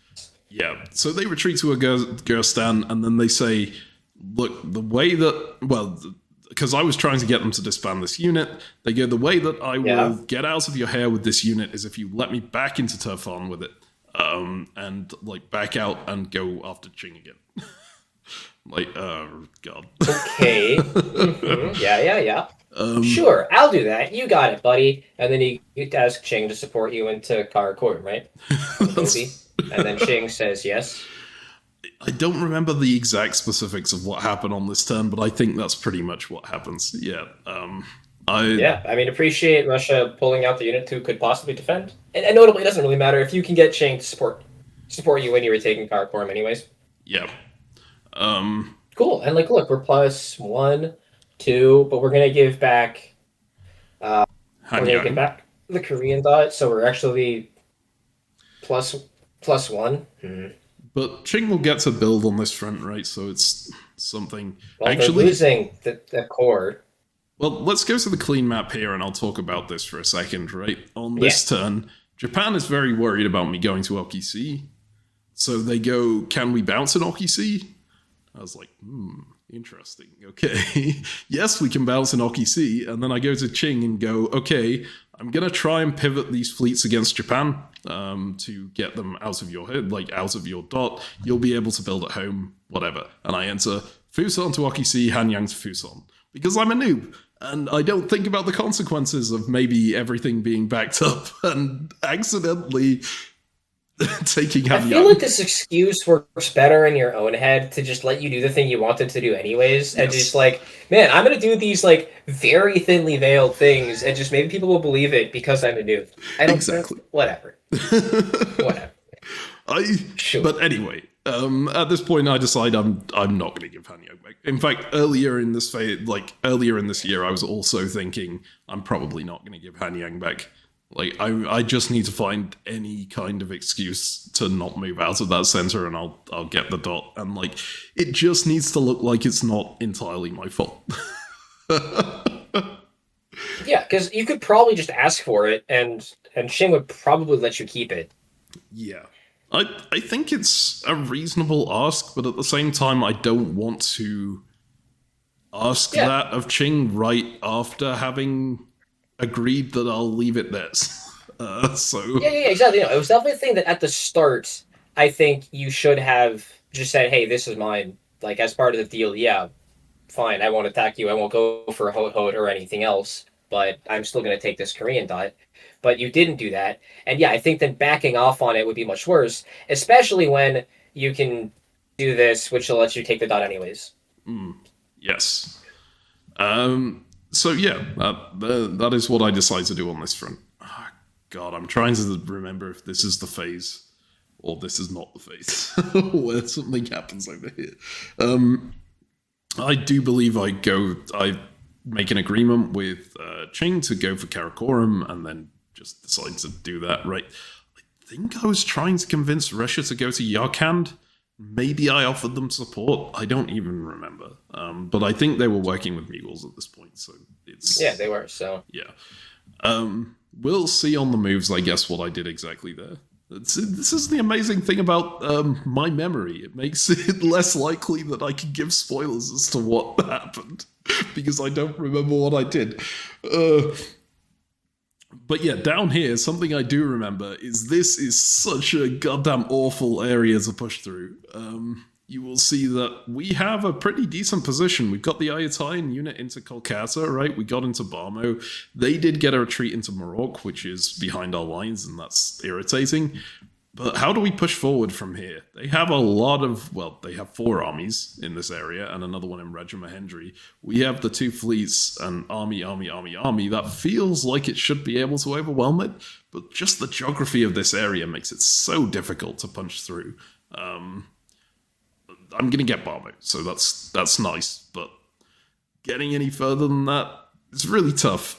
Yeah, so they retreat to a Gurstan, and then they say, look, the way that, well, because I was trying to get them to disband this unit, they go, the way that I will get out of your hair with this unit is if you let me back into Turfan with it, and, like, back out and go after Qing again. Like, God. Okay. Yeah. Sure, I'll do that. You got it, buddy. And then you ask Ching to support you into Karakorum, right? And then Ching says yes. I don't remember the exact specifics of what happened on this turn, but I think that's pretty much what happens. Yeah. I mean, appreciate Russia pulling out the unit who could possibly defend. And notably, it doesn't really matter if you can get Ching to support you when you were taking Karakorum anyways. Yeah. Cool. And like, look, we're +1, 2, but we're gonna give back. We're gonna give back the Korean dot, so we're actually +1. But Qing will get to build on this front, right? So it's something. Well, Actually, they're losing the core. Well, let's go to the clean map here, and I'll talk about this for a second, right? On this turn, Japan is very worried about me going to Oki-C. So they go, can we bounce an Oki-C? I was like, interesting. Okay. Yes, we can bounce an Oki-C. And then I go to Qing and go, okay, I'm going to try and pivot these fleets against Japan to get them out of your head, like out of your dot. You'll be able to build at home, whatever. And I enter Fusan to Oki-C, Hanyang to Fusan. Because I'm a noob. And I don't think about the consequences of maybe everything being backed up and accidentally taking Hanyang. I feel like this excuse works better in your own head to just let you do the thing you wanted to do anyways. And just like, man, I'm going to do these like very thinly veiled things and just maybe people will believe it because I'm a noob. I don't Exactly. Whatever. Whatever. Sure. But anyway, at this point, I decide I'm not going to give Hanyang back. In fact, earlier in this year, I was also thinking I'm probably not going to give Hanyang back. Like, I just need to find any kind of excuse to not move out of that center, and I'll get the dot. And like, it just needs to look like it's not entirely my fault. Yeah, because you could probably just ask for it, and Shing would probably let you keep it. Yeah. I think it's a reasonable ask, but at the same time, I don't want to ask that of Qing right after having agreed that I'll leave it there. Yeah, exactly. It was definitely a thing that at the start, I think you should have just said, hey, this is mine. Like, as part of the deal, yeah, fine, I won't attack you. I won't go for Hot or anything else, but I'm still going to take this Korean dot. But you didn't do that. And yeah, I think then backing off on it would be much worse, especially when you can do this, which will let you take the dot anyways. Yes. So yeah, that is what I decide to do on this front. Oh, God, I'm trying to remember if this is the phase or this is not the phase where something happens over here. I do believe I make an agreement with Qing to go for Karakorum and then just decide to do that, right? I think I was trying to convince Russia to go to Yarkand. Maybe I offered them support. I don't even remember. But I think they were working with Mughals at this point, so it's... Yeah, they were, so... Yeah. We'll see on the moves, I guess, what I did exactly there. This is the amazing thing about my memory. It makes it less likely that I can give spoilers as to what happened, because I don't remember what I did. But yeah, down here, something I do remember is this is such a goddamn awful area to push through. You will see that we have a pretty decent position. We've got the Ayatollah unit into Kolkata, right? We got into Barmo. They did get a retreat into Morocco, which is behind our lines, and that's irritating. But how do we push forward from here? They have a lot of, well, they have 4 armies in this area and another one in Raja Mahendri. We have the 2 fleets and army. That feels like it should be able to overwhelm it, but just the geography of this area makes it so difficult to punch through. I'm going to get Barmo, so that's nice, but getting any further than that is really tough.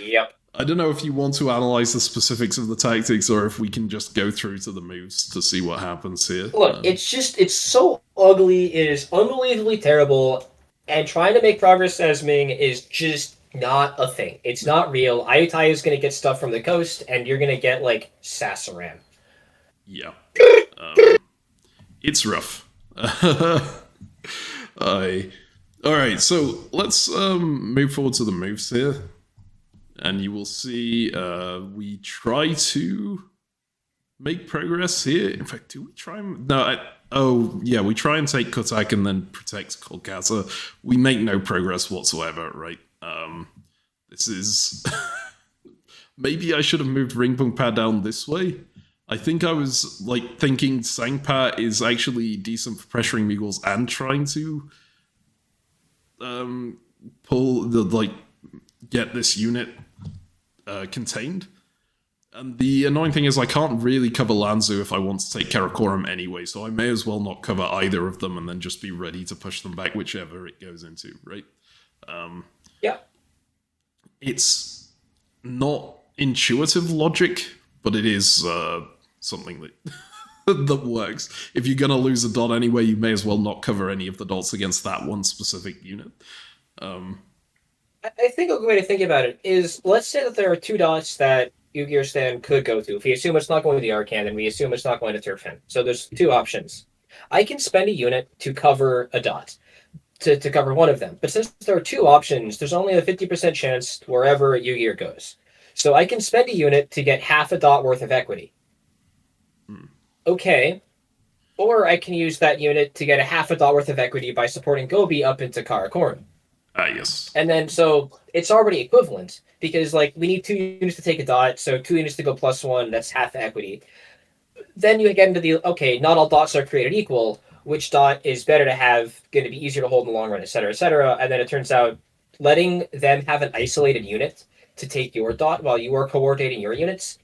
Yep. I don't know if you want to analyze the specifics of the tactics or if we can just go through to the moves to see what happens here. Look, it's so ugly, it is unbelievably terrible, and trying to make progress as Ming is just not a thing. It's not real. Ayutthaya is going to get stuff from the coast, and you're going to get, like, Sassaram. Yeah. It's rough. Alright, so let's move forward to the moves here. And you will see we try to make progress here. In fact, do we try and... No, we try and take Cuttack and then protect Kolkata. We make no progress whatsoever, right? This is... Maybe I should have moved Ringpungpa down this way. I think I was thinking Sangpa is actually decent for pressuring Mughals and trying to get this unit contained. And the annoying thing is I can't really cover Lanzhou if I want to take Karakoram anyway, so I may as well not cover either of them and then just be ready to push them back whichever it goes into, right? Yeah. It's not intuitive logic, but it is something that that works. If you're going to lose a dot anyway, you may as well not cover any of the dots against that one specific unit. I think a good way to think about it is, let's say that there are 2 dots that Ugirstan could go to. If we assume it's not going to the Arkan, then we assume it's not going to Turfan. So there's 2 options. I can spend a unit to cover a dot, to cover one of them. But since there are 2 options, there's only a 50% chance wherever Ugir goes. So I can spend a unit to get half a dot worth of equity. Okay. Or I can use that unit to get a half a dot worth of equity by supporting Gobi up into Karakoram. Yes. And then, so, it's already equivalent, because, we need 2 units to take a dot, so 2 units to go +1, that's half equity. Then you get into the, okay, not all dots are created equal, which dot is better to have, going to be easier to hold in the long run, etc., etc., and then it turns out, letting them have an isolated unit to take your dot while you are coordinating your units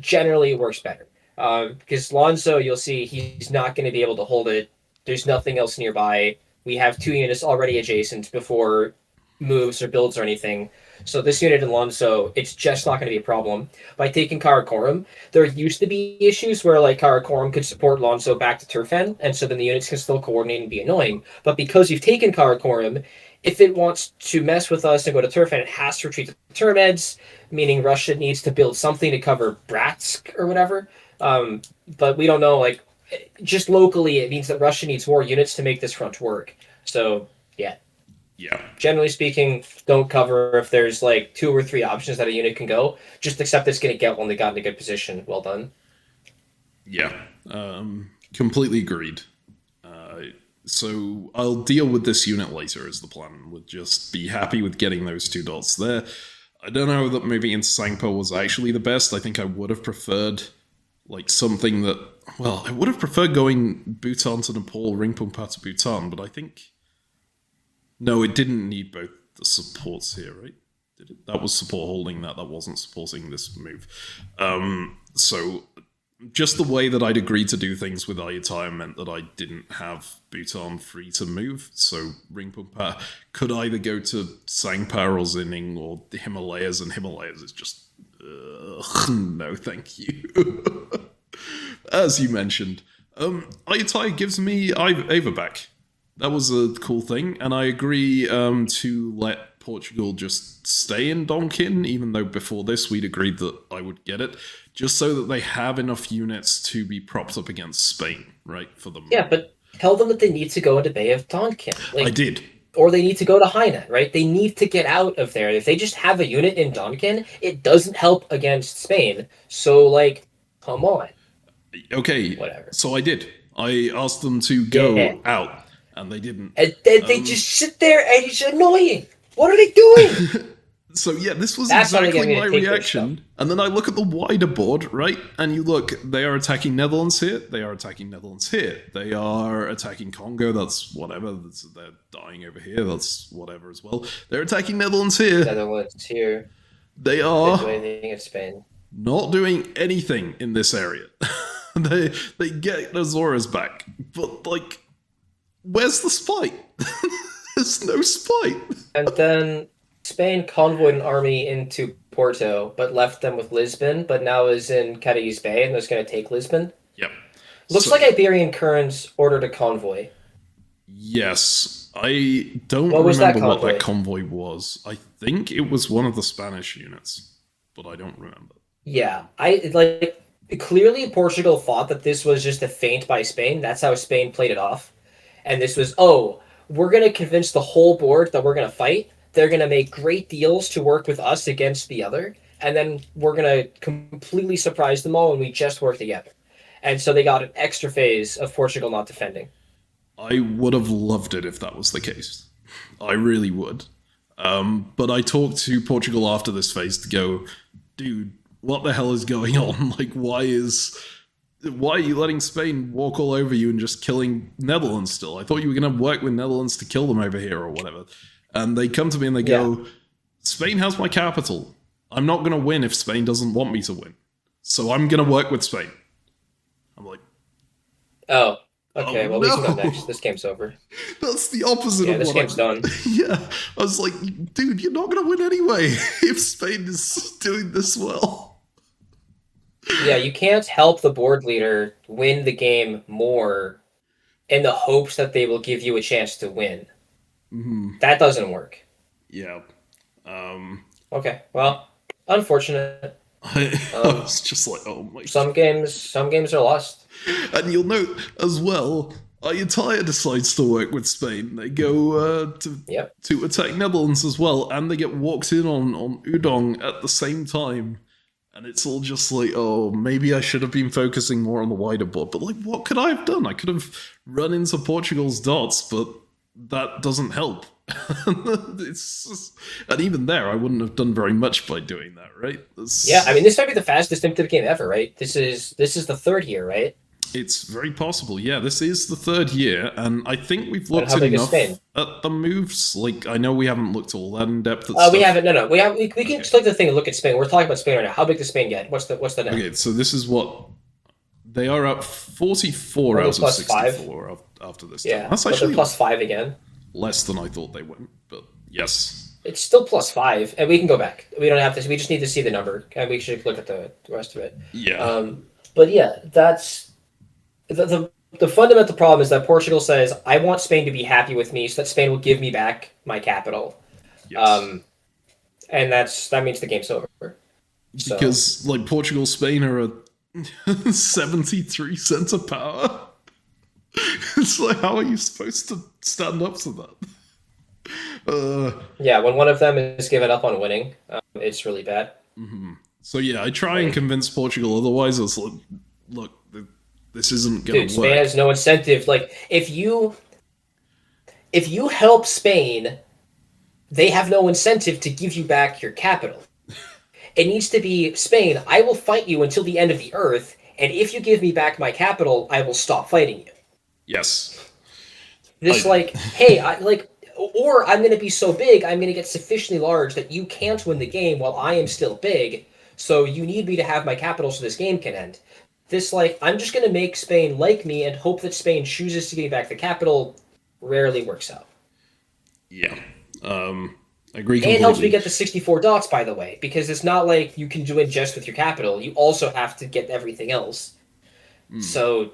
generally works better. Because Lonzo, you'll see, he's not going to be able to hold it, there's nothing else nearby. We have 2 units already adjacent before moves or builds or anything. So this unit in Lonzo, it's just not going to be a problem. By taking Karakoram, there used to be issues where Karakoram could support Lonzo back to Turfan, and so then the units can still coordinate and be annoying. But because you've taken Karakoram, if it wants to mess with us and go to Turfan, it has to retreat to Termeds, meaning Russia needs to build something to cover Bratsk or whatever. But we don't know, just locally, it means that Russia needs more units to make this front work. So, yeah. Yeah. Generally speaking, don't cover if there's 2 or 3 options that a unit can go. Just accept it's going to get one they got in a good position. Well done. Yeah. Completely agreed. So I'll deal with this unit later is the plan. We'll just be happy with getting those 2 dots there. I don't know that moving into Sangpo was actually the best. I think I would have preferred something that... Well, I would have preferred going Bhutan to Nepal, Ringpungpa to Bhutan, but I think... No, it didn't need both the supports here, right? Did it? That was support holding that wasn't supporting this move. So, just the way that I'd agreed to do things with Ayutthaya meant that I didn't have Bhutan free to move, so Ringpungpa could either go to Sangpa or Xining or the Himalayas, and Himalayas is just No, thank you. As you mentioned, Ayatai gives me Ava back. That was a cool thing, and I agree to let Portugal just stay in Donkin, even though before this we'd agreed that I would get it, just so that they have enough units to be propped up against Spain, right? For them. Yeah, but tell them that they need to go into Bay of Tonkin. I did. Or they need to go to Hainan, right? They need to get out of there. If they just have a unit in Donkin, it doesn't help against Spain. So, like, come on. Okay, whatever. So I did. I asked them to go out, and they didn't. And they just sit there, and it's annoying. What are they doing? So yeah, this was That's exactly my reaction. And then I look at the wider board, right? And you look, they are attacking Netherlands here. They are attacking Netherlands here. They are attacking Congo. That's whatever. They're dying over here. That's whatever as well. They're attacking Netherlands here. Netherlands here. They are doing anything in Spain. Not doing anything in this area. they get Azores back, but like, where's the spite? There's no spite. And then Spain convoyed an army into Porto, but left them with Lisbon, but now is in Cadiz Bay and is going to take Lisbon. Yep. Looks like Iberian Currents ordered a convoy. Yes. I don't remember what that convoy was. I think it was one of the Spanish units, but I don't remember. Yeah. Clearly Portugal thought that this was just a feint by Spain. That's how Spain played it off. And this was, we're going to convince the whole board that we're going to fight. They're going to make great deals to work with us against the other. And then we're going to completely surprise them all and we just work together. And so they got an extra phase of Portugal not defending. I would have loved it if that was the case. I really would. But I talked to Portugal after this phase to go, dude, what the hell is going on? Like, why are you letting Spain walk all over you and just killing Netherlands still? I thought you were going to work with Netherlands to kill them over here or whatever. And they come to me and they go, Spain has my capital. I'm not going to win if Spain doesn't want me to win. So I'm going to work with Spain. I'm like... Oh, okay. We can go next. This game's over. That's the opposite of this game's done. Yeah. I was like, dude, you're not going to win anyway if Spain is doing this well. Yeah, you can't help the board leader win the game more in the hopes that they will give you a chance to win. Mm-hmm. That doesn't work. Yeah. Okay, well, unfortunate. I was just like, oh my... Some games are lost. And you'll note as well, Ayatai decides to work with Spain. They go to attack Netherlands as well, and they get walked in on Udong at the same time. And it's all just like, oh, maybe I should have been focusing more on the wider board. But like, what could I have done? I could have run into Portugal's dots, but that doesn't help. It's just, and even there, I wouldn't have done very much by doing that, right? Yeah, I mean, this might be the fastest Imptive game ever, right? This is the third year, right? It's very possible. Yeah, this is the third year, and I think we've looked enough at the moves. Like, I know we haven't looked all that in depth. We haven't. No. We can click the thing and look at Spain. We're talking about Spain right now. How big does Spain get? What's the net? Okay, so this is what they are up 44 out of 64 after this. Yeah, that's actually plus 5 again. Less than I thought they went, but yes. It's still plus 5, and we can go back. We don't have to. We just need to see the number, and we should look at the rest of it. Yeah. But yeah, that's the fundamental problem is that Portugal says, I want Spain to be happy with me so that Spain will give me back my capital. Yes. And that means the game's over. So. Because, like, Portugal, Spain are a 73 center power. It's like, how are you supposed to stand up to that? Yeah, when one of them is given up on winning, it's really bad. Mm-hmm. So yeah, I try and convince Portugal, otherwise it's like, look, this isn't going to work. Dude, Spain has no incentive. Like, if you help Spain, they have no incentive to give you back your capital. It needs to be, Spain, I will fight you until the end of the earth, and if you give me back my capital, I will stop fighting you. Yes. Or I'm going to be so big, I'm going to get sufficiently large that you can't win the game while I am still big, so you need me to have my capital so this game can end. This, I'm just going to make Spain like me and hope that Spain chooses to give me back the capital rarely works out. Yeah. Agree And helps me completely. get the 64 dots, by the way, because it's not like you can do it just with your capital. You also have to get everything else. Mm. So,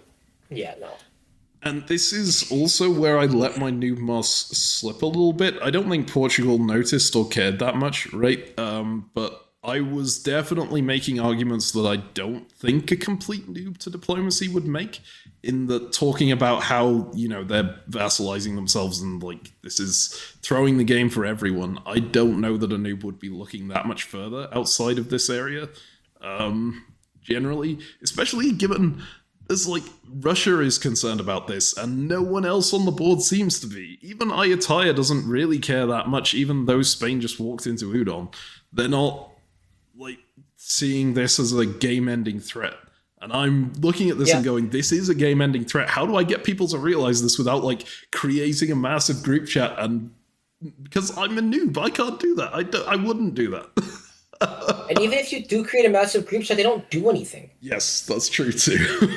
yeah, no. And this is also where I let my noob moss slip a little bit. I don't think Portugal noticed or cared that much, right? But I was definitely making arguments that I don't think a complete noob to diplomacy would make. In the talking about how they're vassalizing themselves and like this is throwing the game for everyone. I don't know that a noob would be looking that much further outside of this area. Generally, especially given as like Russia is concerned about this, and no one else on the board seems to be. Even Ayutthaya doesn't really care that much, even though Spain just walked into Udon. They're not like seeing this as a game-ending threat. And I'm looking at this and Yeah. going, this is a game-ending threat. How do I get people to realize this without like creating a massive group chat? And because I'm a noob, I can't do that. I wouldn't do that. And even if you do create a massive group chat, they don't do anything. Yes, that's true too.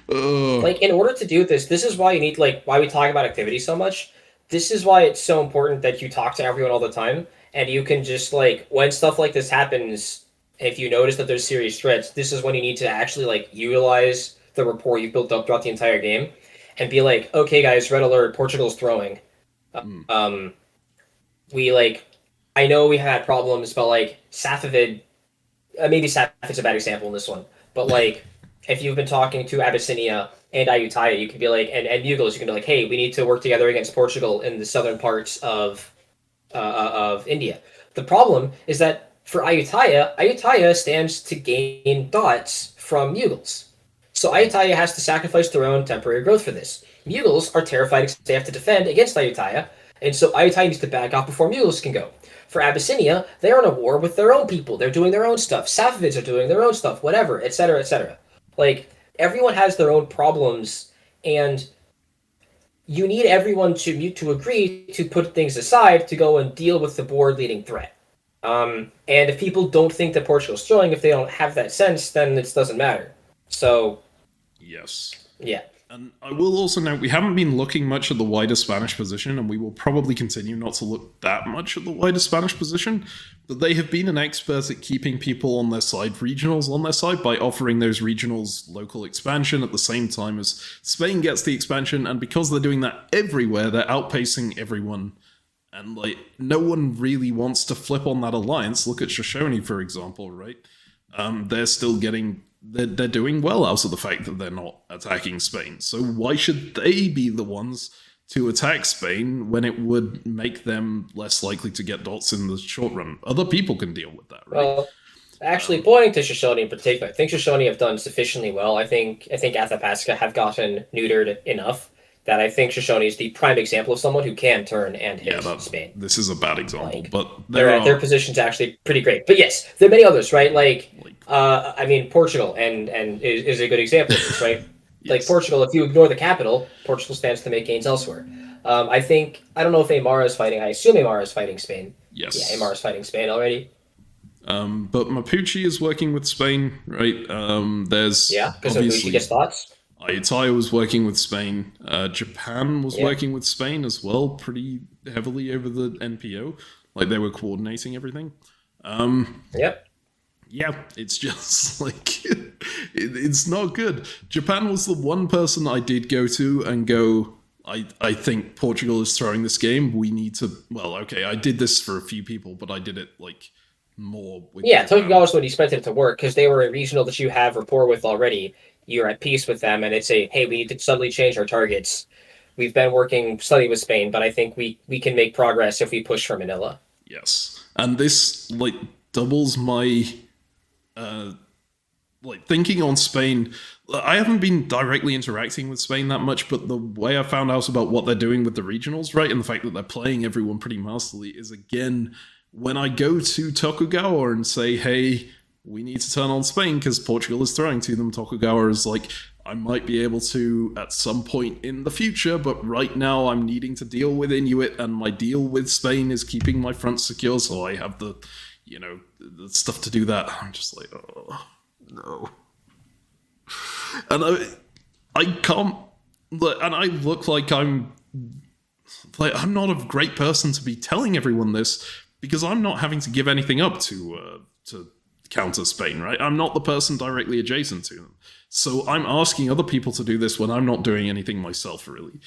Like, in order to do this, this is why you need, like, why we talk about activity so much. This is why it's so important that you talk to everyone all the time, and you can just, like, when stuff like this happens, if you notice that there's serious threats, this is when you need to actually, like, utilize the rapport you've built up throughout the entire game, and be like, okay, guys, red alert, Portugal's throwing. Mm. Um, we, like, I know we had problems, but, like, Safavid, maybe Safavid's a bad example in this one, but, like, if you've been talking to Abyssinia and Ayutthaya, you can be like, and Mugos, you can be like, hey, we need to work together against Portugal in the southern parts of India. The problem is that for Ayutthaya, Ayutthaya stands to gain dots from Mughals. So Ayutthaya has to sacrifice their own temporary growth for this. Mughals are terrified because they have to defend against Ayutthaya, and so Ayutthaya needs to back off before Mughals can go. For Abyssinia, they're in a war with their own people. They're doing their own stuff. Safavids are doing their own stuff, whatever, etc., etc. Like, everyone has their own problems, and you need everyone to agree to put things aside to go and deal with the board leading threat. And if people don't think that Portugal's throwing, if they don't have that sense, then it doesn't matter. So, Yes. yeah. And I will also note we haven't been looking much at the wider Spanish position, and we will probably continue not to look that much at the wider Spanish position. But they have been an expert at keeping people on their side, regionals on their side, by offering those regionals local expansion at the same time as Spain gets the expansion. And because they're doing that everywhere, they're outpacing everyone. And like no one really wants to flip on that alliance. Look at Shoshone, for example, right? They're still getting they're doing well out of the fact that they're not attacking Spain. So why should they be the ones to attack Spain when it would make them less likely to get dots in the short run? Other people can deal with that, right? Well, actually, pointing to Shoshone in particular, I think Shoshone have done sufficiently well. I think Athabasca have gotten neutered enough that I think Shoshone is the prime example of someone who can turn and Yeah, hit Spain. this is a bad example, Like, but there their are position's actually pretty great. But yes, there are many others, right? Like, like I mean, Portugal and is a good example of this, right? Like yes, Portugal, if you ignore the capital, Portugal stands to make gains elsewhere. I don't know if Aymara is fighting. I assume Aymara is fighting Spain. Yeah, Aymara yes. is fighting Spain already. But Mapuche is working with Spain, right? Yeah, There's because Mapuche obviously gets thoughts. Ayutthaya was working with Spain. Japan was Yeah. working with Spain as well, pretty heavily over the NPO. Like they were coordinating everything. Yep. Yeah, it's just like it's not good. Japan was the one person I did go to and go. I think Portugal is throwing this game. We need to. Well, okay, I did this for a few people, but I did it like more with Yeah, Japan. Tokugawa's what he expected it to work because they were a regional that you have rapport with already. You're at peace with them, and it's a hey, we need to suddenly change our targets. We've been working slightly with Spain, but I think we can make progress if we push for Manila. Yes, and this like doubles my like thinking on Spain. I haven't been directly interacting with Spain that much, but the way I found out about what they're doing with the regionals, right, and the fact that they're playing everyone pretty masterly is again when I go to Tokugawa and say, "Hey, we need to turn on Spain because Portugal is throwing to them." Tokugawa is like, "I might be able to at some point in the future, but right now I'm needing to deal with Inuit, and my deal with Spain is keeping my front secure, so I have the stuff to do that." I'm just like, oh no. And I can't, and I look like I'm like, I'm not a great person to be telling everyone this because I'm not having to give anything up to counter Spain, right? I'm not the person directly adjacent to them. So I'm asking other people to do this when I'm not doing anything myself, really.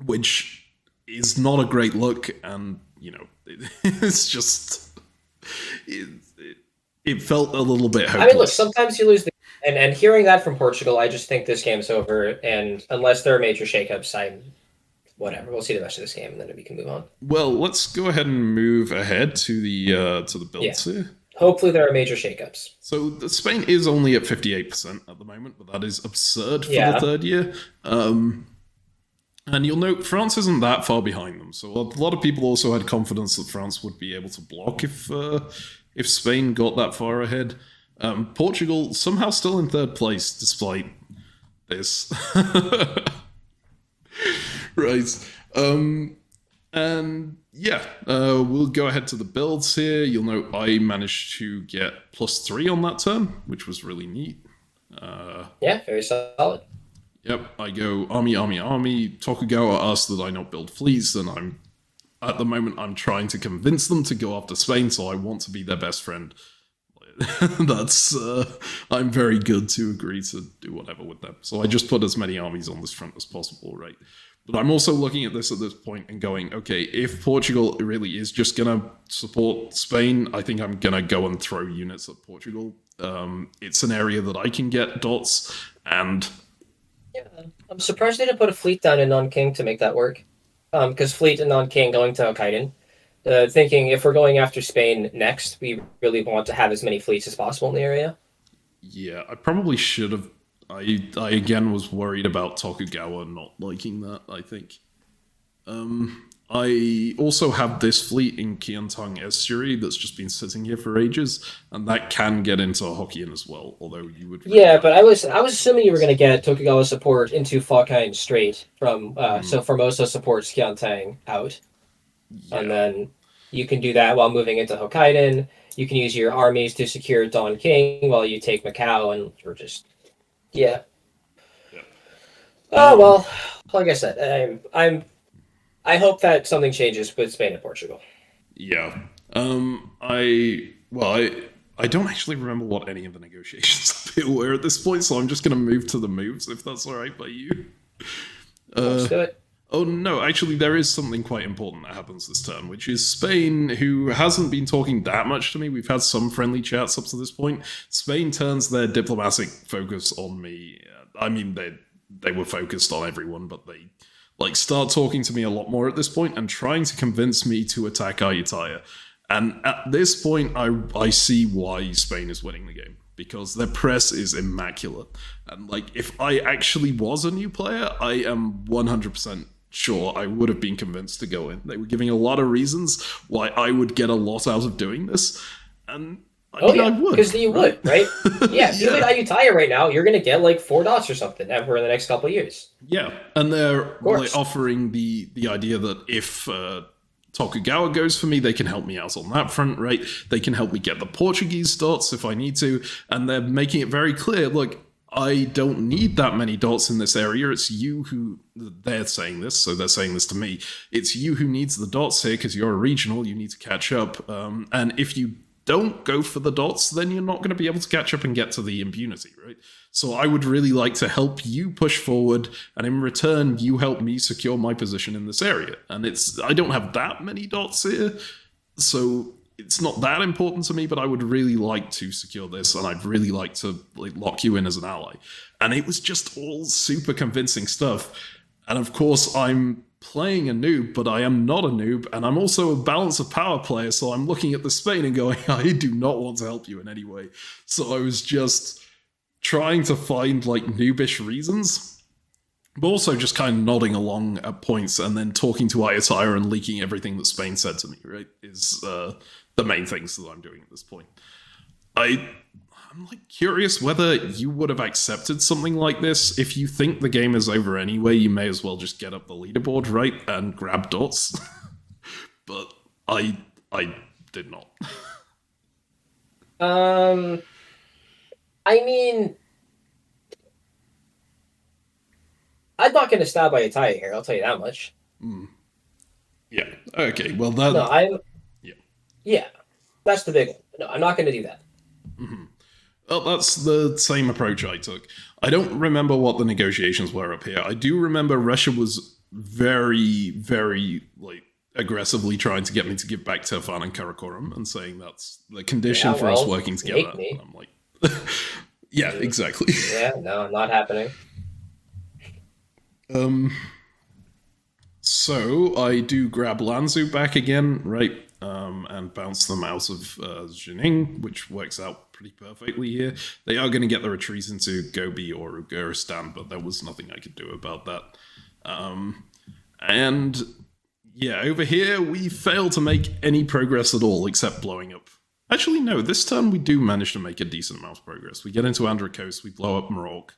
Which is not a great look, and, it's just... It felt a little bit hopeless. I mean, look, sometimes you lose the... And hearing that from Portugal, I just think this game's over, and unless there are major shakeups, whatever. We'll see the rest of this game, and then we can move on. Well, let's go ahead and move ahead to the builds here. Hopefully there are major shakeups. So Spain is only at 58% at the moment, but that is absurd for the third year. And you'll note France isn't that far behind them. So a lot of people also had confidence that France would be able to block if Spain got that far ahead. Portugal somehow still in third place despite this. Right. And yeah, we'll go ahead to the builds here. You'll note I managed to get +3 on that turn, which was really neat. Yeah, very solid. Yep, I go army, army, army. Tokugawa asked that I not build fleets, and at the moment I'm trying to convince them to go after Spain, so I want to be their best friend. That's I'm very good to agree to do whatever with them. So I just put as many armies on this front as possible, right? But I'm also looking at this point and going, okay, if Portugal really is just going to support Spain, I think I'm going to go and throw units at Portugal. It's an area that I can get dots, and... Yeah, I'm surprised they didn't put a fleet down in Non-King to make that work. Because fleet and Non-King going to Hokkaido. Thinking if we're going after Spain next, we really want to have as many fleets as possible in the area. Yeah, I probably should have. I again was worried about Tokugawa not liking that, I think. I also have this fleet in Kiantang Estuary that's just been sitting here for ages, and that can get into Hokkien as well, although you would... Yeah, but I was assuming you were going to get Tokugawa support into Fokine Strait from... So Formosa supports Kiantang out. Yeah. And then you can do that while moving into Hokkaido. You can use your armies to secure Don King while you take Macau, and we're just... Yeah. Oh, well, like I said, I hope that something changes with Spain and Portugal. Yeah. I don't actually remember what any of the negotiations were at this point, so I'm just going to move to the moves, if that's all right by you. Let's do it. Oh, no, actually, there is something quite important that happens this turn, which is Spain, who hasn't been talking that much to me. We've had some friendly chats up to this point. Spain turns their diplomatic focus on me. I mean, they were focused on everyone, but they start talking to me a lot more at this point and trying to convince me to attack Ayutthaya. And at this point, I see why Spain is winning the game. Because their press is immaculate. And, if I actually was a new player, I am 100% sure I would have been convinced to go in. They were giving a lot of reasons why I would get a lot out of doing this. And I would. Because you would, right? Yeah, if you look at Ayutthaya right now, you're going to get 4 dots or something ever in the next couple of years. Yeah, and they're offering the idea that if Tokugawa goes for me, they can help me out on that front, right? They can help me get the Portuguese dots if I need to, and they're making it very clear, look, I don't need that many dots in this area. It's you who... They're saying this, so they're saying this to me. It's you who needs the dots here because you're a regional. You need to catch up. And if you don't go for the dots, then you're not going to be able to catch up and get to the impunity, right? So I would really like to help you push forward, and in return, you help me secure my position in this area. And I don't have that many dots here, so... It's not that important to me, but I would really like to secure this, and I'd really like to lock you in as an ally. And it was just all super convincing stuff. And of course, I'm playing a noob, but I am not a noob, and I'm also a balance of power player, so I'm looking at the Spain and going, I do not want to help you in any way. So I was just trying to find noobish reasons, but also just kind of nodding along at points and then talking to Ayutthaya and leaking everything that Spain said to me, right, is the main things that I'm doing at this point. I'm curious whether you would have accepted something like this. If you think the game is over anyway, you may as well just get up the leaderboard, right, and grab dots. But I did not. I mean... I'm not going to stab by Italia here. I'll tell you that much. Mm. Yeah. Okay. Well, No, I'm. Yeah. Yeah, that's the big one. No, I'm not going to do that. Mm-hmm. Well, that's the same approach I took. I don't remember what the negotiations were up here. I do remember Russia was very, very aggressively trying to get me to give back Tefan and Karakorum and saying that's the condition Yeah, for us well, working together. make me. And I'm like, yeah, exactly. Yeah, no, not happening. Um. So I do grab Lanzu back again, right? And bounce them out of Jining, which works out pretty perfectly here. They are going to get the retreat into Gobi or Ugaristan, but there was nothing I could do about that. And yeah, over here we fail to make any progress at all except blowing up. Actually, no, this turn we do manage to make a decent amount of progress. We get into Andhra Coast, we blow up Morocco.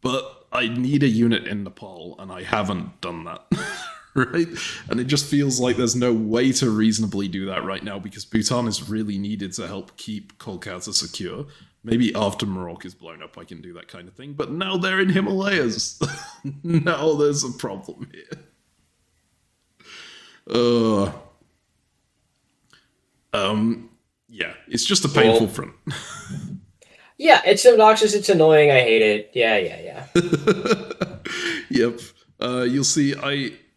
But I need a unit in Nepal, and I haven't done that. Right? And it just feels like there's no way to reasonably do that right now because Bhutan is really needed to help keep Kolkata secure. Maybe after Morocco is blown up, I can do that kind of thing. But now they're in Himalayas. Now there's a problem here. Yeah, it's just a painful front. Yeah, it's obnoxious, it's annoying, I hate it. Yeah. Yep. You'll see,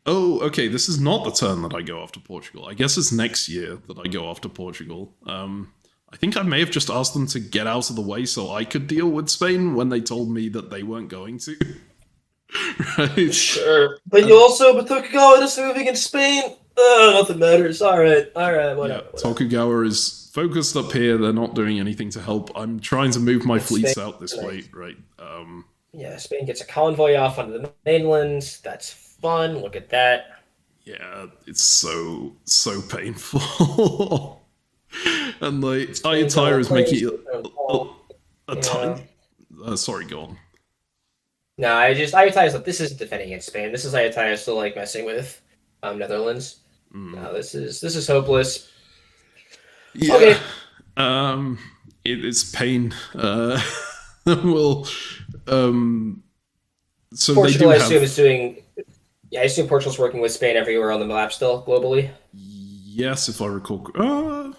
Oh, okay, this is not the turn that I go after Portugal. I guess it's next year that I go after Portugal. I think I may have just asked them to get out of the way so I could deal with Spain when they told me that they weren't going to. Right? Sure. But you also, but Tokugawa is moving in Spain. Nothing matters. Alright, whatever. Yeah, Tokugawa is focused up here. They're not doing anything to help. I'm trying to move my fleets Spain, out this way, right? Yeah, Spain gets a convoy off onto the mainland. That's fun. Look at that. Yeah, it's so painful. And Ayatollah is making a time. Sorry, go on. No, Ayatalla's like, this isn't defending against Spain. This is Ayatollah still like messing with Netherlands. No, this is hopeless. Yeah. Okay. It's pain. Well, so Portugal, they I do assume, is doing. Yeah, I assume Portugal's working with Spain everywhere on the map still globally. Yes, if I recall.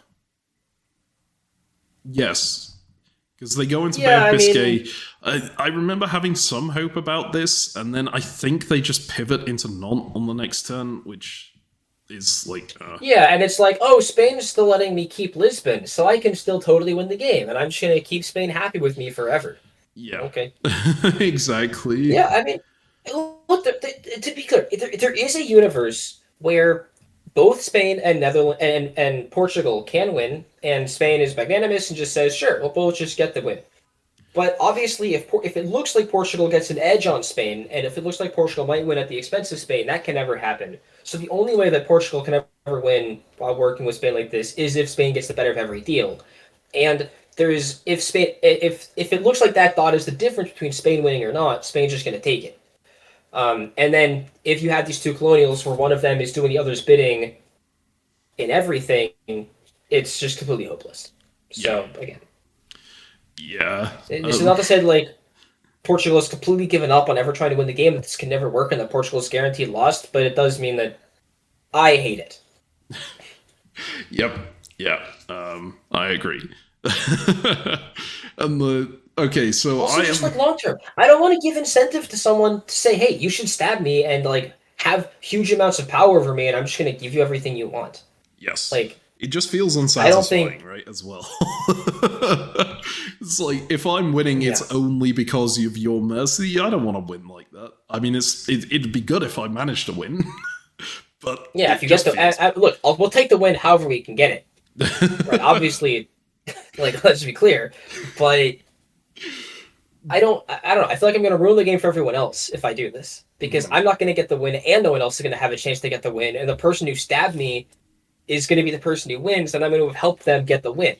Yes, because they go into Bay of Biscay. I remember having some hope about this, and then I think they just pivot into Nantes on the next turn, which is like... Yeah, and it's like, oh, Spain's still letting me keep Lisbon, so I can still totally win the game, and I'm just going to keep Spain happy with me forever. Yeah. Okay. Exactly. Yeah, I mean, look, to be clear, there is a universe where both Spain and Netherlands and Portugal can win, and Spain is magnanimous and just says, sure, we'll both just get the win. But obviously, if it looks like Portugal gets an edge on Spain, and if it looks like Portugal might win at the expense of Spain, that can never happen. So the only way that Portugal can ever win while working with Spain like this is if Spain gets the better of every deal. And if it looks like that thought is the difference between Spain winning or not, Spain's just going to take it. And then if you have these two colonials where one of them is doing the other's bidding in everything, it's just completely hopeless. So again. Yeah. This is not to say like Portugal has completely given up on ever trying to win the game, that this can never work and that Portugal is guaranteed lost, but it does mean that I hate it. Yep. Yeah. I agree. And okay, so also, just like long term, I don't want to give incentive to someone to say, "Hey, you should stab me," and like have huge amounts of power over me, and I'm just going to give you everything you want. Yes, like it just feels unsatisfying, right? As well, it's like if I'm winning, it's only because of your mercy. I don't want to win like that. I mean, it'd be good if I managed to win, but yeah, if you get the look, we'll take the win however we can get it. Right? Obviously, like let's be clear, but. I don't know. I feel like I'm going to ruin the game for everyone else if I do this. Because I'm not going to get the win, and no one else is going to have a chance to get the win. And the person who stabbed me is going to be the person who wins, and I'm going to help them get the win.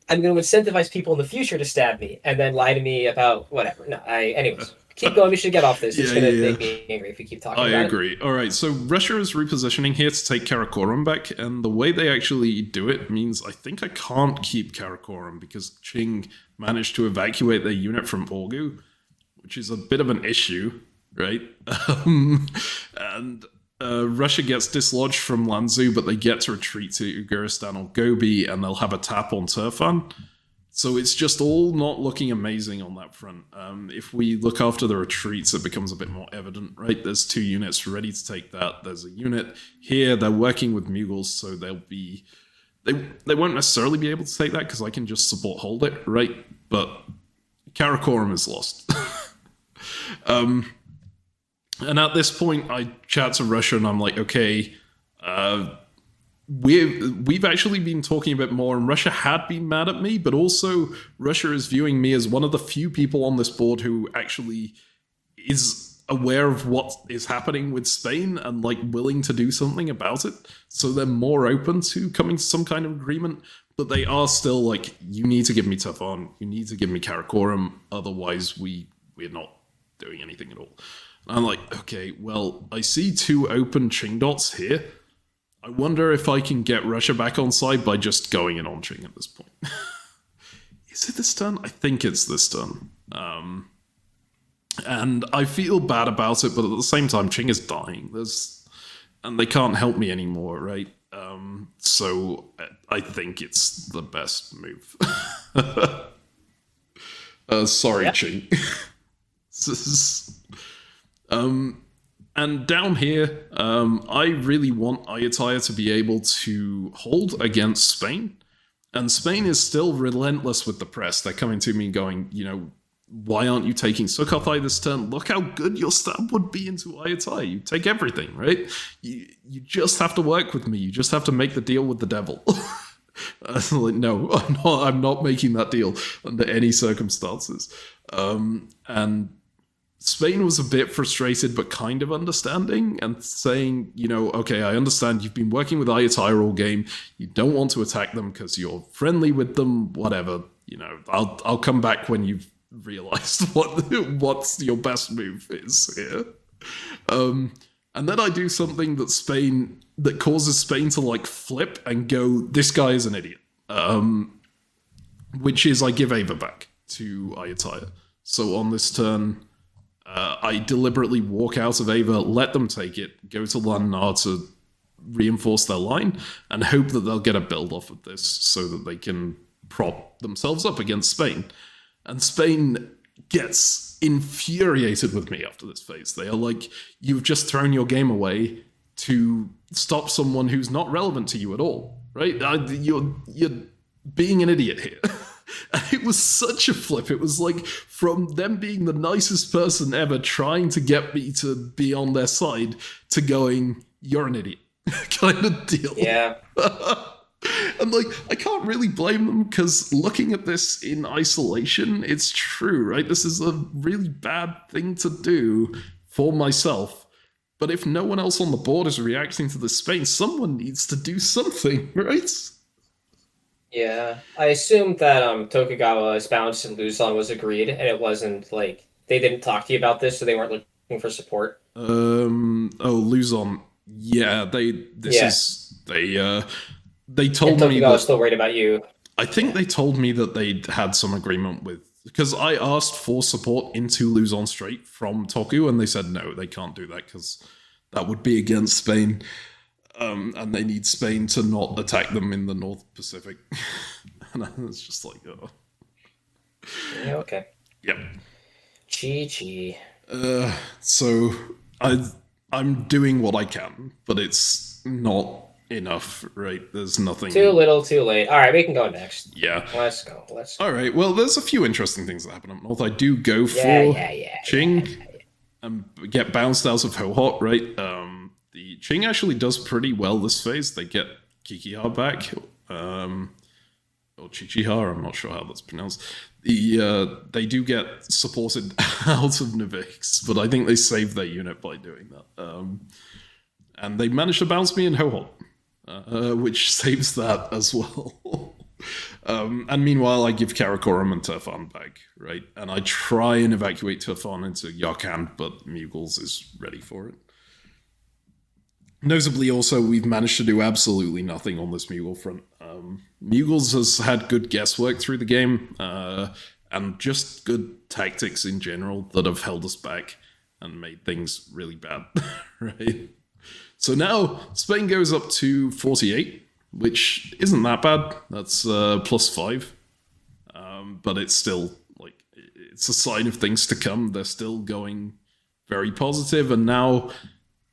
I'm going to incentivize people in the future to stab me, and then lie to me about whatever. No, anyways. Keep going, we should get off this. It's going to make me angry if we keep talking about it. I agree. Alright, so Russia is repositioning here to take Karakorum back, and the way they actually do it means I think I can't keep Karakorum because Qing managed to evacuate their unit from Orgu, which is a bit of an issue. right? And Russia gets dislodged from Lanzhou, but they get to retreat to Ugaristan or Gobi, and they'll have a tap on Turfan. So it's just all not looking amazing on that front. If we look after the retreats, it becomes a bit more evident, right? There's 2 units ready to take that. There's a unit here. They're working with Mughals, so they'll be... They won't necessarily be able to take that because I can just support hold it, right? But Karakorum is lost. And at this point, I chat to Russia and I'm like, okay, we've actually been talking a bit more, and Russia had been mad at me, but also Russia is viewing me as one of the few people on this board who actually is aware of what is happening with Spain and like willing to do something about it. So they're more open to coming to some kind of agreement, but they are still like, you need to give me Tafan, you need to give me Karakorum, otherwise we're not doing anything at all. And I'm like, okay, well, I see 2 open Qing dots here. I wonder if I can get Russia back on side by just going in on Qing at this point. Is it this turn? I think it's this turn. And I feel bad about it, but at the same time, Qing is dying. And they can't help me anymore, right? So I think it's the best move. Sorry, Qing. And down here, I really want Ayutthaya to be able to hold against Spain. And Spain is still relentless with the press. They're coming to me going, why aren't you taking Sukhothai this turn? Look how good your stab would be into Ayutthaya. You take everything, right? You just have to work with me. You just have to make the deal with the devil. Like, no, I'm not making that deal under any circumstances. And Spain was a bit frustrated, but kind of understanding and saying, okay, I understand you've been working with Ayutthaya all game. You don't want to attack them because you're friendly with them, whatever. I'll come back when you've realized what's your best move is here. And then I do something that causes Spain to like flip and go, this guy is an idiot. Which is I give Ava back to Ayutthaya. So on this turn, I deliberately walk out of Ava, let them take it, go to Lan Na to reinforce their line, and hope that they'll get a build off of this so that they can prop themselves up against Spain. And Spain gets infuriated with me after this phase. They are like, you've just thrown your game away to stop someone who's not relevant to you at all, right? You're being an idiot here. And it was such a flip. It was like from them being the nicest person ever trying to get me to be on their side to going, you're an idiot kind of deal. Yeah. And like, I can't really blame them because looking at this in isolation, it's true, right? This is a really bad thing to do for myself. But if no one else on the board is reacting to this Spain, someone needs to do something, right? Yeah, I assumed that Tokugawa's bounce in Luzon was agreed, and it wasn't like they didn't talk to you about this, so they weren't looking for support. Luzon. Yeah, they told me Tokugawa was still worried about you. I think they told me that they'd had some agreement with, because I asked for support into Luzon Strait from Toku, and they said no, they can't do that because that would be against Spain. And they need Spain to not attack them in the North Pacific. And I was just like, oh. Yeah, okay. Yep. Chi. So I'm doing what I can, but it's not enough, right? There's nothing. Too little, too late. All right, we can go next. Yeah. Let's go. All right, well, there's a few interesting things that happen up north. I do go for Qing and get bounced out of Hohhot, right? The Qing actually does pretty well this phase. They get Kikiha back, or Chichiha, I'm not sure how that's pronounced. They do get supported out of Nivix, but I think they saved their unit by doing that. And they managed to bounce me in Hohhot, which saves that as well. And meanwhile, I give Karakorum and Turfan back, right? And I try and evacuate Turfan into Yarkand, but Mughals is ready for it. Notably, also, we've managed to do absolutely nothing on this Mughal front. Mughals has had good guesswork through the game, and just good tactics in general that have held us back. and made things really bad, right? So now Spain goes up to 48, which isn't that bad. That's +5. But it's still, like, it's a sign of things to come. They're still going very positive, and now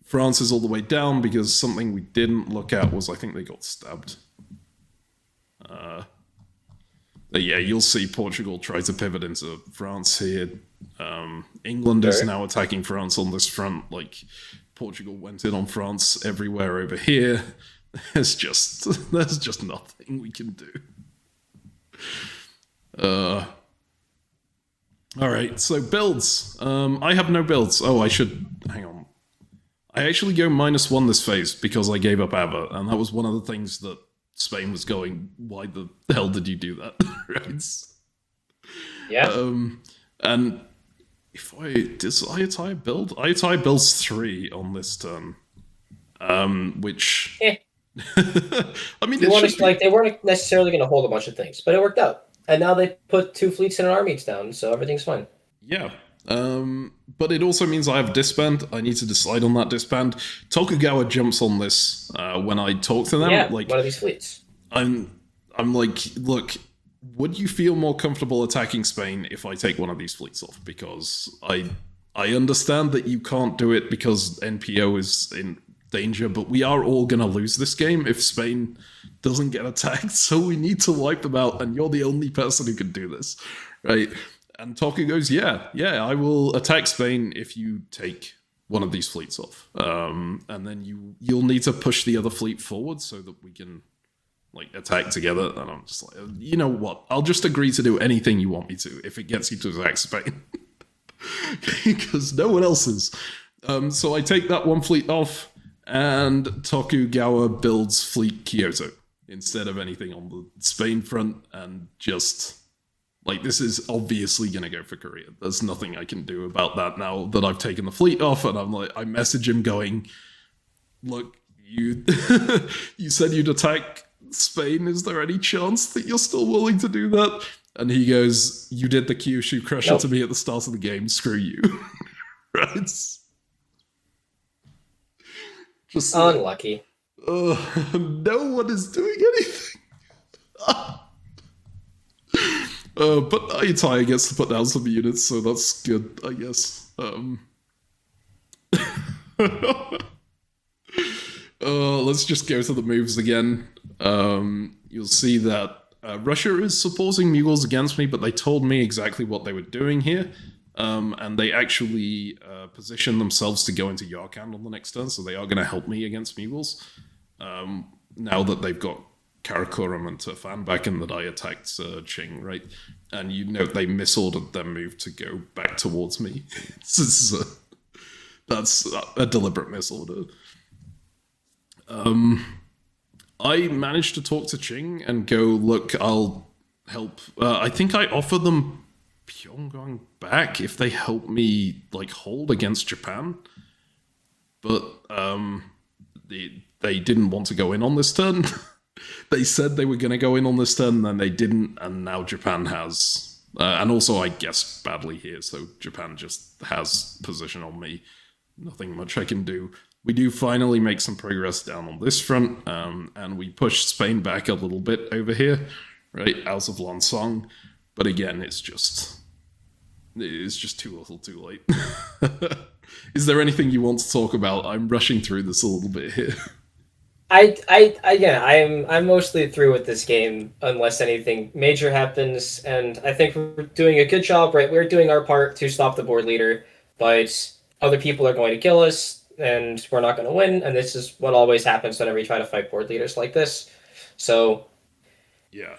France is all the way down because something we didn't look at was I think they got stabbed. Yeah, you'll see Portugal try to pivot into France here. England is now attacking France on this front. Like, Portugal went in on France everywhere over here. There's just nothing we can do. All right, so builds. I have no builds. Oh, I should hang on. I actually go -1 this phase because I gave up Ava, and that was one of the things that Spain was going, why the hell did you do that? Right? Yeah. And if does Ayatai build? Ayatai builds 3 on this turn. Which I mean, they weren't necessarily going to hold a bunch of things, but it worked out. And now they put 2 fleets and an army down, so everything's fine. Yeah. But it also means I have disband. I need to decide on that disband. Tokugawa jumps on this when I talk to them. Yeah, like, one of these fleets. I'm like, look, would you feel more comfortable attacking Spain if I take one of these fleets off? Because I understand that you can't do it because NPO is in danger, but we are all going to lose this game if Spain doesn't get attacked, so we need to wipe them out, and you're the only person who can do this, right? And Toku goes, yeah, I will attack Spain if you take one of these fleets off. And then you'll need to push the other fleet forward so that we can, like, attack together. And I'm just like, you know what? I'll just agree to do anything you want me to if it gets you to attack Spain. Because no one else is. So I take that one fleet off, and Tokugawa builds fleet Kyoto instead of anything on the Spain front, and just... like, this is obviously going to go for Korea. There's nothing I can do about that now that I've taken the fleet off, and I message him going, look, you you said you'd attack Spain. Is there any chance that you're still willing to do that? And he goes, you did the Kyushu Crusher to me at the start of the game. Screw you. Right? Just unlucky. No one is doing anything. But Ayatai gets to put down some units, so that's good, I guess. Let's just go to the moves again. You'll see that Russia is supporting Mughals against me, but they told me exactly what they were doing here. And they actually position themselves to go into Yarkand on the next turn, so they are going to help me against Mughals. Now that they've got Karakoram and Turfan back and that I attacked Qing, right? And you note they misordered their move to go back towards me. That's a deliberate misorder. I managed to talk to Qing and go, look, I'll help. I think I offer them Pyongyang back if they help me, like, hold against Japan. But they didn't want to go in on this turn. They said they were going to go in on this turn, and then they didn't, and now Japan has. And also, I guessed badly here, so Japan just has position on me. Nothing much I can do. We do finally make some progress down on this front, and we push Spain back a little bit over here, right, out of Lansong. But again, it's just too little too late. Is there anything you want to talk about? I'm rushing through this a little bit here. I'm mostly through with this game unless anything major happens, and I think we're doing a good job, right? We're doing our part to stop the board leader, but other people are going to kill us, and we're not going to win, and this is what always happens whenever you try to fight board leaders like this. So, yeah.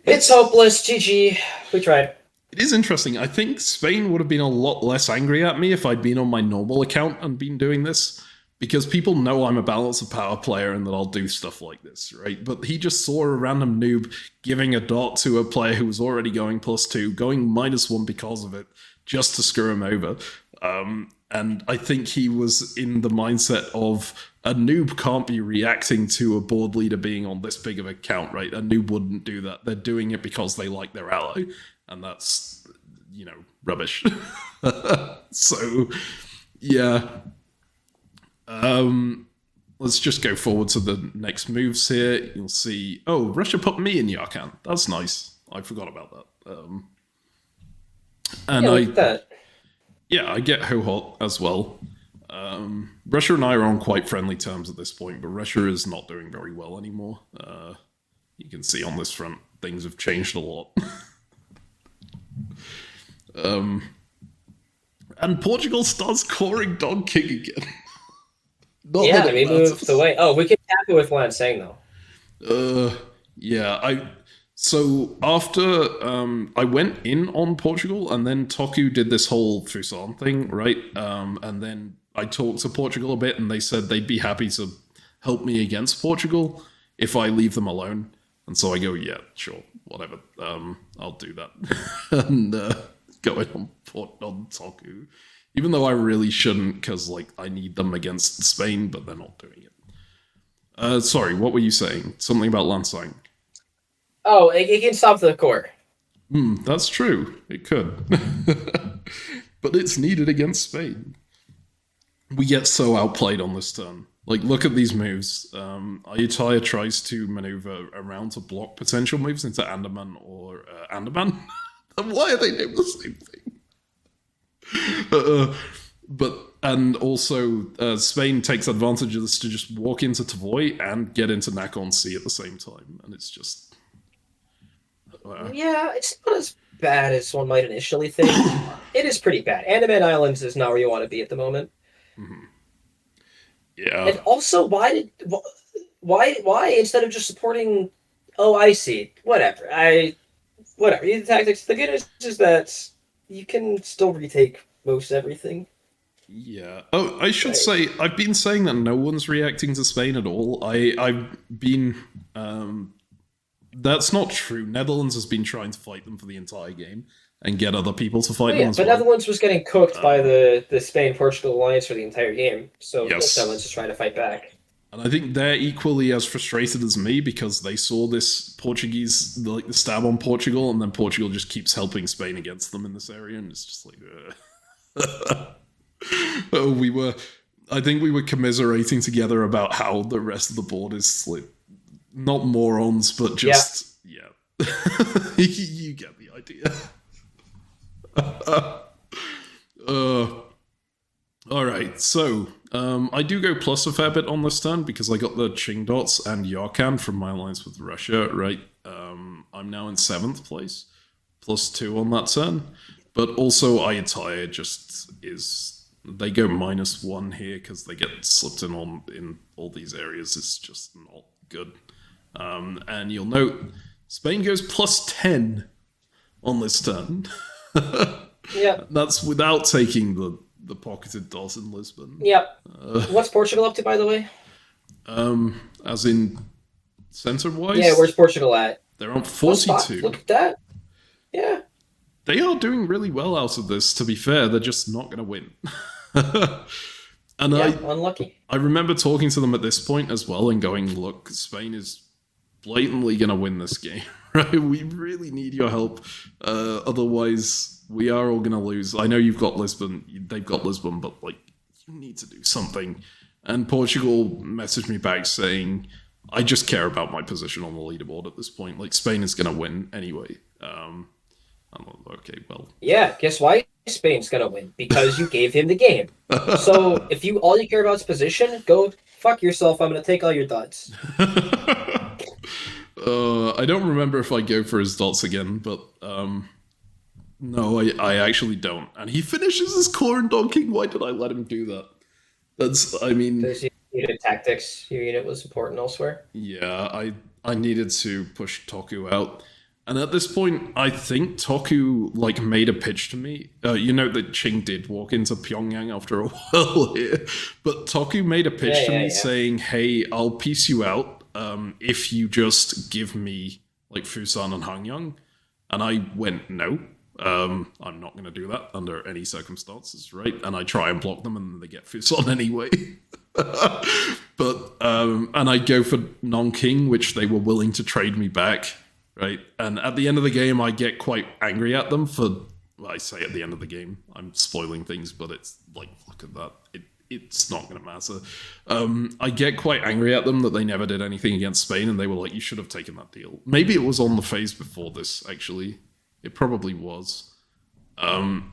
It's hopeless, GG, we tried. It is interesting. I think Spain would have been a lot less angry at me if I'd been on my normal account and been doing this. Because people know I'm a balance of power player and that I'll do stuff like this, right? But he just saw a random noob giving a dot to a player who was already going +2, going -1 because of it, just to screw him over. And I think he was in the mindset of a noob can't be reacting to a board leader being on this big of a count, right? A noob wouldn't do that. They're doing it because they like their ally. And that's, rubbish. So... Yeah. Let's just go forward to the next moves here. You'll see. Oh, Russia put me in Yarkand. That's nice. I forgot about that. And Yeah, look at that. I get Hohot as well. Russia and I are on quite friendly terms at this point, but Russia is not doing very well anymore. You can see on this front, things have changed a lot. And Portugal starts coring Don King again. Yeah, we moved away. Oh, we can tap it with what I'm saying though. So after I went in on Portugal, and then Toku did this whole Fusan thing, right? And then I talked to Portugal a bit, and they said they'd be happy to help me against Portugal if I leave them alone. And so I go, yeah, sure, whatever. I'll do that. And going on Toku. Even though I really shouldn't, because like I need them against Spain, but they're not doing it. Sorry, what were you saying? Something about Lansang. Oh, it can stop the core. That's true. It could. But it's needed against Spain. We get so outplayed on this turn. Like, look at these moves. Ayutthaya tries to maneuver around to block potential moves into Andaman or Andaman. Why are they named the same thing? And also Spain takes advantage of this to just walk into Tavoy and get into Nakhon Sea at the same time, and it's just yeah, it's not as bad as one might initially think. It is pretty bad. Andaman Islands is not where you want to be at the moment. Mm-hmm. Yeah, and also why instead of just supporting? Oh, I see. Whatever. Whatever. The tactics. The good news is that you can still retake most everything. Yeah. Oh, I should say, I've been saying that no one's reacting to Spain at all. I've been... that's not true. Netherlands has been trying to fight them for the entire game and get other people to fight them as well. Netherlands was getting cooked by the Spain-Portugal alliance for the entire game, so yes. Netherlands is trying to fight back. And I think they're equally as frustrated as me because they saw this Portuguese, like the stab on Portugal, and then Portugal just keeps helping Spain against them in this area, and it's just like, I think we were commiserating together about how the rest of the board is like, not morons, but just, yeah. You get the idea. Alright, so I do go plus a fair bit on this turn because I got the Qing dots and Yarkand from my alliance with Russia, right? I'm now in 7th place, plus 2 on that turn. But also Ayutthaya just is... They go -1 here because they get slipped in all these areas. It's just not good. And you'll note, Spain goes plus 10 on this turn. Yeah. That's without taking the pocketed dot in Lisbon. Yep. What's Portugal up to, by the way? As in center-wise? Yeah, where's Portugal at? They're on 42. Look at that. Yeah. They are doing really well out of this, to be fair. They're just not going to win. And unlucky. I remember talking to them at this point as well and going, look, Spain is blatantly going to win this game, right? We really need your help. Otherwise, we are all going to lose. I know you've got Lisbon, they've got Lisbon, but like, you need to do something. And Portugal messaged me back saying, I just care about my position on the leaderboard at this point. Like, Spain is going to win anyway. I'm like, okay, well. Yeah, guess why Spain's going to win? Because you gave him the game. So if all you care about is position, go fuck yourself. I'm going to take all your dots. I don't remember if I go for his dots again, but no, I actually don't. And he finishes his core in Don King. Why did I let him do that? Because you needed tactics. Your unit was important elsewhere. Yeah, I needed to push Toku out. And at this point, I think Toku made a pitch to me. You know that Qing did walk into Pyongyang after a while here, but Toku made a pitch to me saying, "Hey, I'll piece you out if you just give me Fusan and Hanyang." And I went, "No, I'm not going to do that under any circumstances, right?" And I try and block them, and they get Fusan anyway. But and I go for Nanking, which they were willing to trade me back. Right, and at the end of the game, I get quite angry at them for well, I say at the end of the game. I'm spoiling things, but it's like, look at that. It's not going to matter. I get quite angry at them that they never did anything against Spain, and they were like, you should have taken that deal. Maybe it was on the phase before this, actually. It probably was. And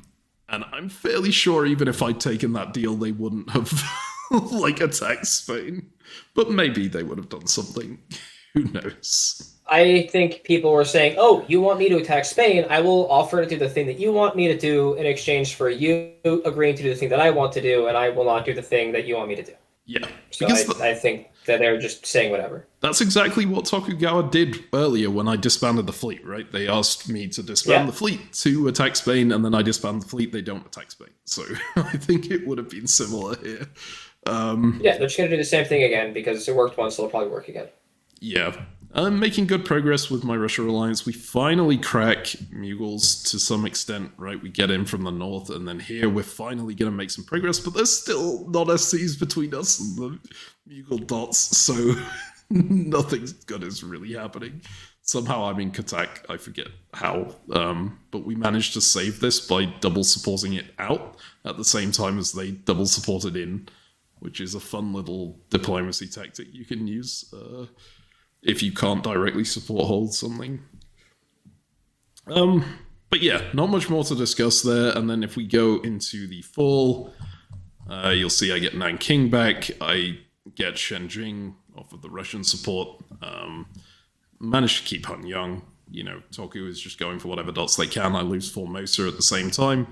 I'm fairly sure even if I'd taken that deal, they wouldn't have like attacked Spain. But maybe they would have done something. Who knows? I think people were saying, "Oh, you want me to attack Spain? I will offer to do the thing that you want me to do in exchange for you agreeing to do the thing that I want to do, and I will not do the thing that you want me to do." Yeah. So I think that they're just saying whatever. That's exactly what Tokugawa did earlier when I disbanded the fleet, right? They asked me to disband the fleet to attack Spain, and then I disband the fleet, they don't attack Spain. So I think it would have been similar here. Yeah, they're just going to do the same thing again because it worked once, so it'll probably work again. Yeah. I'm making good progress with my Russia alliance. We finally crack Mughals to some extent, right? We get in from the north, and then here we're finally going to make some progress, but there's still non-SCs between us and the Mughal dots, so nothing good is really happening. Somehow I'm in Katak, I forget how, but we managed to save this by double supporting it out at the same time as they double supported in, which is a fun little diplomacy tactic you can use if you can't directly support hold something. But yeah, not much more to discuss there. And then if we go into the fall, you'll see I get Nanking back. I get Shenjing off of the Russian support. Managed to keep Hanyang. You know, Toku is just going for whatever dots they can. I lose Formosa at the same time.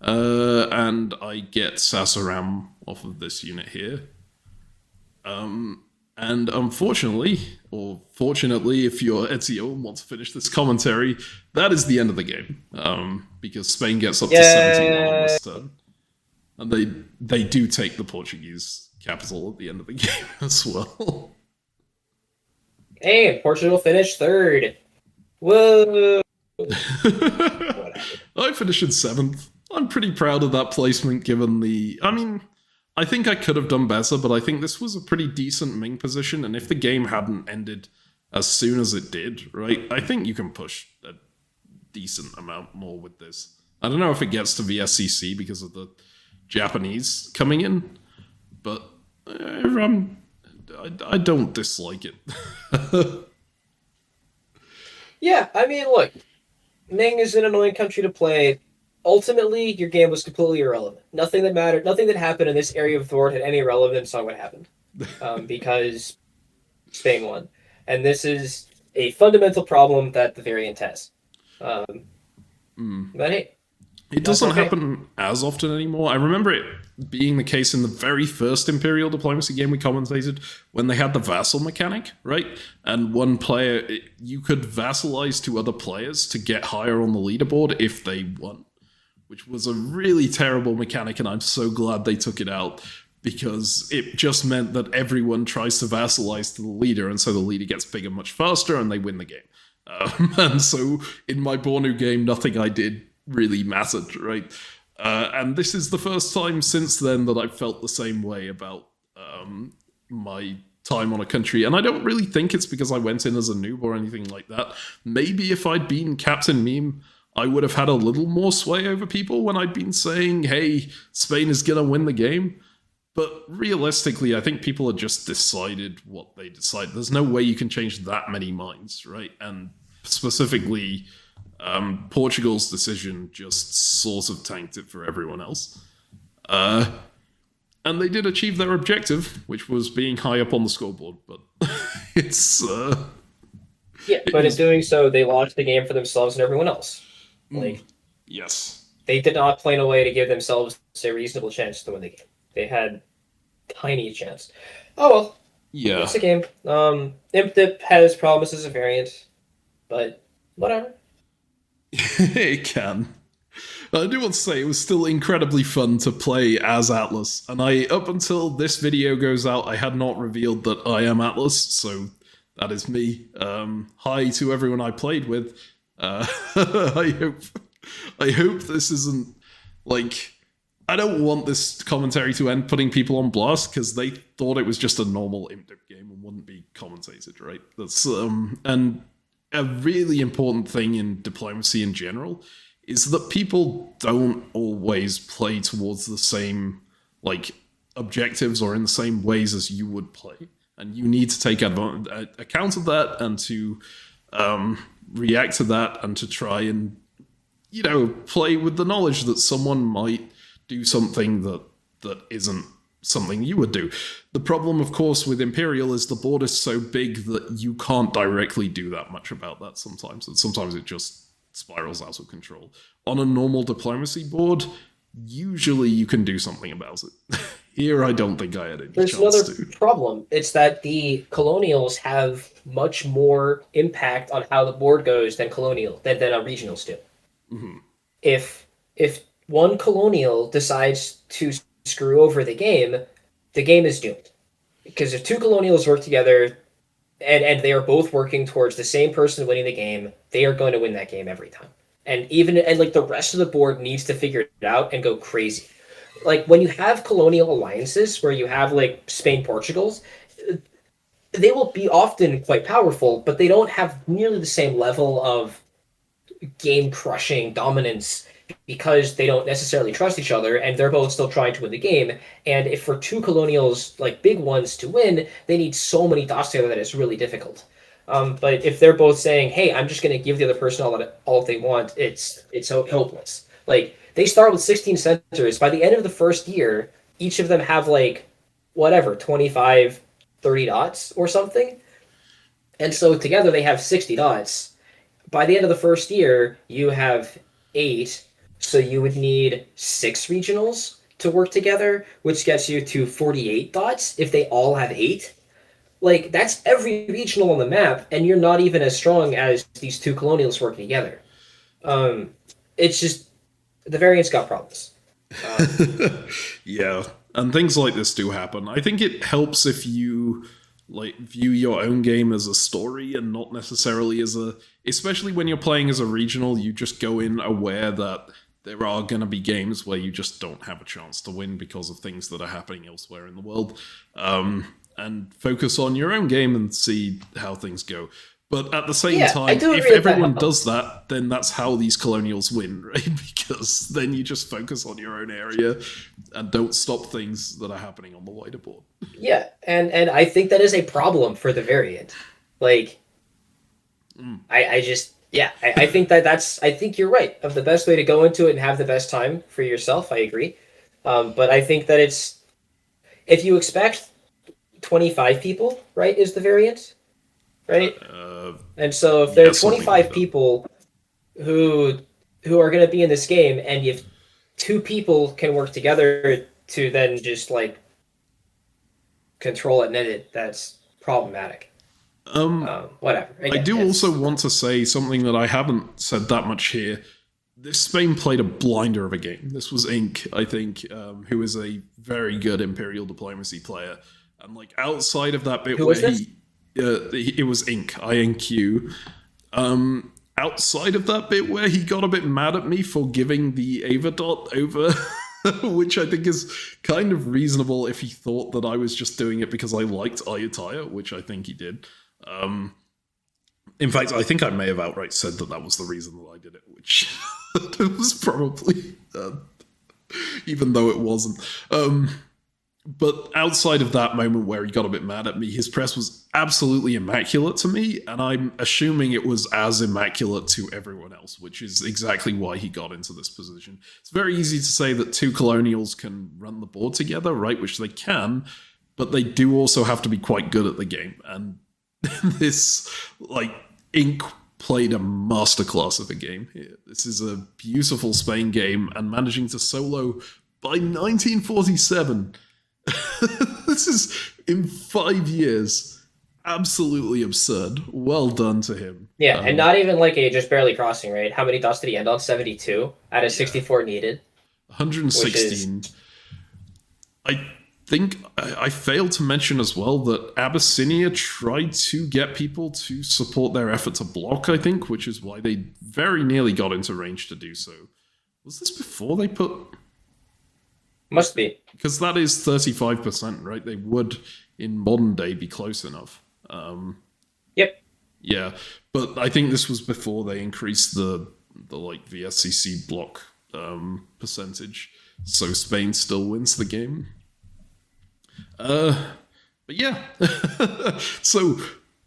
And I get Sasaram off of this unit here. And unfortunately, or fortunately, if you're Ezio and want to finish this commentary, that is the end of the game. Because Spain gets up to 71 on this turn. And they do take the Portuguese capital at the end of the game as well. Hey, Portugal finished third. Whoa! I finished in 7th. I'm pretty proud of that placement given the... I mean... I think I could have done better, but I think this was a pretty decent Ming position, and if the game hadn't ended as soon as it did, right, I think you can push a decent amount more with this. I don't know if it gets to VSCC because of the Japanese coming in, but I don't dislike it. Yeah, I mean, look, Ming is an annoying country to play. Ultimately, your game was completely irrelevant. Nothing that mattered, nothing that happened in this area of the world had any relevance on what happened. Because Spain won. And this is a fundamental problem that the variant has. But hey. It doesn't happen as often anymore. I remember it being the case in the very first Imperial Diplomacy game we commentated when they had the vassal mechanic, right? And one player, you could vassalize to other players to get higher on the leaderboard if they won. Which was a really terrible mechanic, and I'm so glad they took it out, because it just meant that everyone tries to vassalize to the leader, and so the leader gets bigger much faster, and they win the game. And so, in my Bornu game, nothing I did really mattered, right? And this is the first time since then that I've felt the same way about my time on a country, and I don't really think it's because I went in as a noob or anything like that. Maybe if I'd been CaptainMeme, I would have had a little more sway over people when I'd been saying, hey, Spain is going to win the game. But realistically, I think people had just decided what they decided. There's no way you can change that many minds, right? And specifically, Portugal's decision just sort of tanked it for everyone else. And they did achieve their objective, which was being high up on the scoreboard. But it's... yeah, but in doing so, they lost the game for themselves and everyone else. Like, yes. They did not play in a way to give themselves a reasonable chance to win the game. They had tiny chance. Oh well. Yeah. It's a game. ImpDip has problems as a variant, but whatever. It can. I do want to say it was still incredibly fun to play as Atlas, and up until this video goes out, I had not revealed that I am Atlas, so that is me. Hi to everyone I played with. I hope this isn't like, I don't want this commentary to end putting people on blast because they thought it was just a normal ImpDip game and wouldn't be commentated, right? That's and a really important thing in diplomacy in general is that people don't always play towards the same like objectives or in the same ways as you would play, and you need to take account of that and to react to that and to try and play with the knowledge that someone might do something that isn't something you would do. The problem, of course, with Imperial is the board is so big that you can't directly do that much about that sometimes, and sometimes it just spirals out of control. On a normal diplomacy board, usually you can do something about it. Here, I don't think I had any There's chance another problem. It's that the colonials have much more impact on how the board goes than a regionals do. Mm-hmm. If one colonial decides to screw over the game is doomed. Because if two colonials work together and they are both working towards the same person winning the game, they are going to win that game every time. And like the rest of the board needs to figure it out and go crazy. Like when you have colonial alliances where you have like Spain, Portugal's, they will be often quite powerful, but they don't have nearly the same level of game crushing dominance because they don't necessarily trust each other and they're both still trying to win the game. And if for two colonials, like big ones, to win, they need so many dots together that it's really difficult. But if they're both saying, hey, I'm just going to give the other person all they want, it's hopeless. Like, they start with 16 centers. By the end of the first year, each of them have, like, 25, 30 dots or something. And so together they have 60 dots. By the end of the first year, you have 8. So you would need 6 regionals to work together, which gets you to 48 dots if they all have 8. Like, that's every regional on the map, and you're not even as strong as these two colonials working together. It's just, the variants got problems. Yeah, and things like this do happen. I think it helps if you view your own game as a story and not necessarily as especially when you're playing as a regional, you just go in aware that there are going to be games where you just don't have a chance to win because of things that are happening elsewhere in the world. And focus on your own game and see how things go. But at the same time, if everyone does that, then that's how these colonials win, right? Because then you just focus on your own area and don't stop things that are happening on the wider board. Yeah, and I think that is a problem for the variant. Like, I think I think you're right. Of the best way to go into it and have the best time for yourself, I agree. But I think that if you expect 25 people, right, is the variant, right? And so if there are 25 people who are going to be in this game, and if 2 people can work together to then just like control it and end it, that's problematic. Whatever. I do also want to say something that I haven't said that much here. This Spain played a blinder of a game. This was Inc, I think, who is a very good Imperial Diplomacy player. And like outside of that bit where it was Inc, INQ. Outside of that bit where he got a bit mad at me for giving the Ava dot over, which I think is kind of reasonable if he thought that I was just doing it because I liked Ayutthaya, which I think he did. In fact, I think I may have outright said that was the reason that I did it, which it was probably, even though it wasn't. But outside of that moment where he got a bit mad at me, his press was absolutely immaculate to me, and I'm assuming it was as immaculate to everyone else, which is exactly why he got into this position. It's very easy to say that 2 colonials can run the board together, right, which they can, but they do also have to be quite good at the game, and this, like, Inc played a masterclass of a game here. This is a beautiful Spain game, and managing to solo by 1947... This is, in 5 years, absolutely absurd. Well done to him. Yeah, and not even like just barely crossing, right? How many dots did he end on? 72 out of 64 needed. 116. I think I failed to mention as well that Abyssinia tried to get people to support their effort to block, I think, which is why they very nearly got into range to do so. Was this before they put... Must be. Because that is 35%, right? They would, in modern day, be close enough. Yep. Yeah, but I think this was before they increased the SCC block percentage, so Spain still wins the game. But yeah, so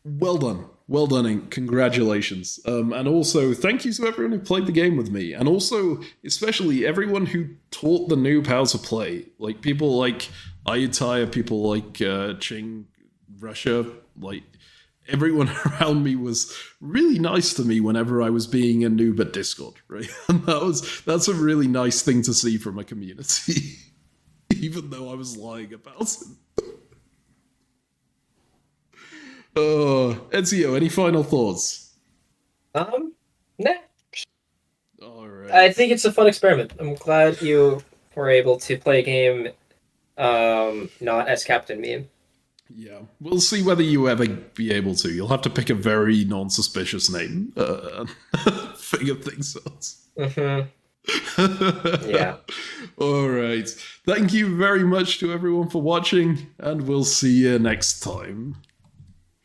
well done. Well done, Inc. Congratulations. And also, thank you to everyone who played the game with me. And also, especially everyone who taught the noob how to play. Like, people like Ayutthaya, people like Ching, Russia, like, everyone around me was really nice to me whenever I was being a noob at Discord, right? And that's a really nice thing to see from a community. Even though I was lying about it. Ezio, any final thoughts? Nah. All right. I think it's a fun experiment. I'm glad you were able to play a game, not as Captain Meme. Yeah, we'll see whether you ever be able to. You'll have to pick a very non-suspicious name and figure things out. Mm-hmm. Yeah. All right. Thank you very much to everyone for watching, and we'll see you next time.